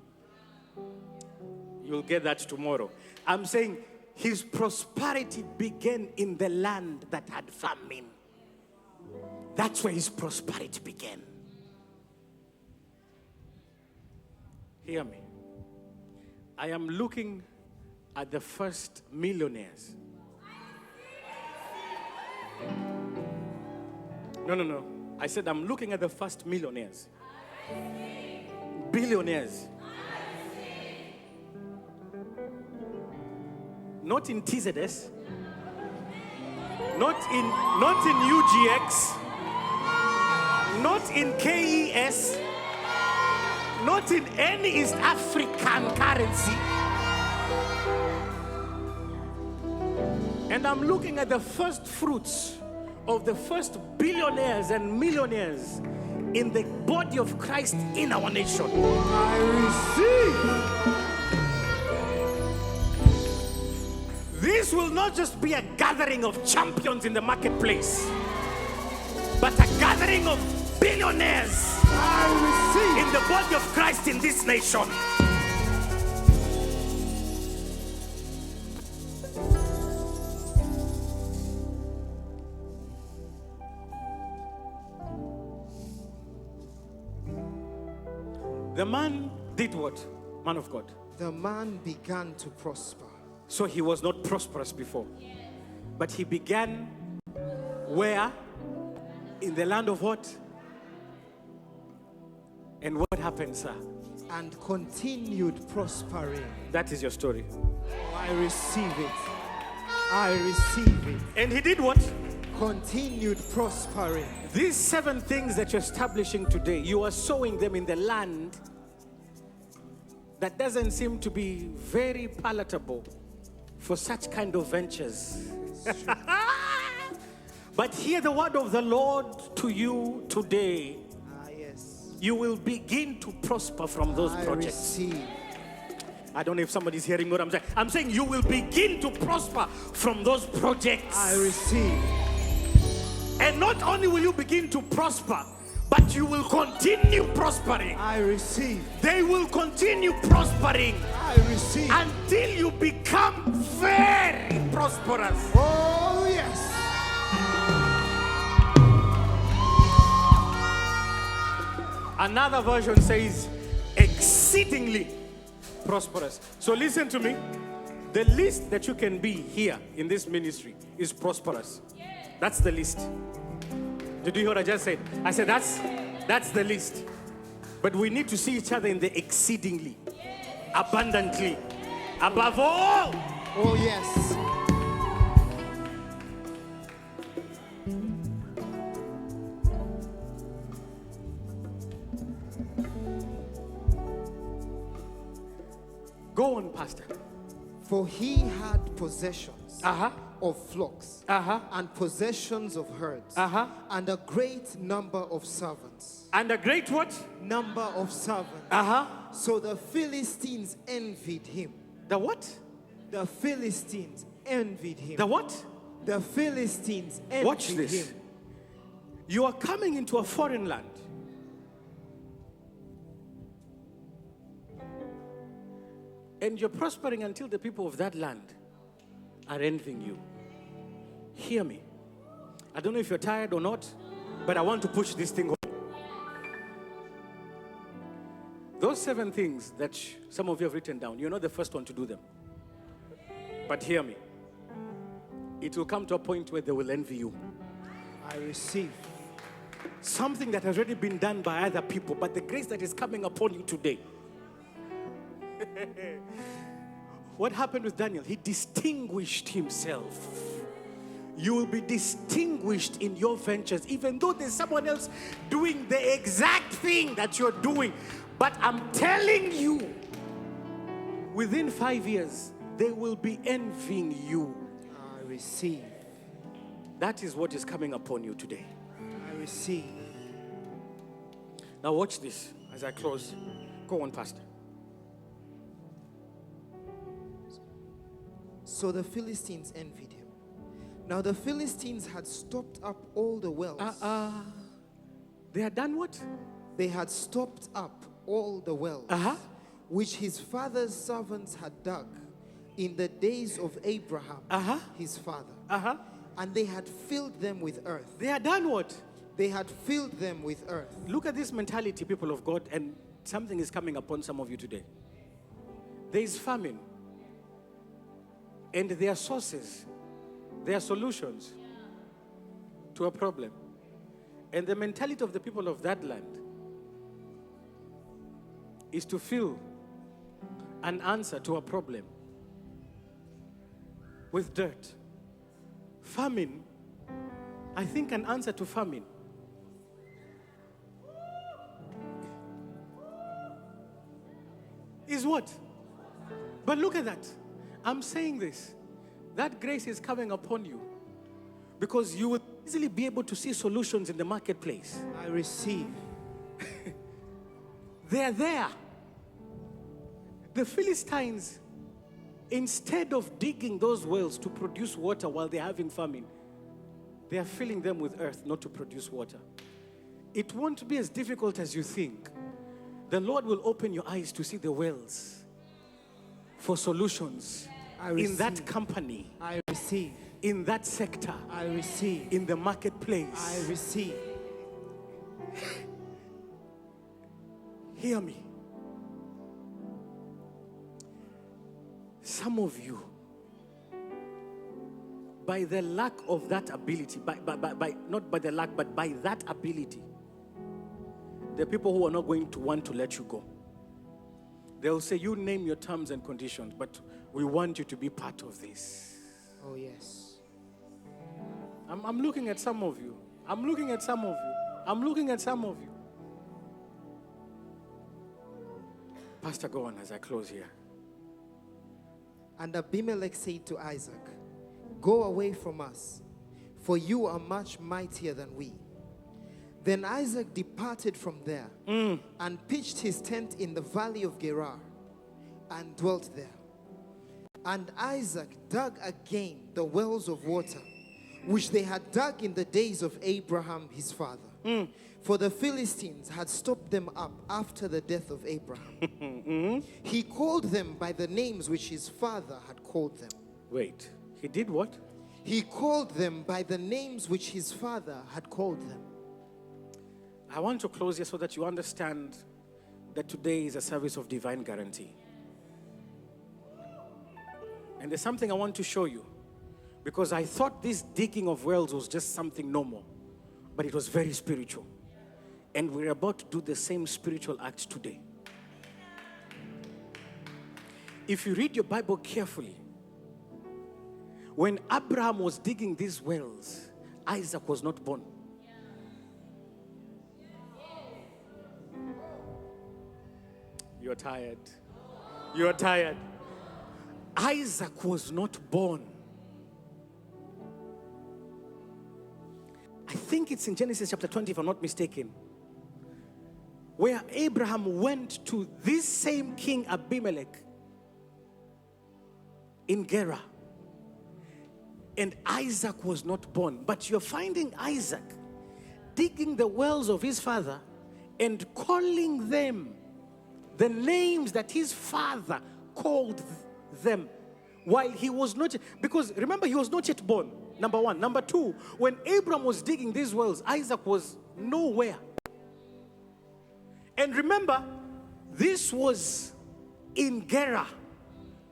You'll get that tomorrow. I'm saying his prosperity began in the land that had famine. That's where his prosperity began. Hear me. I am looking at the first millionaires. No. I said I'm looking at the first millionaires. Billionaires. Not in TZS. Not in UGX. Not in KES. Not in any East African currency. And I'm looking at the first fruits of the first billionaires and millionaires in the body of Christ in our nation. I receive. This will not just be a gathering of champions in the marketplace, but a gathering of billionaires in the body of Christ in this nation. The man did what? Man of God. The man began to prosper. So he was not prosperous before. But he began where? In the land of what? And what happened, sir? And continued prospering. That is your story. I receive it. I receive it. And he did what? Continued prospering. These 7 things that you're establishing today, you are sowing them in the land that doesn't seem to be very palatable for such kind of ventures. But hear the word of the Lord to you today. Ah, yes. You will begin to prosper from those I projects. receive. I don't know if somebody's hearing what I'm saying. I'm saying you will begin to prosper from those projects. I receive. And not only will you begin to prosper, but you will continue prospering. I receive. They will continue prospering I receive. until you become very prosperous. Oh, yes. Another version says exceedingly prosperous. So listen to me. The least that you can be here in this ministry is prosperous. That's the least. Did you hear what I just said? I said that's the least. But we need to see each other in the exceedingly, abundantly, above all. Oh, yes. Go on, Pastor. For he had possessions Uh-huh. of flocks Uh-huh. and possessions of herds Uh-huh. and a great number of servants. And a great what? Number of servants. Uh-huh. So the Philistines envied him. The what? The Philistines envied him. The what? The Philistines envied Watch this. him. You are coming into a foreign land. And you're prospering until the people of that land are envying you. Hear me. I don't know if you're tired or not, but I want to push this thing home. Those 7 things that some of you have written down, you're not the first one to do them. But hear me. It will come to a point where they will envy you. I receive. Something that has already been done by other people, but the grace that is coming upon you today. What happened with Daniel? He distinguished himself. You will be distinguished in your ventures, even though there's someone else doing the exact thing that you're doing. But I'm telling you, within 5 years, they will be envying you. I receive. That is what is coming upon you today. I receive. Now watch this as I close. Go on, Pastor. So the Philistines envied him. Now the Philistines had stopped up all the wells. They had done what? They had stopped up all the wells Uh-huh. which his father's servants had dug in the days of Abraham, Uh-huh. his father. Uh-huh. And they had filled them with earth. They had done what? They had filled them with earth. Look at this mentality, people of God, and something is coming upon some of you today. There is famine. And there are sources. There are solutions to a problem. And the mentality of the people of that land is to fill an answer to a problem with dirt. Famine, I think an answer to famine is what? But look at that. I'm saying this. That grace is coming upon you because you will easily be able to see solutions in the marketplace. I receive. They are there. The Philistines, instead of digging those wells to produce water while they're having famine, they are filling them with earth not to produce water. It won't be as difficult as you think. The Lord will open your eyes to see the wells for solutions I in that receive. company, I receive. in that sector, I receive. in the marketplace. I receive. Hear me. Some of you, by the lack of that ability, not by the lack, but by that ability, the people who are not going to want to let you go. They'll say, you name your terms and conditions, but we want you to be part of this. Oh, yes. I'm looking at some of you. I'm looking at some of you. I'm looking at some of you. Pastor, go on as I close here. And Abimelech said to Isaac, go away from us, for you are much mightier than we. Then Isaac departed from there and pitched his tent in the valley of Gerar and dwelt there. And Isaac dug again the wells of water, which they had dug in the days of Abraham his father. For the Philistines had stopped them up after the death of Abraham. He called them by the names which his father had called them. Wait, he did what? He called them by the names which his father had called them. I want to close here so that you understand that today is a service of divine guarantee. And there's something I want to show you, because I thought this digging of wells was just something normal, but it was very spiritual. And we're about to do the same spiritual act today. If you read your Bible carefully, when Abraham was digging these wells, Isaac was not born. You're tired. You're tired. Isaac was not born. I think it's in Genesis chapter 20, if I'm not mistaken, where Abraham went to this same king Abimelech in Gerar, and Isaac was not born. But you're finding Isaac digging the wells of his father and calling them the names that his father called them while he was not, because remember, he was not yet born, number one. Number two, when Abraham was digging these wells, Isaac was nowhere. And remember, this was in Gerar,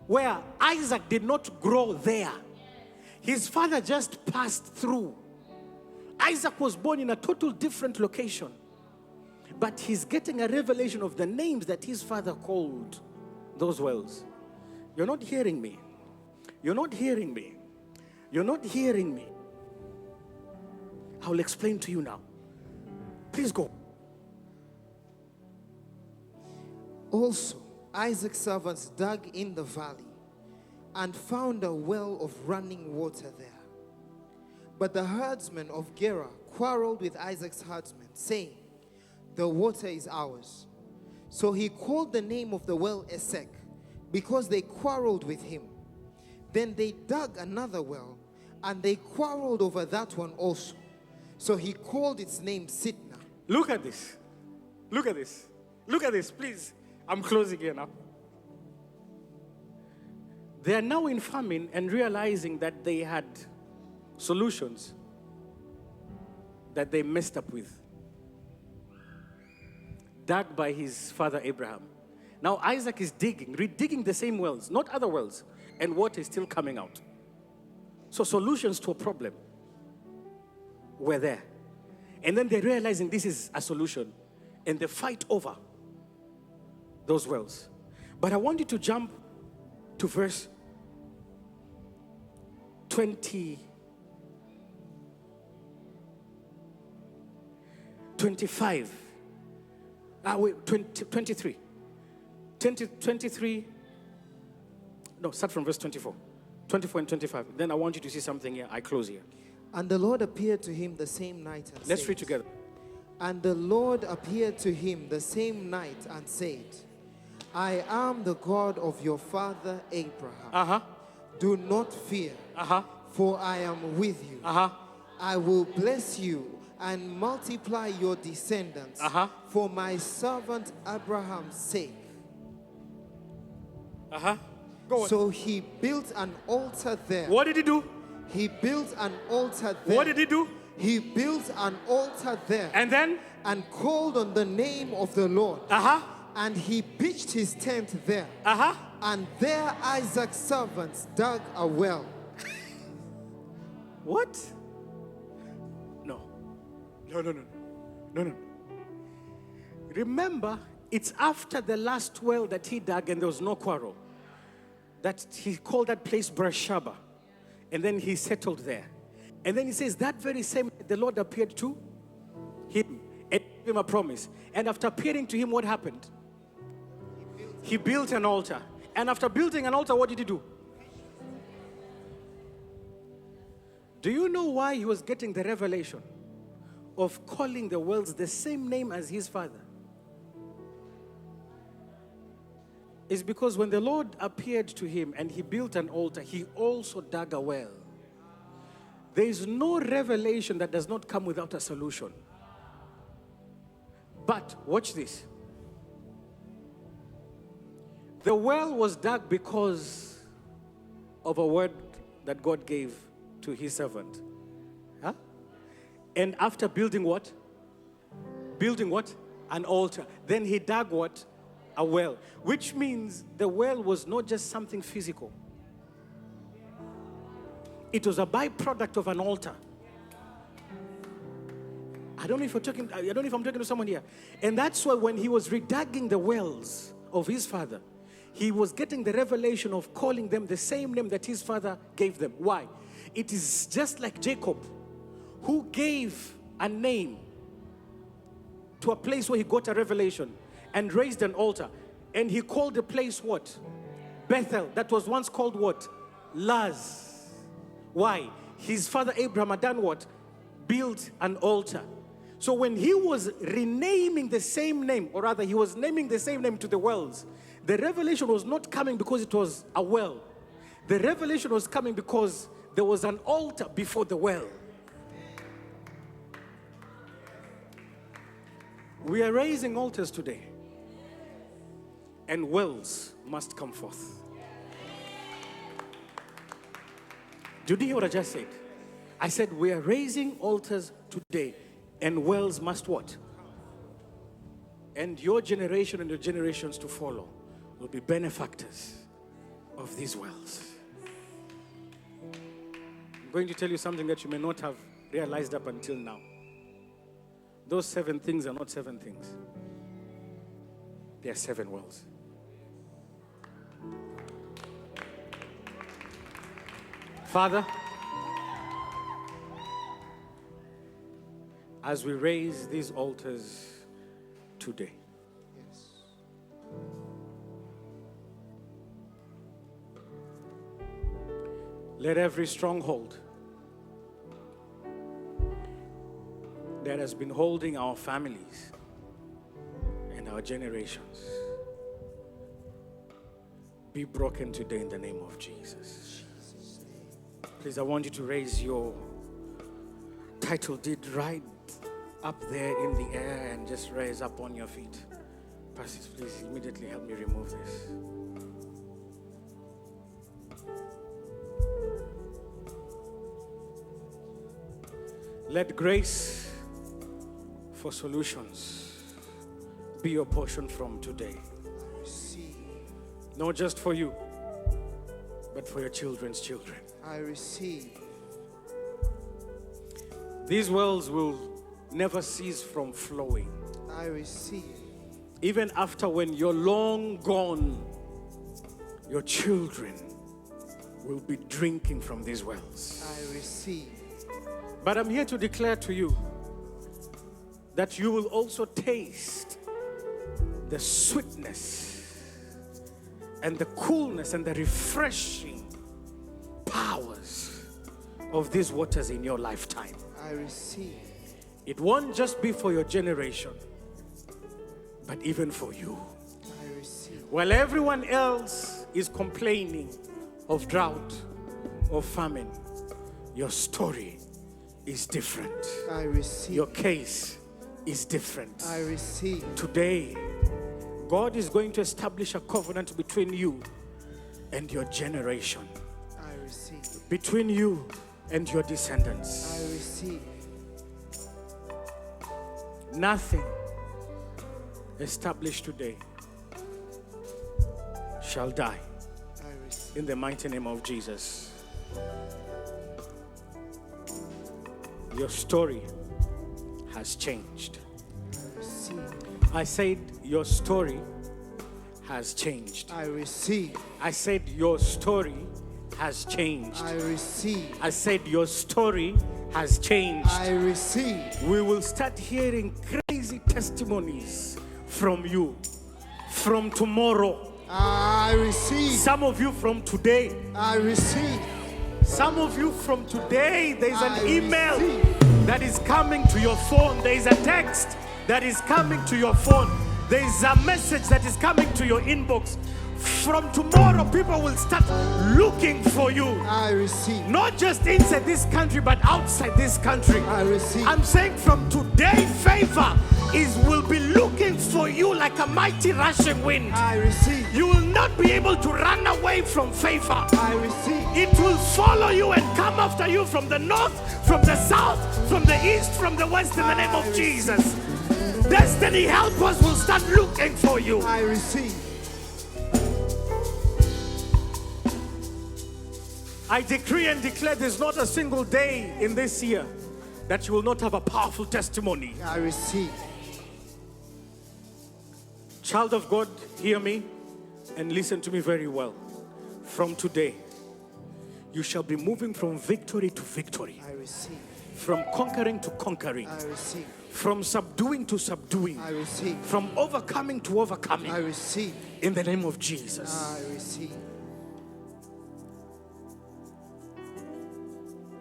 where Isaac did not grow there. His father just passed through. Isaac was born in a total different location, but he's getting a revelation of the names that his father called those wells. You're not hearing me. You're not hearing me. You're not hearing me. I'll explain to you now. Please go. Also, Isaac's servants dug in the valley and found a well of running water there. But the herdsmen of Gerar quarreled with Isaac's herdsmen, saying, "The water is ours." So he called the name of the well Esek, because they quarreled with him. Then they dug another well, and they quarreled over that one also. So he called its name Sitnah. Look at this. Look at this. Look at this, please. I'm closing here now. They are now in famine and realizing that they had solutions that they messed up with, dug by his father Abraham. Now Isaac is redigging the same wells, not other wells, and water is still coming out. So solutions to a problem were there. And then they're realizing this is a solution, and they fight over those wells. But I want you to jump to verse 25. 23. 23. No, start from verse 24. 24 and 25. Then I want you to see something here. I close here. And the Lord appeared to him the same night and Let's said, read together. And the Lord appeared to him the same night and said, I am the God of your father Abraham. Do not fear, for I am with you. I will bless you and multiply your descendants for my servant Abraham's sake. Go on. So he built an altar there. What did he do? He built an altar there. What did he do? He built an altar there. And then? And called on the name of the Lord. And he pitched his tent there. And there Isaac's servants dug a well. What? No. Remember, it's after the last well that he dug and there was no quarrel, that he called that place Beersheba. And then he settled there. And then he says that very same the Lord appeared to him and gave him a promise. And after appearing to him, what happened? He built an altar. And after building an altar, what did he do? Do you know why he was getting the revelation of calling the wells the same name as his father is because when the Lord appeared to him and he built an altar, he also dug a well. There is no revelation that does not come without a solution. But watch this. The well was dug because of a word that God gave to his servant. Huh? And after building what? Building what? An altar. Then he dug what? A well. Which means the well was not just something physical. It was a byproduct of an altar. I don't know if I'm talking to someone here. And that's why when he was redigging the wells of his father, he was getting the revelation of calling them the same name that his father gave them. Why? It is just like Jacob, who gave a name to a place where he got a revelation and raised an altar. And he called the place what? Bethel. That was once called what? Luz. Why? His father Abraham had done what? Built an altar. So when he was renaming the same name, or rather he was naming the same name to the wells, the revelation was not coming because it was a well. The revelation was coming because there was an altar before the well. We are raising altars today, and wells must come forth. Did you hear what I just said? I said we are raising altars today, and wells must what? And your generation and your generations to follow will be benefactors of these wells. I'm going to tell you something that you may not have realized up until now. Those 7 things are not 7 things. They are 7 wells. Father, as we raise these altars today, let every stronghold that has been holding our families and our generations be broken today in the name of Jesus. Please, I want you to raise your title deed right up there in the air and just raise up on your feet. Pastors, please immediately help me remove this. Let grace for solutions be your portion from today. Not just for you, but for your children's children. I receive. These wells will never cease from flowing. I receive. Even after when you're long gone, your children will be drinking from these wells. I receive. But I'm here to declare to you that you will also taste the sweetness and the coolness and the refreshing powers of these waters in your lifetime. I receive. It won't just be for your generation, but even for you. I receive. While everyone else is complaining of drought or famine, your story is different. I receive. Your case is different. I receive. Today, God is going to establish a covenant between you and your generation, I receive. between you and your descendants. I receive. Nothing established today shall die I receive. in the mighty name of Jesus. Your story has changed. I receive. I said your story has changed. I receive. I said your story has changed. I receive. I said your story has changed. I receive. We will start hearing crazy testimonies from you from tomorrow. I receive. Some of you from today. I receive. Some of you from today, there's an I email receive. that is coming to your phone. There is a text that is coming to your phone. There is a message that is coming to your inbox. From tomorrow, people will start looking for you. I receive. Not just inside this country, but outside this country. I receive. I'm saying from today, favor will be looking for you like a mighty rushing wind. I receive. You will not be able to run away from favor. I receive. It will follow you and come after you from the north, from the south, from the east, from the west in the name of Jesus. Destiny helpers will start looking for you. I receive. I decree and declare there's not a single day in this year that you will not have a powerful testimony. I receive. Child of God, hear me and listen to me very well. From today, you shall be moving from victory to victory, I receive. from conquering to conquering, I receive. from subduing to subduing, I receive. from overcoming to overcoming. I receive. In the name of Jesus. I receive.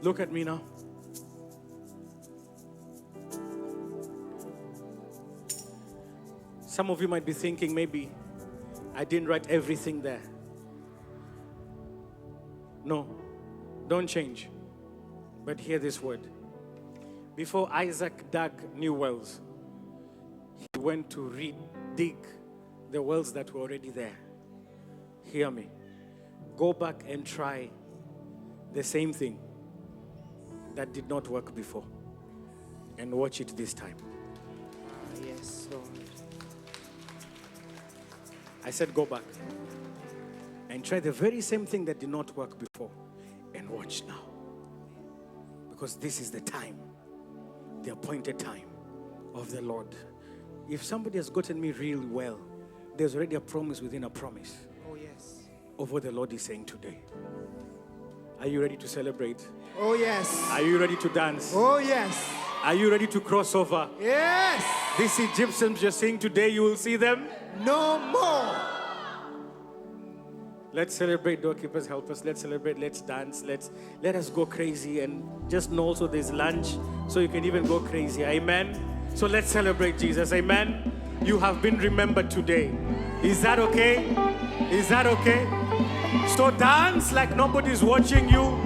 Look at me now. Some of you might be thinking, maybe I didn't write everything there. No, don't change. But hear this word. Before Isaac dug new wells, he went to dig the wells that were already there. Hear me. Go back and try the same thing that did not work before, and watch it this time. Yes, Lord. I said go back and try the very same thing that did not work before, and watch now. Because this is the time, the appointed time of the Lord. If somebody has gotten me real well, there's already a promise within a promise Oh, yes. of what the Lord is saying today. Are you ready to celebrate? Oh, yes. Are you ready to dance? Oh, yes. Are you ready to cross over? Yes. These Egyptians you're seeing today, you will see them. No more. Let's celebrate, doorkeepers, help us. Let's celebrate, let's dance, let us go crazy, and just know also there's lunch, so you can even go crazy. Amen. So let's celebrate Jesus. Amen. You have been remembered today. Is that okay? Is that okay? So dance like nobody's watching you.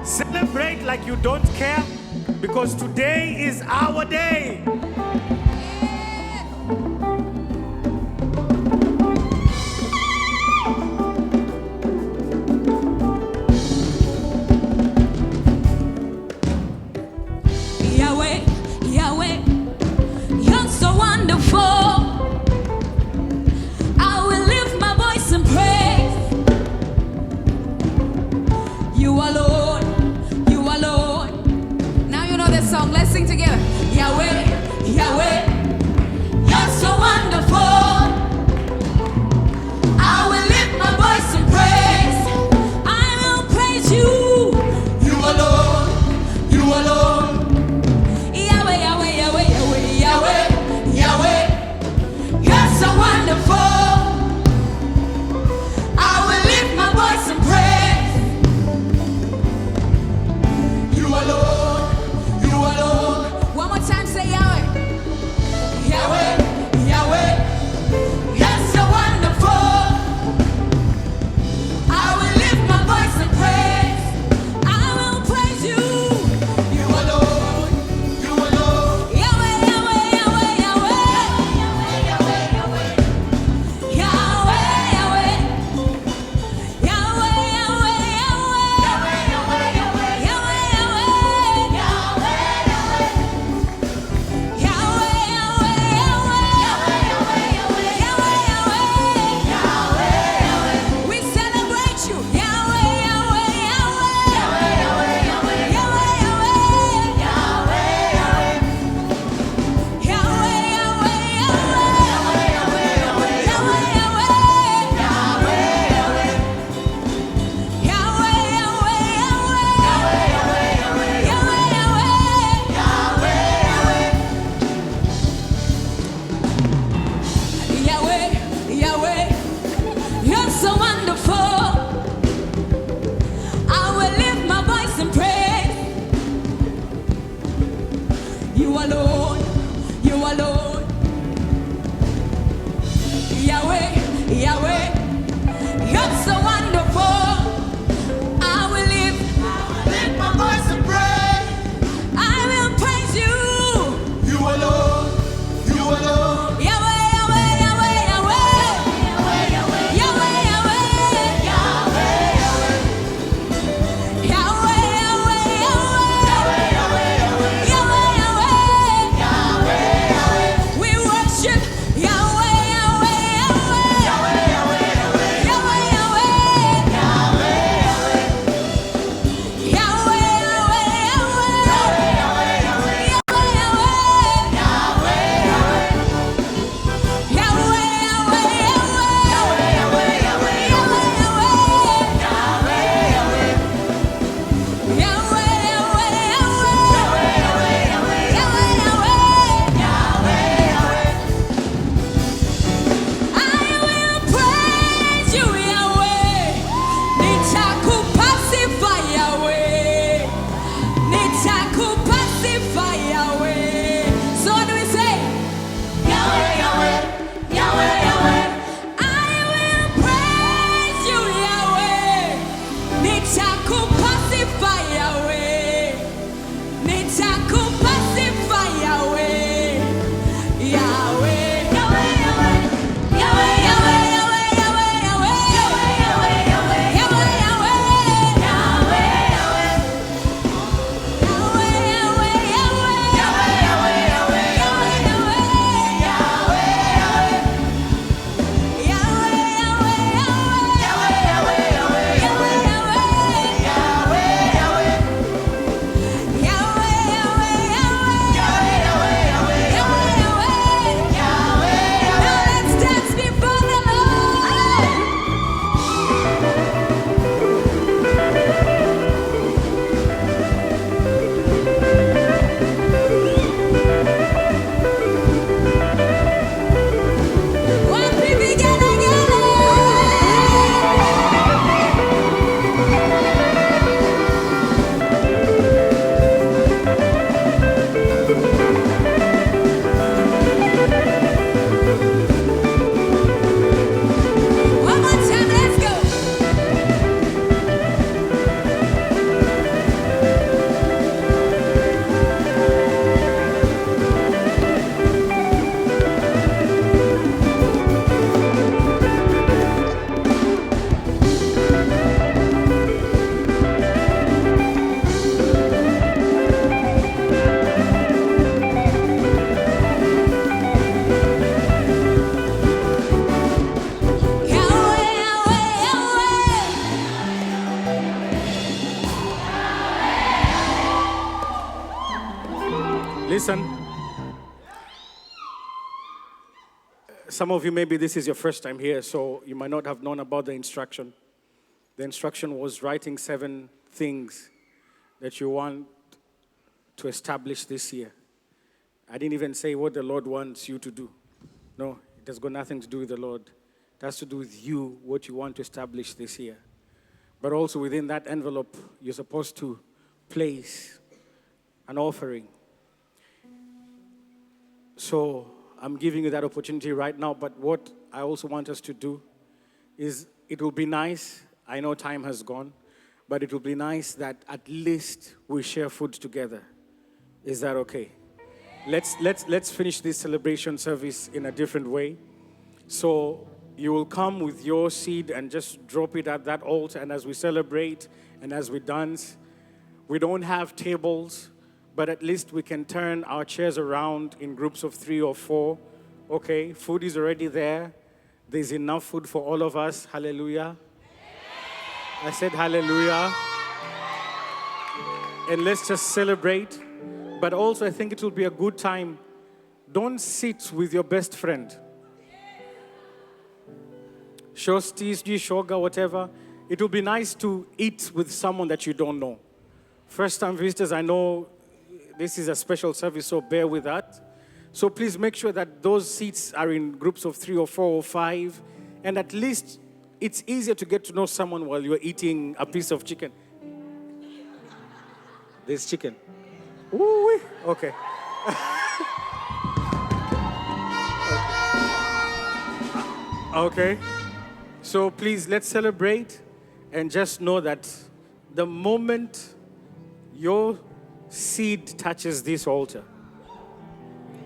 Celebrate like you don't care, because today is our day. Yahweh, Yahweh, you're so wonderful. I will lift my voice and praise. You are Lord, you are Lord. Now you know this song, let's sing together. Yahweh, Yahweh, you're so wonderful. I will lift my voice and praise. I will praise you. You are Lord, you are Lord. Yahweh, Yahweh, Yahweh, Yahweh, Yahweh, Yahweh, you're so wonderful. I will lift my voice and praise. You are Lord, you are Lord. One more time. Listen. Some of you, maybe this is your first time here, so you might not have known about the instruction. The instruction was writing 7 things that you want to establish this year. I didn't even say what the Lord wants you to do. No, it has got nothing to do with the Lord. It has to do with you, what you want to establish this year. But also within that envelope, you're supposed to place an offering. So I'm giving you that opportunity right now, but what I also want us to do is, it will be nice, I know time has gone, but it will be nice that at least we share food together. Is that okay? Let's finish this celebration service in a different way. So you will come with your seed and just drop it at that altar, and as we celebrate and as we dance, we don't have tables, but at least we can turn our chairs around in groups of 3 or 4. Okay, food is already there. There's enough food for all of us. Hallelujah. I said hallelujah. And let's just celebrate. But also, I think it will be a good time. Don't sit with your best friend. Shosti, shoga, whatever. It will be nice to eat with someone that you don't know. First-time visitors, I know this is a special service, so bear with that. So please make sure that those seats are in groups of 3 or 4 or 5. And at least it's easier to get to know someone while you're eating a piece of chicken. There's chicken. Ooh, okay. Okay. So please, let's celebrate and just know that the moment your seed touches this altar,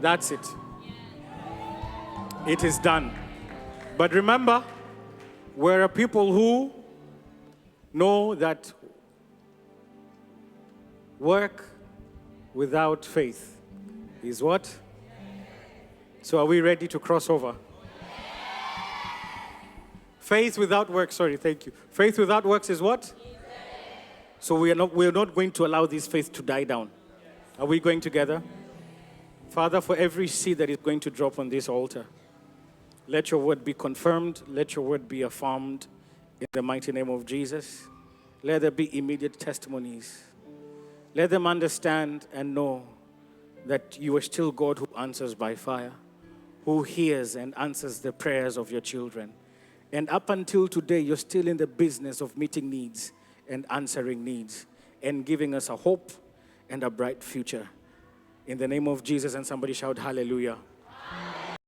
that's it. It is done. But remember, we're a people who know that work without faith is what? So are we ready to cross over? Faith without works, thank you. Faith without works is what? So we're not going to allow this faith to die down. Are we going together? Father, for every seed that is going to drop on this altar, let your word be confirmed, let your word be affirmed in the mighty name of Jesus. Let there be immediate testimonies. Let them understand and know that you are still God who answers by fire, who hears and answers the prayers of your children. And up until today, you're still in the business of meeting needs and answering needs and giving us a hope and a bright future. In the name of Jesus, and somebody shout hallelujah.